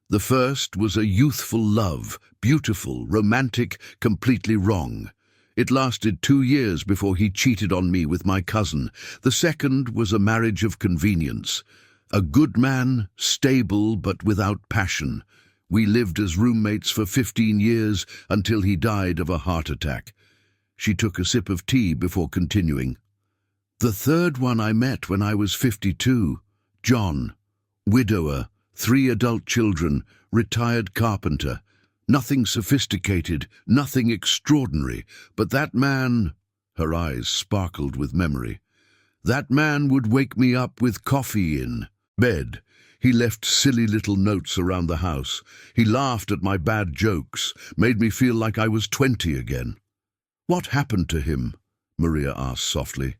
The first was a youthful love, beautiful, romantic, completely wrong. It lasted 2 years before he cheated on me with my cousin. The second was a marriage of convenience. A good man, stable but without passion. We lived as roommates for 15 years until he died of a heart attack." She took a sip of tea before continuing. "The third one I met when I was 52, John, widower, 3 adult children, retired carpenter. Nothing sophisticated, nothing extraordinary, but that man," her eyes sparkled with memory, "that man would wake me up with coffee in bed. He left silly little notes around the house. He laughed at my bad jokes, made me feel like I was 20 again." "What happened to him?" Maria asked softly.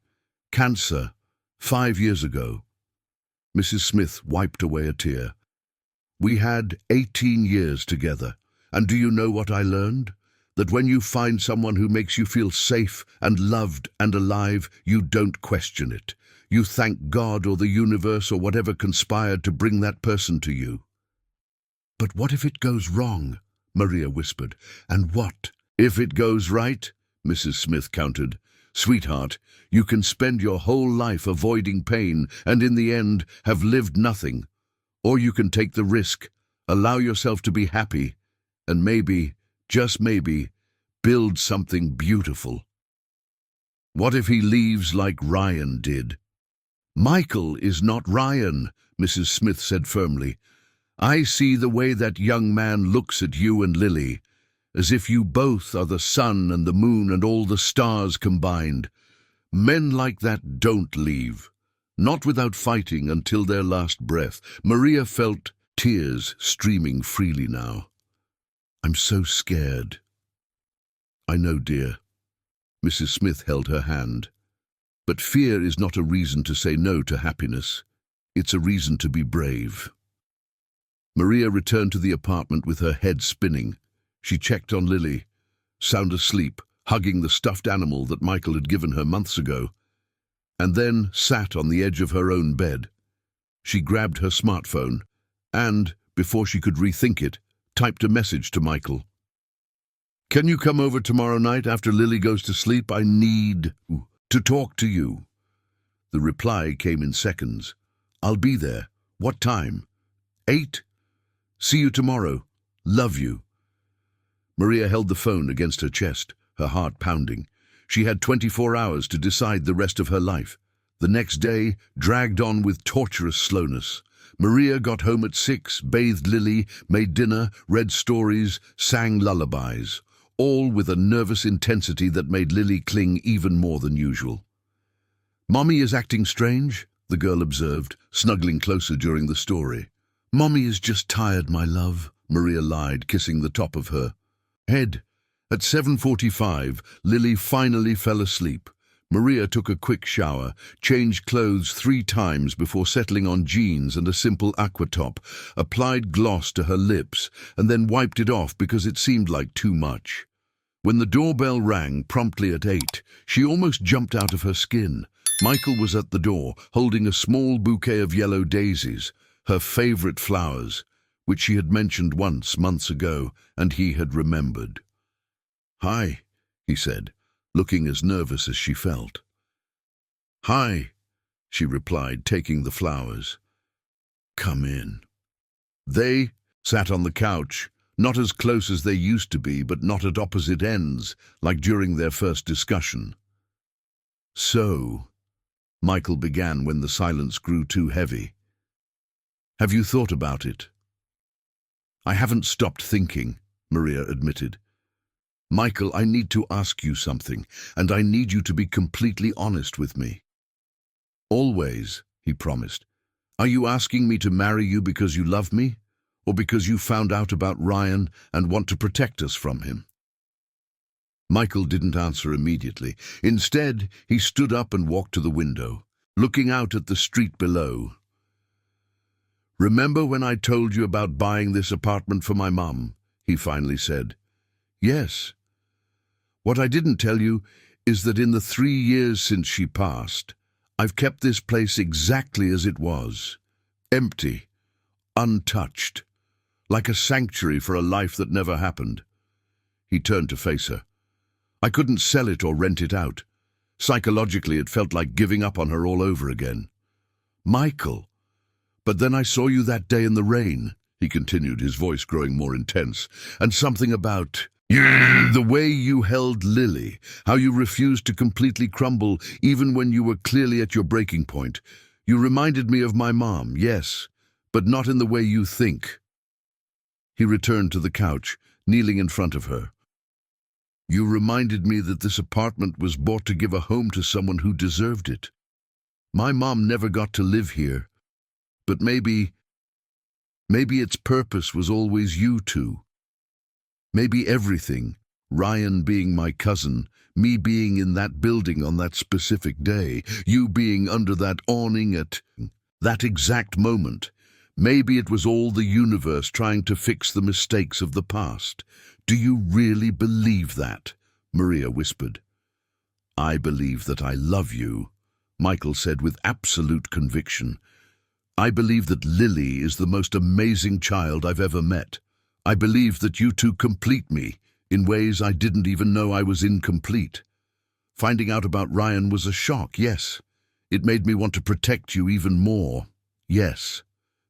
"Cancer, 5 years ago." Mrs. Smith wiped away a tear. "We had 18 years together, and do you know what I learned? That when you find someone who makes you feel safe and loved and alive, you don't question it. You thank God or the universe or whatever conspired to bring that person to you." "But what if it goes wrong?" Maria whispered. "And what if it goes right?" Mrs. Smith countered. "Sweetheart, you can spend your whole life avoiding pain and in the end have lived nothing. Or you can take the risk, allow yourself to be happy, and maybe, just maybe, build something beautiful." "What if he leaves like Ryan did?" "Michael is not Ryan," Mrs. Smith said firmly. "I see the way that young man looks at you and Lily, as if you both are the sun and the moon and all the stars combined. Men like that don't leave, not without fighting until their last breath." Maria felt tears streaming freely now. "I'm so scared." "I know, dear." Mrs. Smith held her hand. "But fear is not a reason to say no to happiness. It's a reason to be brave." Maria returned to the apartment with her head spinning. She checked on Lily, sound asleep, hugging the stuffed animal that Michael had given her months ago, and then sat on the edge of her own bed. She grabbed her smartphone and, before she could rethink it, typed a message to Michael. "Can you come over tomorrow night after Lily goes to sleep? I need to talk to you." The reply came in seconds. "I'll be there. What time?" 8. "See you tomorrow. Love you." Maria held the phone against her chest, her heart pounding. She had 24 hours to decide the rest of her life. The next day dragged on with torturous slowness. Maria got home at 6, bathed Lily, made dinner, read stories, sang lullabies, all with a nervous intensity that made Lily cling even more than usual. "Mommy is acting strange?" the girl observed, snuggling closer during the story. "Mommy is just tired, my love," Maria lied, kissing the top of her head. At 7:45, Lily finally fell asleep. Maria took a quick shower, changed clothes 3 times before settling on jeans and a simple aqua top, applied gloss to her lips, and then wiped it off because it seemed like too much. When the doorbell rang promptly at 8, she almost jumped out of her skin. Michael was at the door, holding a small bouquet of yellow daisies, her favorite flowers, which she had mentioned once months ago, and he had remembered. "Hi," he said, looking as nervous as she felt. "Hi," she replied, taking the flowers. "Come in." They sat on the couch, not as close as they used to be, but not at opposite ends, like during their first discussion. "So," Michael began when the silence grew too heavy, "have you thought about it?" "I haven't stopped thinking," Maria admitted. "Michael, I need to ask you something, and I need you to be completely honest with me." "Always," he promised. "Are you asking me to marry you because you love me, or because you found out about Ryan and want to protect us from him?" Michael didn't answer immediately. Instead, he stood up and walked to the window, looking out at the street below. "Remember when I told you about buying this apartment for my mum?" he finally said. "Yes. What I didn't tell you is that in the 3 years since she passed, I've kept this place exactly as it was, empty, untouched, like a sanctuary for a life that never happened." He turned to face her. "I couldn't sell it or rent it out. Psychologically, it felt like giving up on her all over again." "Michael, but then I saw you that day in the rain," he continued, his voice growing more intense, "and something about the way you held Lily, how you refused to completely crumble even when you were clearly at your breaking point. You reminded me of my mom, yes, but not in the way you think." He returned to the couch, kneeling in front of her. "You reminded me that this apartment was bought to give a home to someone who deserved it. My mom never got to live here, but maybe its purpose was always you two. Maybe everything, Ryan being my cousin, me being in that building on that specific day, you being under that awning at that exact moment, maybe it was all the universe trying to fix the mistakes of the past. Do you really believe that?" Maria whispered. "I believe that I love you," Michael said with absolute conviction. "I believe that Lily is the most amazing child I've ever met. I believe that you two complete me in ways I didn't even know I was incomplete. Finding out about Ryan was a shock, yes. It made me want to protect you even more, yes.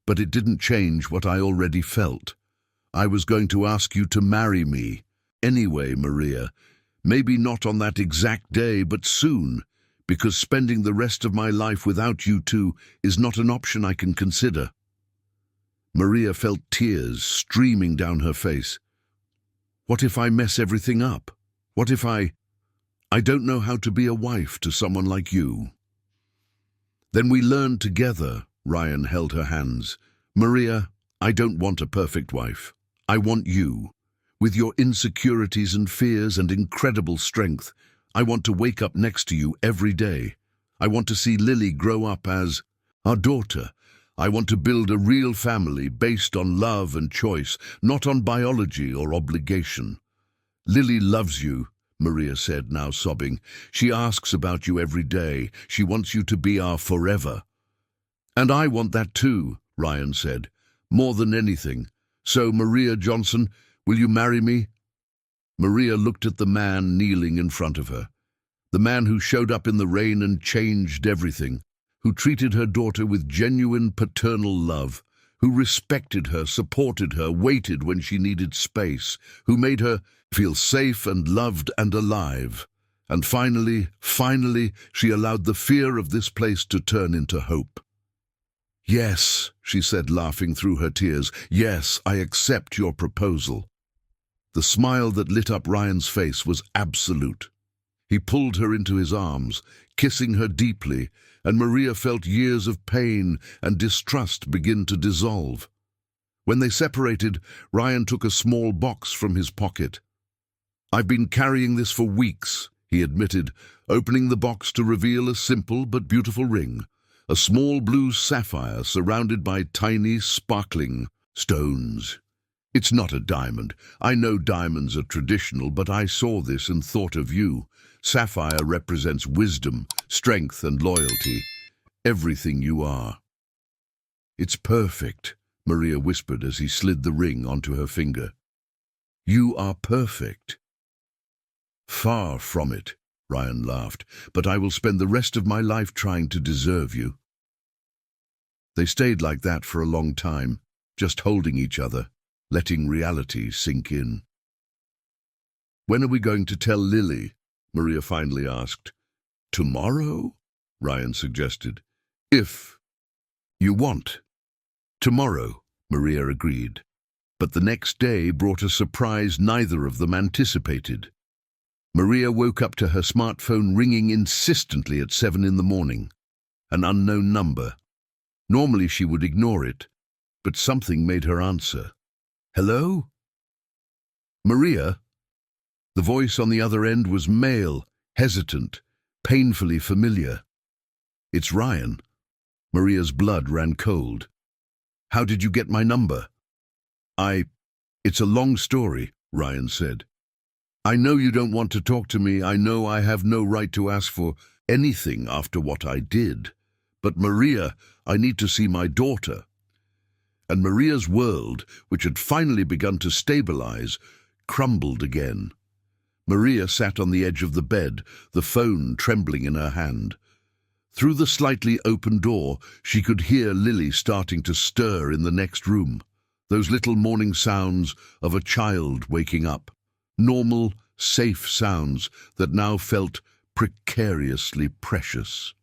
But it didn't change what I already felt. I was going to ask you to marry me. Anyway, Maria, maybe not on that exact day, but soon, because spending the rest of my life without you two is not an option I can consider." Maria felt tears streaming down her face. "What if I mess everything up? What if I don't know how to be a wife to someone like you?" "Then we learn together," Ryan held her hands. "Maria, I don't want a perfect wife. I want you. With your insecurities and fears and incredible strength, I want to wake up next to you every day. I want to see Lily grow up as our daughter. I want to build a real family based on love and choice, not on biology or obligation." "Lily loves you," Maria said, now sobbing. "She asks about you every day. She wants you to be our forever." "And I want that too," Ryan said, "more than anything. So, Maria Johnson, will you marry me?" Maria looked at the man kneeling in front of her, the man who showed up in the rain and changed everything, who treated her daughter with genuine paternal love, who respected her, supported her, waited when she needed space, who made her feel safe and loved and alive. And finally, she allowed the fear of this place to turn into hope. "Yes," she said, laughing through her tears, "yes, I accept your proposal." The smile that lit up Ryan's face was absolute. He pulled her into his arms, kissing her deeply, and Maria felt years of pain and distrust begin to dissolve. When they separated, Ryan took a small box from his pocket. "I've been carrying this for weeks," he admitted, opening the box to reveal a simple but beautiful ring, a small blue sapphire surrounded by tiny, sparkling stones. "It's not a diamond. I know diamonds are traditional, but I saw this and thought of you. Sapphire represents wisdom, strength, and loyalty. Everything you are." "It's perfect," Maria whispered as he slid the ring onto her finger. "You are perfect." "Far from it," Ryan laughed, "but I will spend the rest of my life trying to deserve you." They stayed like that for a long time, just holding each other, letting reality sink in. "When are we going to tell Lily?" Maria finally asked. "Tomorrow?" Ryan suggested. "If you want." "Tomorrow," Maria agreed. But the next day brought a surprise neither of them anticipated. Maria woke up to her smartphone ringing insistently at 7 in the morning. An unknown number. Normally she would ignore it, but something made her answer. "Hello?" "Maria?" The voice on the other end was male, hesitant, painfully familiar. "It's Ryan." Maria's blood ran cold. "How did you get my number?" It's a long story," Ryan said. "I know you don't want to talk to me. I know I have no right to ask for anything after what I did. But Maria, I need to see my daughter." And Maria's world, which had finally begun to stabilize, crumbled again. Maria sat on the edge of the bed, the phone trembling in her hand. Through the slightly open door, she could hear Lily starting to stir in the next room. Those little morning sounds of a child waking up. Normal, safe sounds that now felt precariously precious.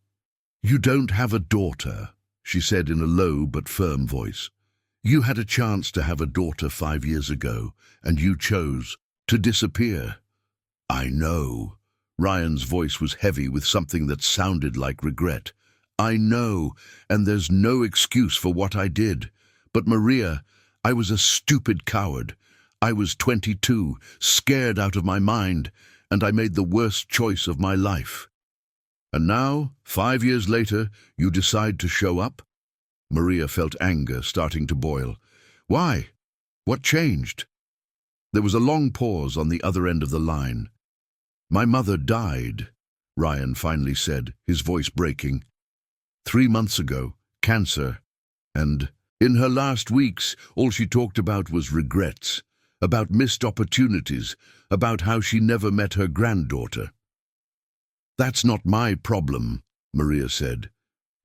"You don't have a daughter," she said in a low but firm voice. "You had a chance to have a daughter 5 years ago, and you chose to disappear." "I know." Ryan's voice was heavy with something that sounded like regret. "I know, and there's no excuse for what I did. But Maria, I was a stupid coward. I was 22, scared out of my mind, and I made the worst choice of my life." "And now, 5 years later, you decide to show up?" Maria felt anger starting to boil. "Why? What changed?" There was a long pause on the other end of the line. "My mother died," Ryan finally said, his voice breaking. 3 months ago, cancer, and in her last weeks, all she talked about was regrets, about missed opportunities, about how she never met her granddaughter. "That's not my problem," Maria said,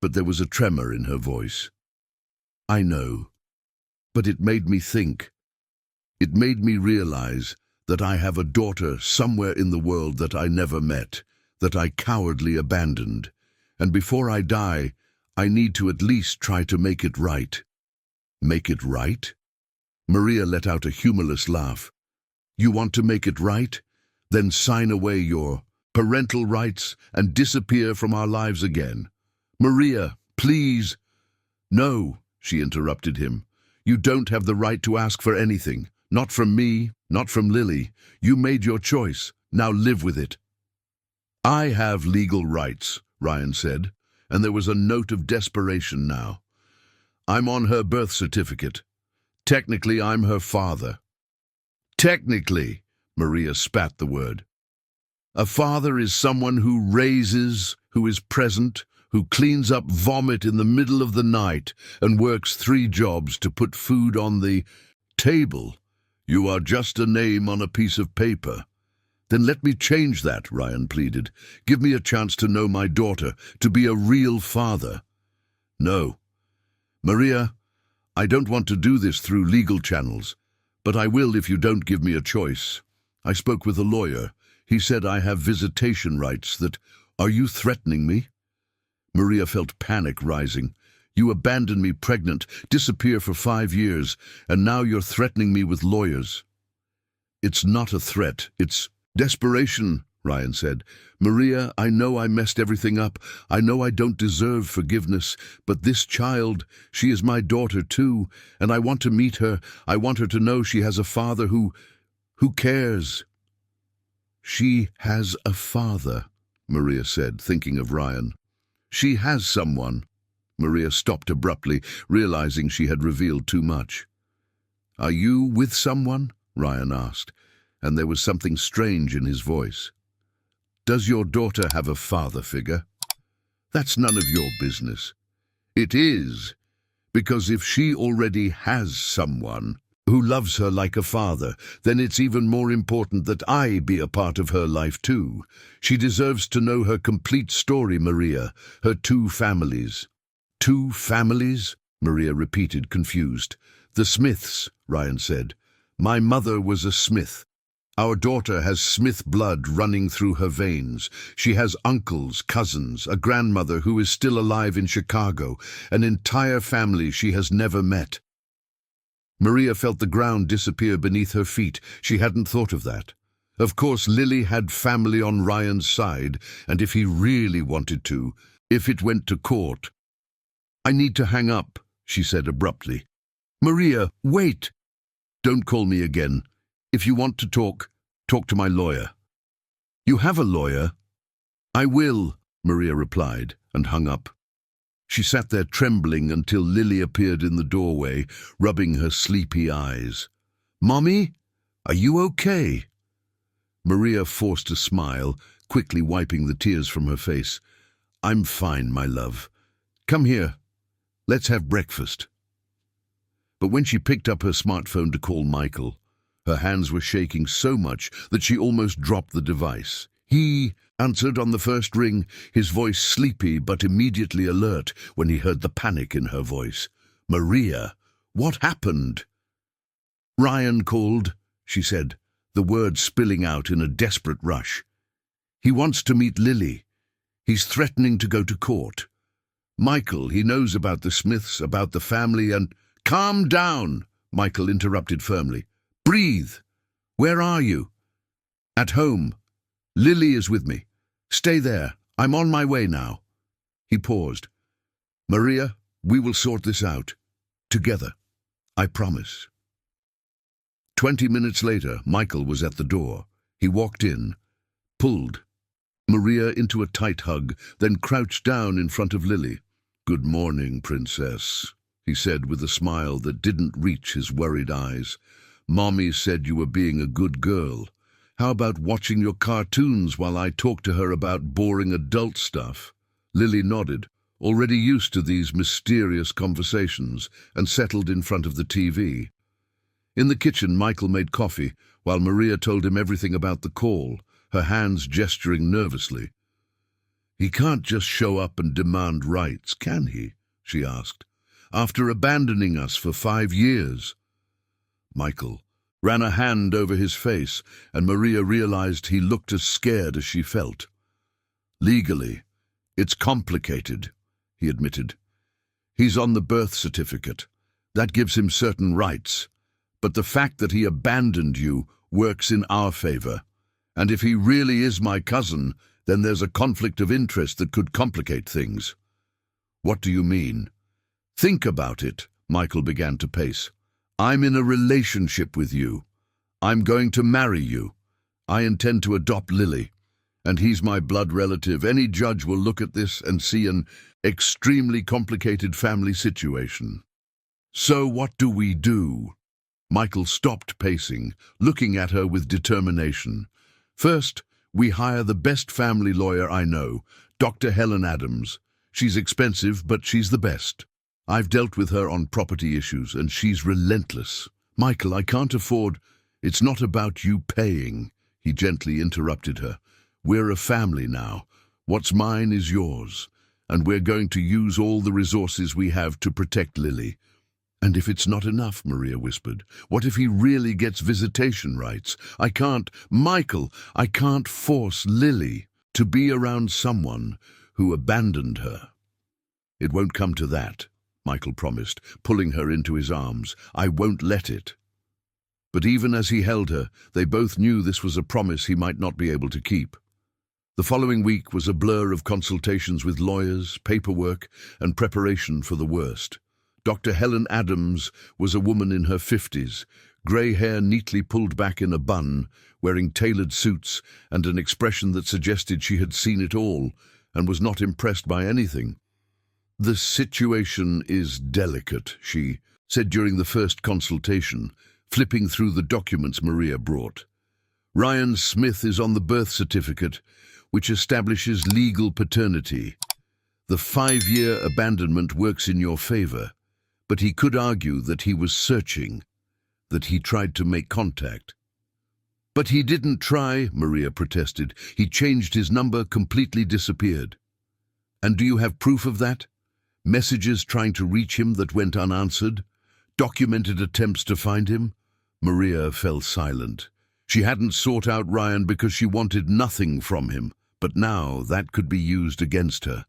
but there was a tremor in her voice. "I know, but it made me think. It made me realize that I have a daughter somewhere in the world that I never met, that I cowardly abandoned, and before I die, I need to at least try to make it right." "Make it right?" Maria let out a humorless laugh. "You want to make it right? Then sign away your parental rights and disappear from our lives again." "Maria, please." "No," she interrupted him. "You don't have the right to ask for anything. Not from me, not from Lily. You made your choice. Now live with it." "I have legal rights," Ryan said, and there was a note of desperation now. "I'm on her birth certificate. Technically, I'm her father." "Technically," Maria spat the word. "A father is someone who raises, who is present, who cleans up vomit in the middle of the night and works 3 jobs to put food on the table. You are just a name on a piece of paper." "Then let me change that," Ryan pleaded. "Give me a chance to know my daughter, to be a real father." "No. Maria, I don't want to do this through legal channels, but I will if you don't give me a choice. I spoke with a lawyer. He said I have visitation rights that... Are you threatening me?" Maria felt panic rising. "You abandoned me pregnant, disappear for 5 years, and now you're threatening me with lawyers." "It's not a threat, it's desperation," Ryan said. "Maria, I know I messed everything up. I know I don't deserve forgiveness, but this child, she is my daughter too, and I want to meet her. I want her to know she has a father who cares." "She has a father," Maria said, thinking of Ryan. "She has someone." Maria stopped abruptly, realizing she had revealed too much. "Are you with someone?" Ryan asked, and there was something strange in his voice. "Does your daughter have a father figure?" "That's none of your business." "It is, because if she already has someone who loves her like a father, then it's even more important that I be a part of her life too. She deserves to know her complete story, Maria, her two families." "Two families?" Maria repeated, confused. "The Smiths," Ryan said. "My mother was a Smith. Our daughter has Smith blood running through her veins. She has uncles, cousins, a grandmother who is still alive in Chicago, an entire family she has never met." Maria felt the ground disappear beneath her feet. She hadn't thought of that. Of course, Lily had family on Ryan's side, and if he really wanted to, if it went to court. "I need to hang up," she said abruptly. "Maria, wait! Don't call me again. If you want to talk to my lawyer." "You have a lawyer?" "I will," Maria replied, and hung up. She sat there trembling until Lily appeared in the doorway, rubbing her sleepy eyes. "Mommy, are you okay?" Maria forced a smile, quickly wiping the tears from her face. "I'm fine, my love. Come here. Let's have breakfast." But when she picked up her smartphone to call Michael, her hands were shaking so much that she almost dropped the device. He answered on the first ring, his voice sleepy but immediately alert when he heard the panic in her voice. "Maria, what happened?" "Ryan called," she said, the words spilling out in a desperate rush. "He wants to meet Lily. He's threatening to go to court. Michael, he knows about the Smiths, about the family, and—" "Calm down," Michael interrupted firmly. "Breathe. Where are you?" "At home. Lily is with me. Stay there. I'm on my way now." He paused. "Maria, we will sort this out. Together. I promise." 20 minutes later, Michael was at the door. He walked in, pulled Maria into a tight hug, then crouched down in front of Lily. "Good morning, princess," he said with a smile that didn't reach his worried eyes. "Mommy said you were being a good girl. How about watching your cartoons while I talk to her about boring adult stuff?" Lily nodded, already used to these mysterious conversations, and settled in front of the TV. In the kitchen, Michael made coffee, while Maria told him everything about the call, her hands gesturing nervously. "He can't just show up and demand rights, can he?" she asked. "After abandoning us for 5 years. Michael ran a hand over his face, and Maria realized he looked as scared as she felt. "Legally, it's complicated," he admitted. "He's on the birth certificate. That gives him certain rights. But the fact that he abandoned you works in our favor. And if he really is my cousin, then there's a conflict of interest that could complicate things." "What do you mean?" "Think about it," Michael began to pace. "I'm in a relationship with you. I'm going to marry you. I intend to adopt Lily. And he's my blood relative. Any judge will look at this and see an extremely complicated family situation. So what do we do?" Michael stopped pacing, looking at her with determination. "First, we hire the best family lawyer I know, Dr. Helen Adams. She's expensive, but she's the best. I've dealt with her on property issues, and she's relentless. Michael, I can't afford—" "It's not about you paying," he gently interrupted her. "We're a family now. What's mine is yours, and we're going to use all the resources we have to protect Lily." "And if it's not enough," Maria whispered, "what if he really gets visitation rights? Michael, I can't force Lily to be around someone who abandoned her." "It won't come to that," Michael promised, pulling her into his arms. "I won't let it." But even as he held her, they both knew this was a promise he might not be able to keep. The following week was a blur of consultations with lawyers, paperwork, and preparation for the worst. Dr. Helen Adams was a woman in her 50s, grey hair neatly pulled back in a bun, wearing tailored suits and an expression that suggested she had seen it all and was not impressed by anything. "The situation is delicate," she said during the first consultation, flipping through the documents Maria brought. "Ryan Smith is on the birth certificate, which establishes legal paternity. The 5-year abandonment works in your favor, but he could argue that he was searching, that he tried to make contact." "But he didn't try," Maria protested. "He changed his number, completely disappeared." "And do you have proof of that? Messages trying to reach him that went unanswered? Documented attempts to find him?" Maria fell silent. She hadn't sought out Ryan because she wanted nothing from him, but now that could be used against her.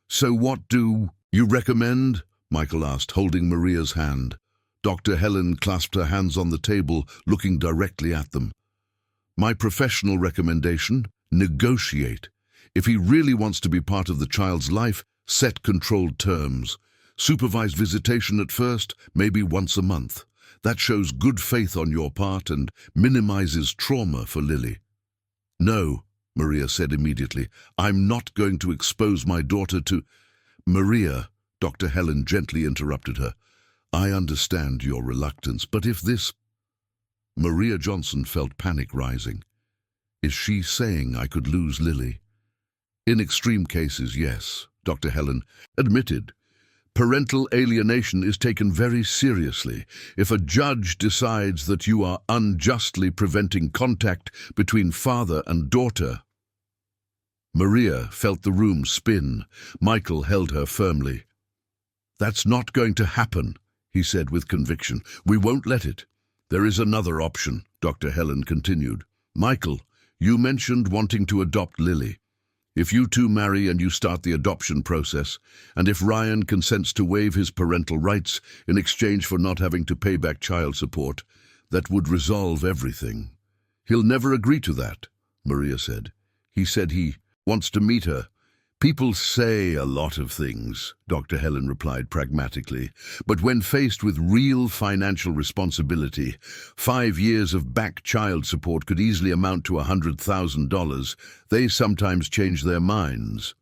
"So what do you recommend?" Michael asked, holding Maria's hand. Dr. Helen clasped her hands on the table, looking directly at them. "My professional recommendation: negotiate. If he really wants to be part of the child's life, set controlled terms. Supervised visitation at first, maybe once a month. That shows good faith on your part and minimizes trauma for Lily." "No," Maria said immediately. "I'm not going to expose my daughter to—" "Maria," Dr. Helen gently interrupted her. "I understand your reluctance, but if this—" Maria Johnson felt panic rising. "Is she saying I could lose Lily?" "In extreme cases, yes," Dr. Helen admitted. "Parental alienation is taken very seriously. If a judge decides that you are unjustly preventing contact between father and daughter—" Maria felt the room spin. Michael held her firmly. "That's not going to happen," he said with conviction. "We won't let it." "There is another option," Dr. Helen continued. "Michael, you mentioned wanting to adopt Lily. If you two marry and you start the adoption process, and if Ryan consents to waive his parental rights in exchange for not having to pay back child support, that would resolve everything." "He'll never agree to that," Maria said. "He said he wants to meet her." "People say a lot of things," Dr. Helen replied pragmatically, "but when faced with real financial responsibility, 5 years of back child support could easily amount to $100,000. They sometimes change their minds."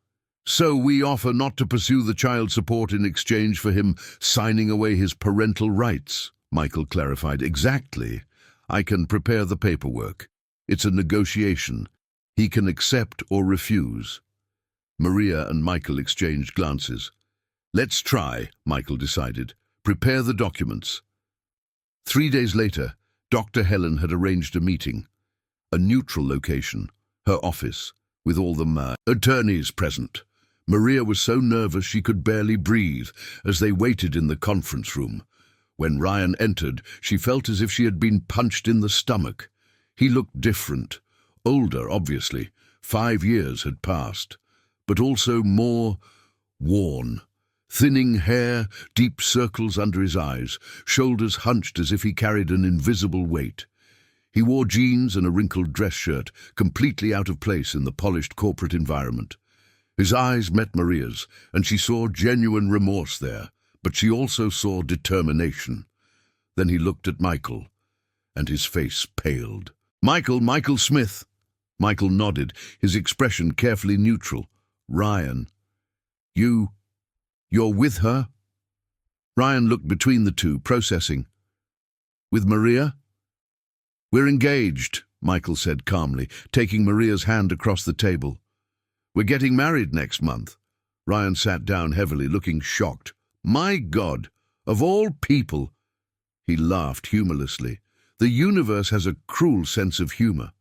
"So we offer not to pursue the child support in exchange for him signing away his parental rights," Michael clarified. "Exactly. I can prepare the paperwork. It's a negotiation. He can accept or refuse." Maria and Michael exchanged glances. "Let's try," Michael decided. "Prepare the documents." 3 days later, Dr. Helen had arranged a meeting. A neutral location, her office, with all the attorneys present. Maria was so nervous she could barely breathe as they waited in the conference room. When Ryan entered, she felt as if she had been punched in the stomach. He looked different. Older, obviously. 5 years had passed. But also more worn. Thinning hair, deep circles under his eyes, shoulders hunched as if he carried an invisible weight. He wore jeans and a wrinkled dress shirt, completely out of place in the polished corporate environment. His eyes met Maria's, and she saw genuine remorse there, but she also saw determination. Then he looked at Michael, and his face paled. Michael Smith." Michael nodded, his expression carefully neutral. "Ryan, you're with her?" Ryan looked between the two, processing. "With Maria?" "We're engaged," Michael said calmly, taking Maria's hand across the table. "We're getting married next month." Ryan sat down heavily, looking shocked. "My God, of all people!" He laughed humorlessly. "The universe has a cruel sense of humor."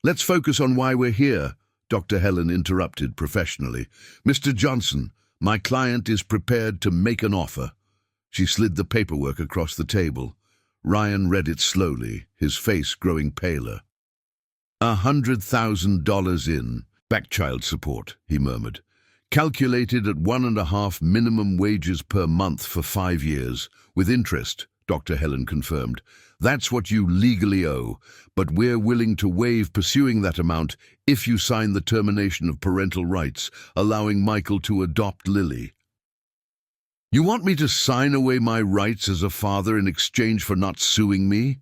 "Let's focus on why we're here," Dr. Helen interrupted professionally. "Mr. Johnson, my client is prepared to make an offer." She slid the paperwork across the table. Ryan read it slowly, his face growing paler. $100,000 in back child support, he murmured. "Calculated at 1.5 minimum wages per month for 5 years, with interest, Dr. Helen confirmed. That's what you legally owe, but we're willing to waive pursuing that amount if you sign the termination of parental rights, allowing Michael to adopt Lily. You want me to sign away my rights as a father in exchange for not suing me?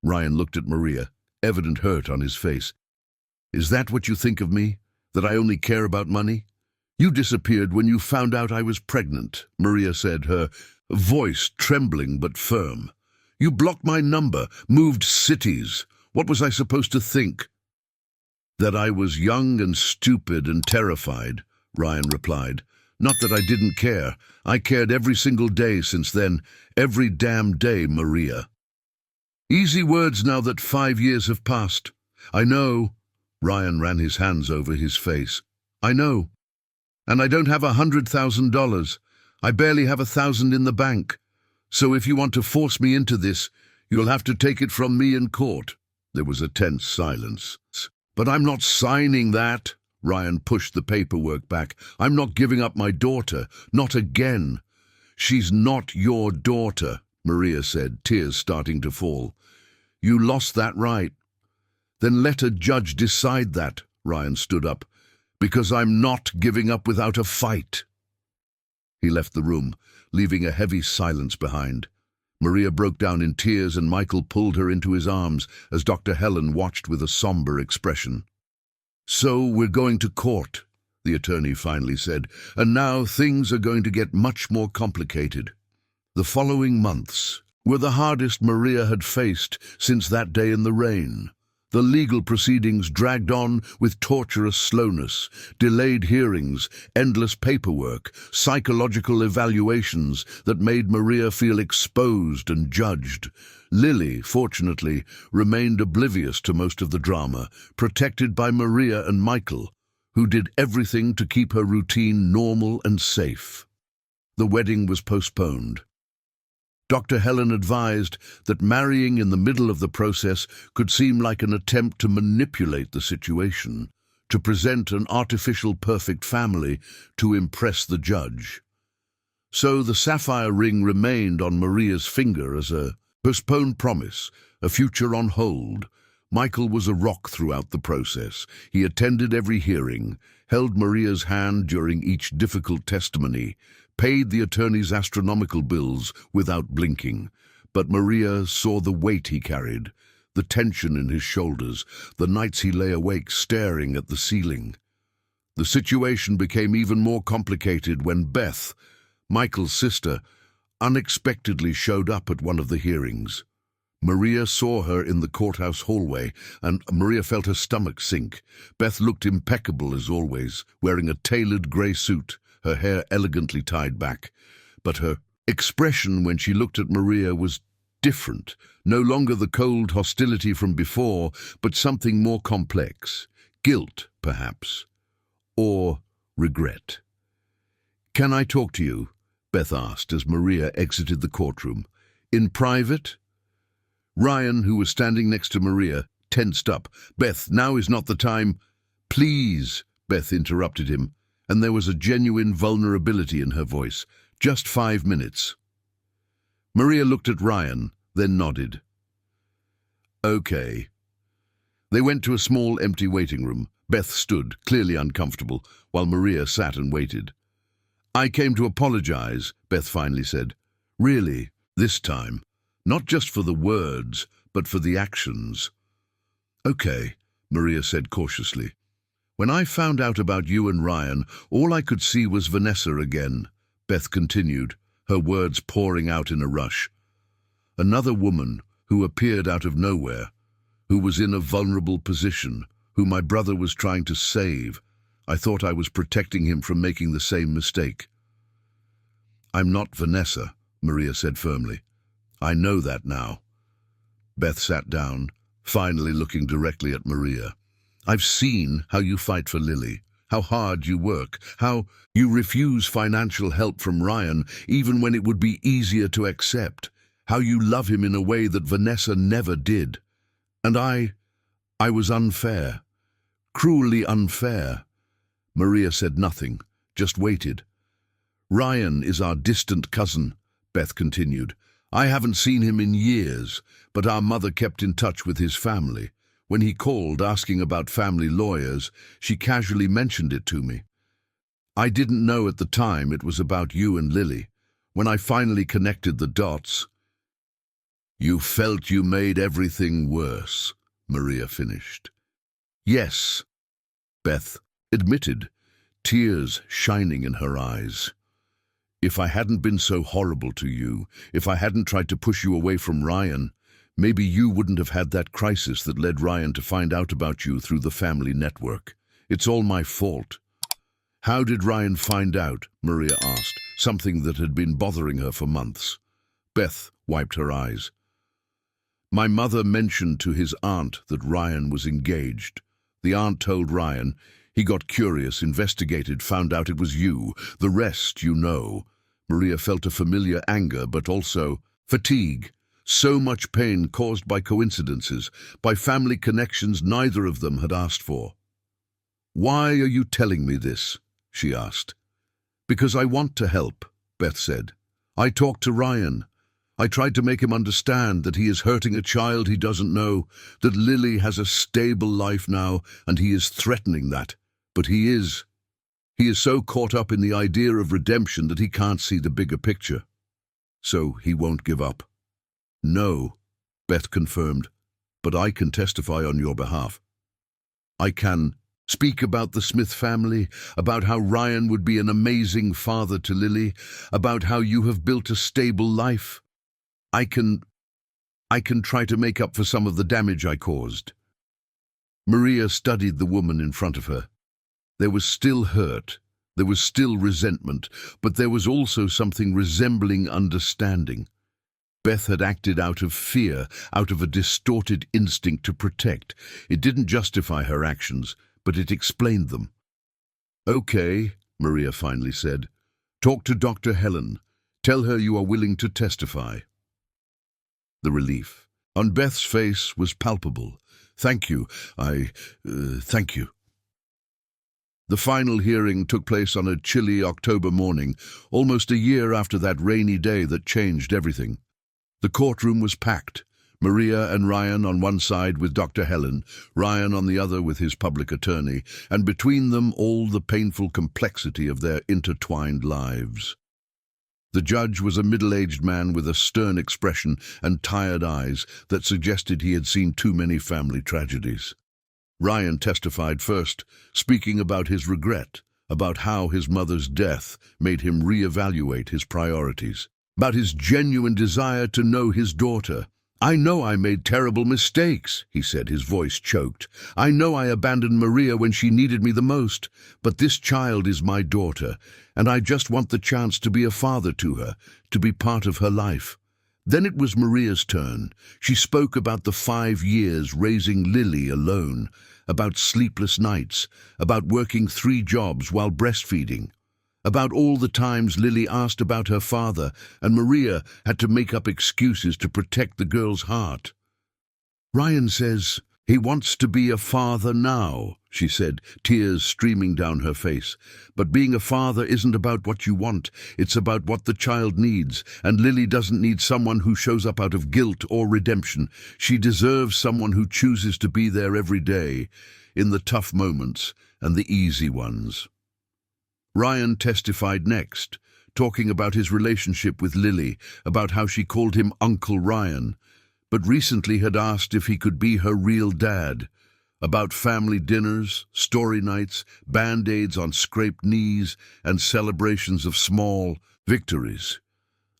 Ryan looked at Maria, evident hurt on his face. Is that what you think of me? That I only care about money? You disappeared when you found out I was pregnant, Maria said, her voice trembling but firm. You blocked my number, moved cities. What was I supposed to think? That I was young and stupid and terrified, Ryan replied. Not that I didn't care. I cared every single day since then. Every damn day, Maria. Easy words now that 5 years have passed. I know. Ryan ran his hands over his face. I know. And I don't have $100,000. I barely have 1,000 in the bank. So if you want to force me into this, you'll have to take it from me in court. There was a tense silence. But I'm not signing that. Ryan pushed the paperwork back. I'm not giving up my daughter. Not again. She's not your daughter, Maria said, tears starting to fall. You lost that right. Then let a judge decide that, Ryan stood up, because I'm not giving up without a fight. He left the room, leaving a heavy silence behind. Maria broke down in tears and Michael pulled her into his arms as Dr. Helen watched with a somber expression. So we're going to court, the attorney finally said, and now things are going to get much more complicated. The following months were the hardest Maria had faced since that day in the rain. The legal proceedings dragged on with torturous slowness, delayed hearings, endless paperwork, psychological evaluations that made Maria feel exposed and judged. Lily, fortunately, remained oblivious to most of the drama, protected by Maria and Michael, who did everything to keep her routine normal and safe. The wedding was postponed. Dr. Helen advised that marrying in the middle of the process could seem like an attempt to manipulate the situation, to present an artificial perfect family to impress the judge. So the sapphire ring remained on Maria's finger as a postponed promise, a future on hold. Michael was a rock throughout the process. He attended every hearing, held Maria's hand during each difficult testimony, paid the attorney's astronomical bills without blinking. But Maria saw the weight he carried, the tension in his shoulders, the nights he lay awake staring at the ceiling. The situation became even more complicated when Beth, Michael's sister, unexpectedly showed up at one of the hearings. Maria saw her in the courthouse hallway, and Maria felt her stomach sink. Beth looked impeccable as always, wearing a tailored grey suit, her hair elegantly tied back. But her expression when she looked at Maria was different, no longer the cold hostility from before, but something more complex. Guilt, perhaps, or regret. "Can I talk to you?" Beth asked as Maria exited the courtroom. "In private?" Ryan, who was standing next to Maria, tensed up. "Beth, now is not the time." "Please," Beth interrupted him, and there was a genuine vulnerability in her voice. "Just 5 minutes." Maria looked at Ryan, then nodded. "Okay." They went to a small empty waiting room. Beth stood, clearly uncomfortable, while Maria sat and waited. "I came to apologize," Beth finally said. "Really, this time. Not just for the words, but for the actions." "Okay," Maria said cautiously. "When I found out about you and Ryan, all I could see was Vanessa again," Beth continued, her words pouring out in a rush. "Another woman who appeared out of nowhere, who was in a vulnerable position, who my brother was trying to save. I thought I was protecting him from making the same mistake." "I'm not Vanessa," Maria said firmly. "I know that now." Beth sat down, finally looking directly at Maria. "I've seen how you fight for Lily, how hard you work, how you refuse financial help from Ryan even when it would be easier to accept, how you love him in a way that Vanessa never did. And I was unfair, cruelly unfair." Maria said nothing, just waited. "Ryan is our distant cousin," Beth continued. I haven't seen him in years, but our mother kept in touch with his family. When he called asking about family lawyers, she casually mentioned it to me. I didn't know at the time it was about you and Lily. When I finally connected the dots, you felt you made everything worse, Maria finished. Yes, Beth admitted, tears shining in her eyes. If I hadn't been so horrible to you, if I hadn't tried to push you away from Ryan, maybe you wouldn't have had that crisis that led Ryan to find out about you through the family network. It's all my fault. How did Ryan find out? Maria asked, something that had been bothering her for months. Beth wiped her eyes. My mother mentioned to his aunt that Ryan was engaged. The aunt told Ryan. He got curious, investigated, found out it was you. The rest you know. Maria felt a familiar anger, but also fatigue. So much pain caused by coincidences, by family connections neither of them had asked for. Why are you telling me this? She asked. Because I want to help, Beth said. I talked to Ryan. I tried to make him understand that he is hurting a child he doesn't know, that Lily has a stable life now, and he is threatening that. But he is so caught up in the idea of redemption that he can't see the bigger picture. So he won't give up. No, Beth confirmed, but I can testify on your behalf. I can speak about the Smith family, about how Ryan would be an amazing father to Lily, about how you have built a stable life. I can try to make up for some of the damage I caused. Maria studied the woman in front of her. There was still hurt, there was still resentment, but there was also something resembling understanding. Beth had acted out of fear, out of a distorted instinct to protect. It didn't justify her actions, but it explained them. Okay, Maria finally said. Talk to Dr. Helen. Tell her you are willing to testify. The relief on Beth's face was palpable. Thank you. Thank you. The final hearing took place on a chilly October morning, almost a year after that rainy day that changed everything. The courtroom was packed. Maria and Ryan on one side with Dr. Helen, Ryan on the other with his public attorney, and between them all the painful complexity of their intertwined lives. The judge was a middle-aged man with a stern expression and tired eyes that suggested he had seen too many family tragedies. Ryan testified first, speaking about his regret, about how his mother's death made him reevaluate his priorities, about his genuine desire to know his daughter. I know I made terrible mistakes, he said, his voice choked. I know I abandoned Maria when she needed me the most, but this child is my daughter, and I just want the chance to be a father to her, to be part of her life. Then it was Maria's turn. She spoke about the 5 years raising Lily alone, about sleepless nights, about working 3 jobs while breastfeeding, about all the times Lily asked about her father and Maria had to make up excuses to protect the girl's heart. Ryan says he wants to be a father now, she said, tears streaming down her face. But being a father isn't about what you want, it's about what the child needs, and Lily doesn't need someone who shows up out of guilt or redemption. She deserves someone who chooses to be there every day, in the tough moments and the easy ones. Ryan testified next, talking about his relationship with Lily, about how she called him Uncle Ryan, but recently had asked if he could be her real dad, about family dinners, story nights, band-aids on scraped knees, and celebrations of small victories.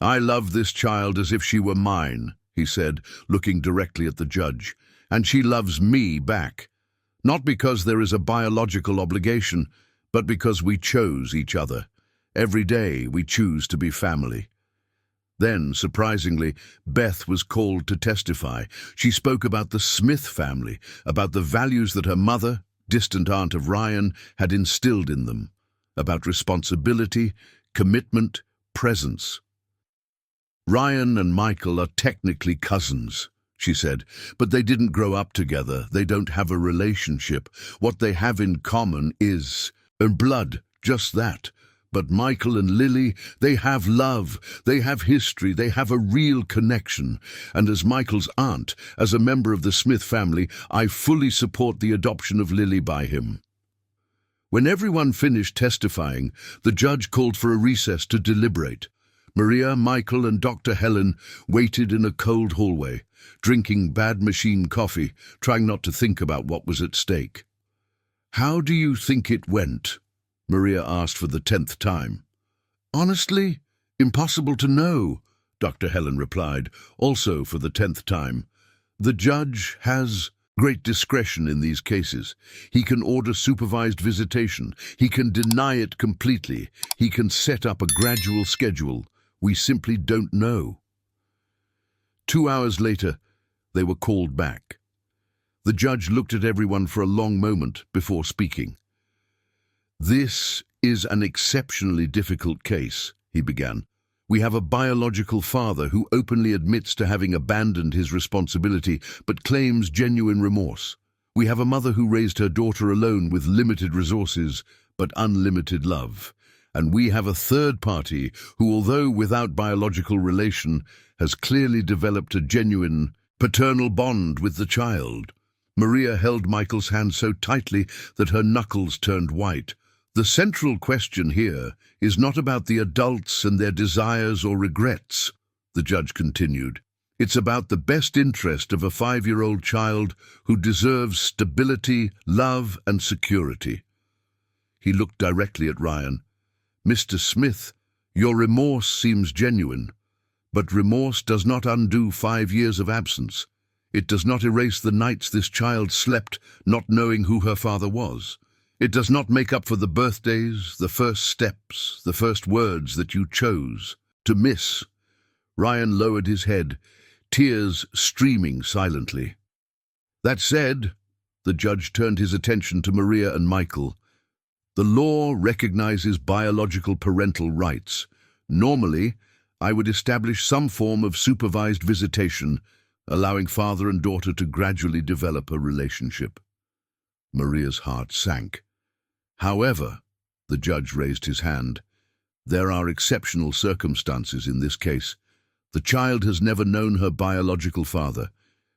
I love this child as if she were mine, he said, looking directly at the judge, and she loves me back. Not because there is a biological obligation, but because we chose each other. Every day we choose to be family. Then, surprisingly, Beth was called to testify. She spoke about the Smith family, about the values that her mother, distant aunt of Ryan, had instilled in them, about responsibility, commitment, presence. Ryan and Michael are technically cousins, she said, but they didn't grow up together. They don't have a relationship. What they have in common is blood, just that. But Michael and Lily, they have love, they have history, they have a real connection. And as Michael's aunt, as a member of the Smith family, I fully support the adoption of Lily by him. When everyone finished testifying, the judge called for a recess to deliberate. Maria, Michael, and Dr. Helen waited in a cold hallway, drinking bad machine coffee, trying not to think about what was at stake. "How do you think it went?" Maria asked for the 10th time. "Honestly, impossible to know," Dr. Helen replied, also for the 10th time. "The judge has great discretion in these cases. He can order supervised visitation. He can deny it completely. He can set up a gradual schedule. We simply don't know." 2 hours later, they were called back. The judge looked at everyone for a long moment before speaking. "This is an exceptionally difficult case," he began. "We have a biological father who openly admits to having abandoned his responsibility but claims genuine remorse. We have a mother who raised her daughter alone with limited resources but unlimited love. And we have a third party who, although without biological relation, has clearly developed a genuine paternal bond with the child." Maria held Michael's hand so tightly that her knuckles turned white. "The central question here is not about the adults and their desires or regrets," the judge continued. "It's about the best interest of a 5-year-old child who deserves stability, love, and security." He looked directly at Ryan. "Mr. Smith, your remorse seems genuine, but remorse does not undo 5 years of absence. It does not erase the nights this child slept not knowing who her father was. It does not make up for the birthdays, the first steps, the first words that you chose to miss." Ryan lowered his head, tears streaming silently. "That said," the judge turned his attention to Maria and Michael, "the law recognizes biological parental rights. Normally, I would establish some form of supervised visitation, allowing father and daughter to gradually develop a relationship." Maria's heart sank. "However," the judge raised his hand, "there are exceptional circumstances in this case. The child has never known her biological father.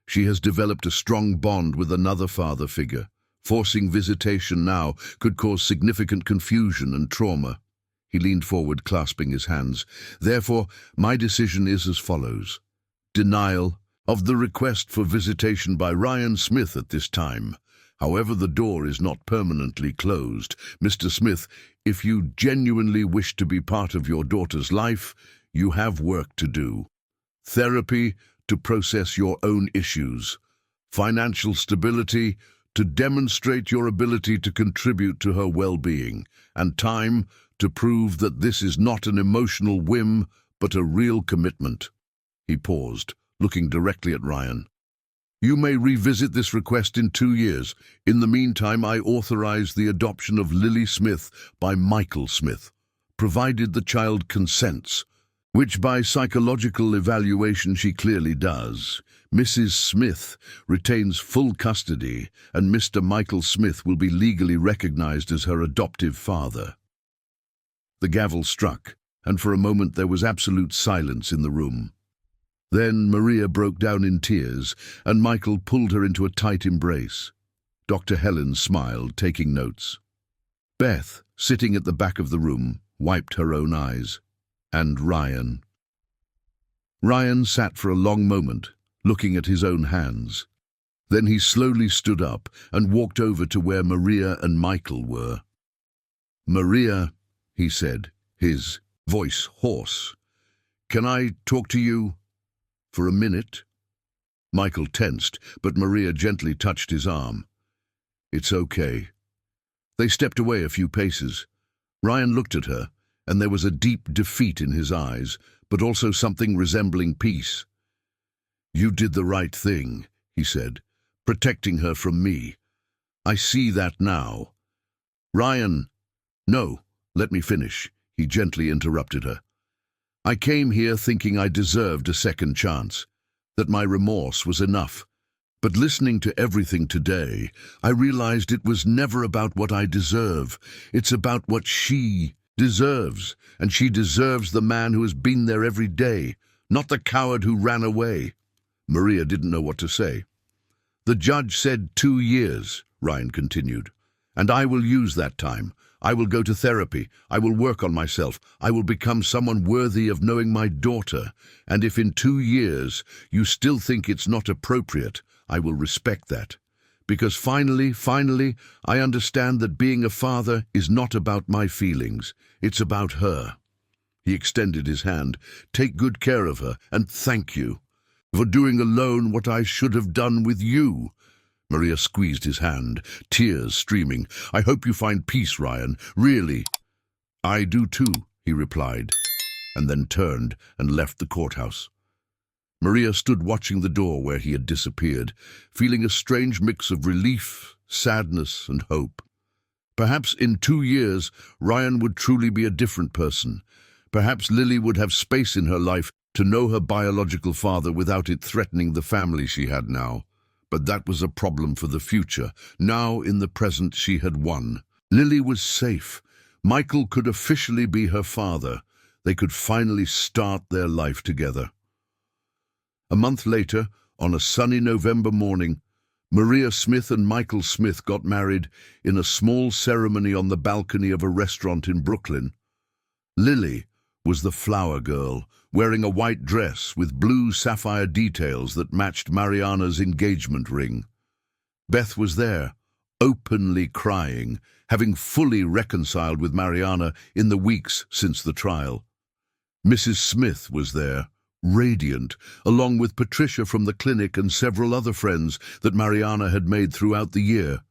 She has developed a strong bond with another father figure. Forcing visitation now could cause significant confusion and trauma." He leaned forward, clasping his hands. "Therefore, my decision is as follows. Denial of the request for visitation by Ryan Smith at this time. However, the door is not permanently closed. Mr. Smith, if you genuinely wish to be part of your daughter's life, you have work to do. Therapy to process your own issues. Financial stability to demonstrate your ability to contribute to her well-being. And time to prove that this is not an emotional whim, but a real commitment." He paused, looking directly at Ryan. "You may revisit this request in 2 years. In the meantime, I authorize the adoption of Lily Smith by Michael Smith, provided the child consents, which by psychological evaluation she clearly does. Mrs. Smith retains full custody, and Mr. Michael Smith will be legally recognized as her adoptive father." The gavel struck, and for a moment there was absolute silence in the room. Then Maria broke down in tears, and Michael pulled her into a tight embrace. Dr. Helen smiled, taking notes. Beth, sitting at the back of the room, wiped her own eyes. And Ryan. Ryan sat for a long moment, looking at his own hands. Then he slowly stood up and walked over to where Maria and Michael were. "Maria," he said, his voice hoarse, "can I talk to you for a minute?" Michael tensed, but Maria gently touched his arm. "It's okay." They stepped away a few paces. Ryan looked at her, and there was a deep defeat in his eyes, but also something resembling peace. "You did the right thing," he said, "protecting her from me. I see that now." "Ryan, no, let me finish," he gently interrupted her. "I came here thinking I deserved a second chance, that my remorse was enough. But listening to everything today, I realized it was never about what I deserve. It's about what she deserves, and she deserves the man who has been there every day, not the coward who ran away." Maria didn't know what to say. "The judge said 2 years, Ryan continued, "and I will use that time. I will go to therapy. I will work on myself. I will become someone worthy of knowing my daughter. And if in 2 years you still think it's not appropriate, I will respect that. Because finally, I understand that being a father is not about my feelings. It's about her." He extended his hand. "Take good care of her, and thank you for doing alone what I should have done with you." Maria squeezed his hand, tears streaming. "I hope you find peace, Ryan. Really." "I do too," he replied, and then turned and left the courthouse. Maria stood watching the door where he had disappeared, feeling a strange mix of relief, sadness, and hope. Perhaps in 2 years, Ryan would truly be a different person. Perhaps Lily would have space in her life to know her biological father without it threatening the family she had now. But that was a problem for the future. Now, in the present, she had won. Lily was safe. Michael could officially be her father. They could finally start their life together. A month later, on a sunny November morning, Maria Smith and Michael Smith got married in a small ceremony on the balcony of a restaurant in Brooklyn. Lily was the flower girl, wearing a white dress with blue sapphire details that matched Mariana's engagement ring. Beth was there, openly crying, having fully reconciled with Mariana in the weeks since the trial. Mrs. Smith was there, radiant, along with Patricia from the clinic and several other friends that Mariana had made throughout the year.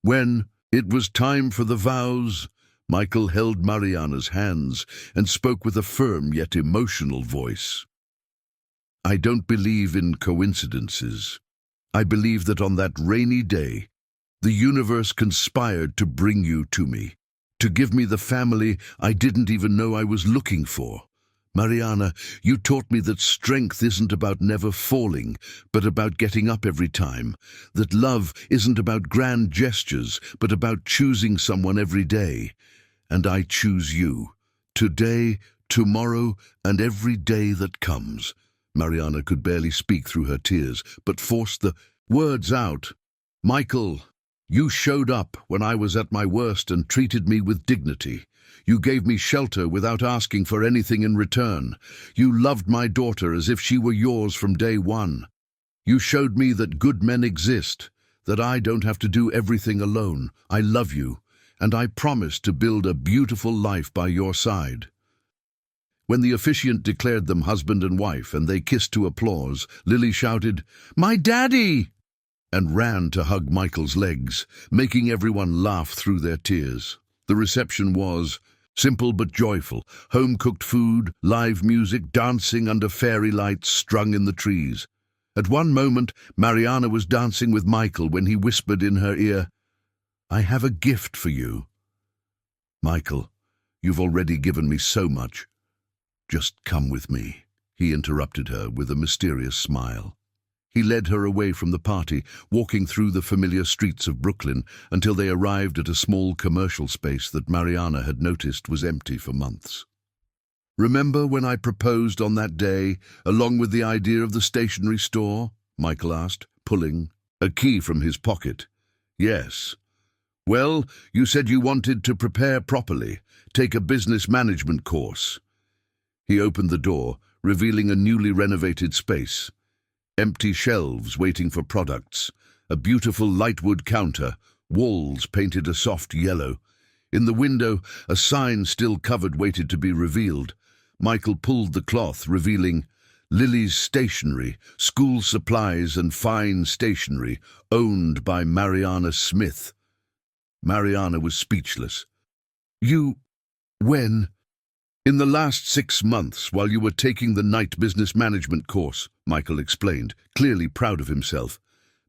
When it was time for the vows, Michael held Mariana's hands and spoke with a firm yet emotional voice. "I don't believe in coincidences. I believe that on that rainy day, the universe conspired to bring you to me, to give me the family I didn't even know I was looking for. Mariana, you taught me that strength isn't about never falling, but about getting up every time. That love isn't about grand gestures, but about choosing someone every day. And I choose you, today, tomorrow, and every day that comes." Mariana could barely speak through her tears, but forced the words out. "Michael, you showed up when I was at my worst and treated me with dignity. You gave me shelter without asking for anything in return. You loved my daughter as if she were yours from day one. You showed me that good men exist, that I don't have to do everything alone. I love you, and I promise to build a beautiful life by your side." When the officiant declared them husband and wife and they kissed to applause, Lily shouted, "My daddy!" and ran to hug Michael's legs, making everyone laugh through their tears. The reception was simple but joyful. Home-cooked food, live music, dancing under fairy lights strung in the trees. At one moment, Mariana was dancing with Michael when he whispered in her ear, "I have a gift for you." "Michael, you've already given me so much. Just come with me," he interrupted her with a mysterious smile. He led her away from the party, walking through the familiar streets of Brooklyn until they arrived at a small commercial space that Mariana had noticed was empty for months. "Remember when I proposed on that day, along with the idea of the stationery store?" Michael asked, pulling a key from his pocket. "Yes. Well, you said you wanted to prepare properly, take a business management course." He opened the door, revealing a newly renovated space. Empty shelves waiting for products, a beautiful lightwood counter, walls painted a soft yellow. In the window, a sign still covered waited to be revealed. Michael pulled the cloth, revealing Lily's Stationery, school supplies and fine stationery, owned by Mariana Smith. Mariana was speechless. When?" "In the last 6 months, while you were taking the night business management course," Michael explained, clearly proud of himself.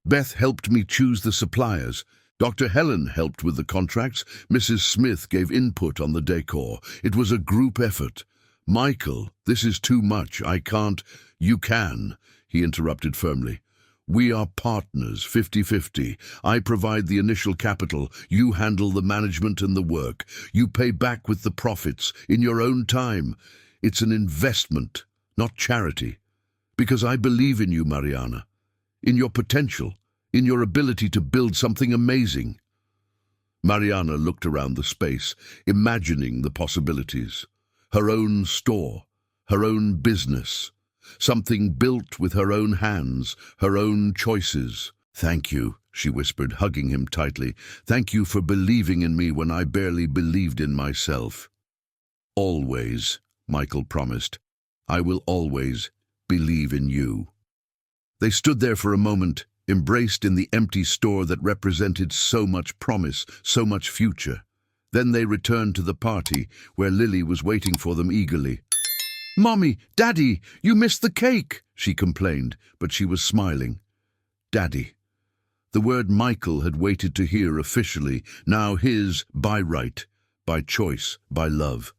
"Beth helped me choose the suppliers. Dr. Helen helped with the contracts. Mrs. Smith gave input on the decor. It was a group effort." "Michael, this is too much. I can't." "You can," he interrupted firmly. We are partners, 50-50. I provide the initial capital, you handle the management and the work. You pay back with the profits, in your own time. It's an investment, not charity. Because I believe in you, Mariana. In your potential, in your ability to build something amazing. Mariana looked around the space, imagining the possibilities. Her own store, her own business. Something built with her own hands, her own choices. "Thank you," she whispered, hugging him tightly. "Thank you for believing in me when I barely believed in myself." "Always," Michael promised. "I will always believe in you." They stood there for a moment, embraced in the empty store that represented so much promise, so much future. Then they returned to the party, where Lily was waiting for them eagerly. "Mommy, Daddy, you missed the cake," she complained, but she was smiling. Daddy. The word Michael had waited to hear officially, now his by right, by choice, by love.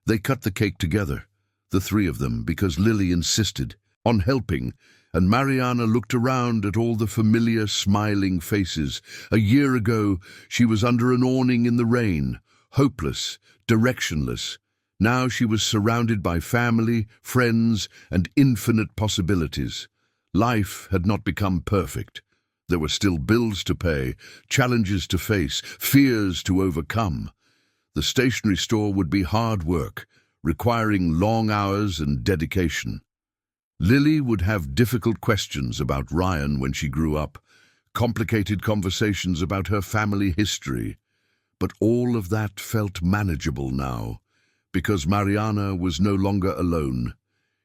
They cut the cake together, the three of them, because Lily insisted on helping, and Mariana looked around at all the familiar, smiling faces. A year ago, she was under an awning in the rain, hopeless, directionless. Now she was surrounded by family, friends, and infinite possibilities. Life had not become perfect. There were still bills to pay, challenges to face, fears to overcome. The stationery store would be hard work, requiring long hours and dedication. Lily would have difficult questions about Ryan when she grew up, complicated conversations about her family history. But all of that felt manageable now, because Mariana was no longer alone.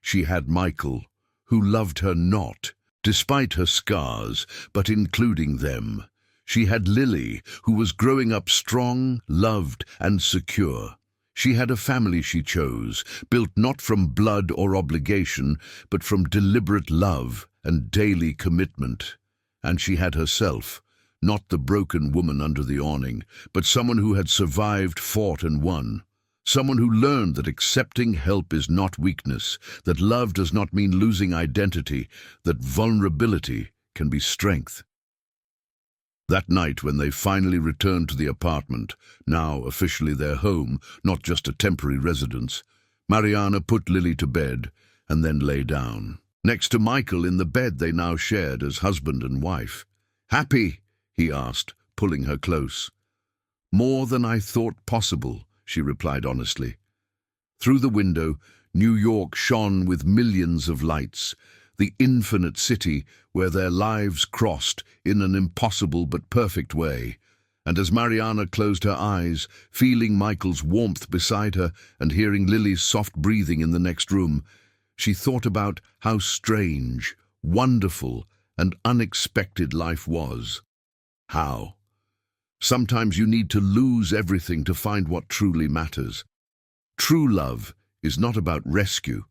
She had Michael, who loved her not, despite her scars, but including them. She had Lily, who was growing up strong, loved, and secure. She had a family she chose, built not from blood or obligation, but from deliberate love and daily commitment. And she had herself, not the broken woman under the awning, but someone who had survived, fought, and won. Someone who learned that accepting help is not weakness, that love does not mean losing identity, that vulnerability can be strength. That night, when they finally returned to the apartment, now officially their home, not just a temporary residence, Mariana put Lily to bed and then lay down, next to Michael in the bed they now shared as husband and wife. "Happy?" he asked, pulling her close. "More than I thought possible," she replied honestly. Through the window, New York shone with millions of lights, the infinite city where their lives crossed in an impossible but perfect way. And as Mariana closed her eyes, feeling Michael's warmth beside her and hearing Lily's soft breathing in the next room, she thought about how strange, wonderful, and unexpected life was. How? Sometimes you need to lose everything to find what truly matters. True love is not about rescue,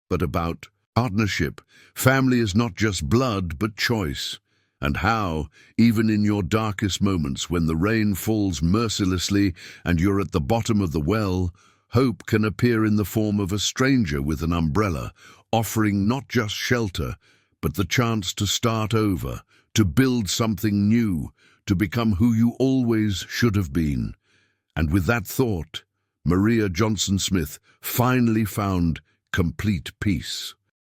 but about partnership. Family is not just blood, but choice. And how, even in your darkest moments, when the rain falls mercilessly and you're at the bottom of the well, hope can appear in the form of a stranger with an umbrella, offering not just shelter, but the chance to start over, to build something new, to become who you always should have been. And with that thought, Maria Johnson Smith finally found complete peace.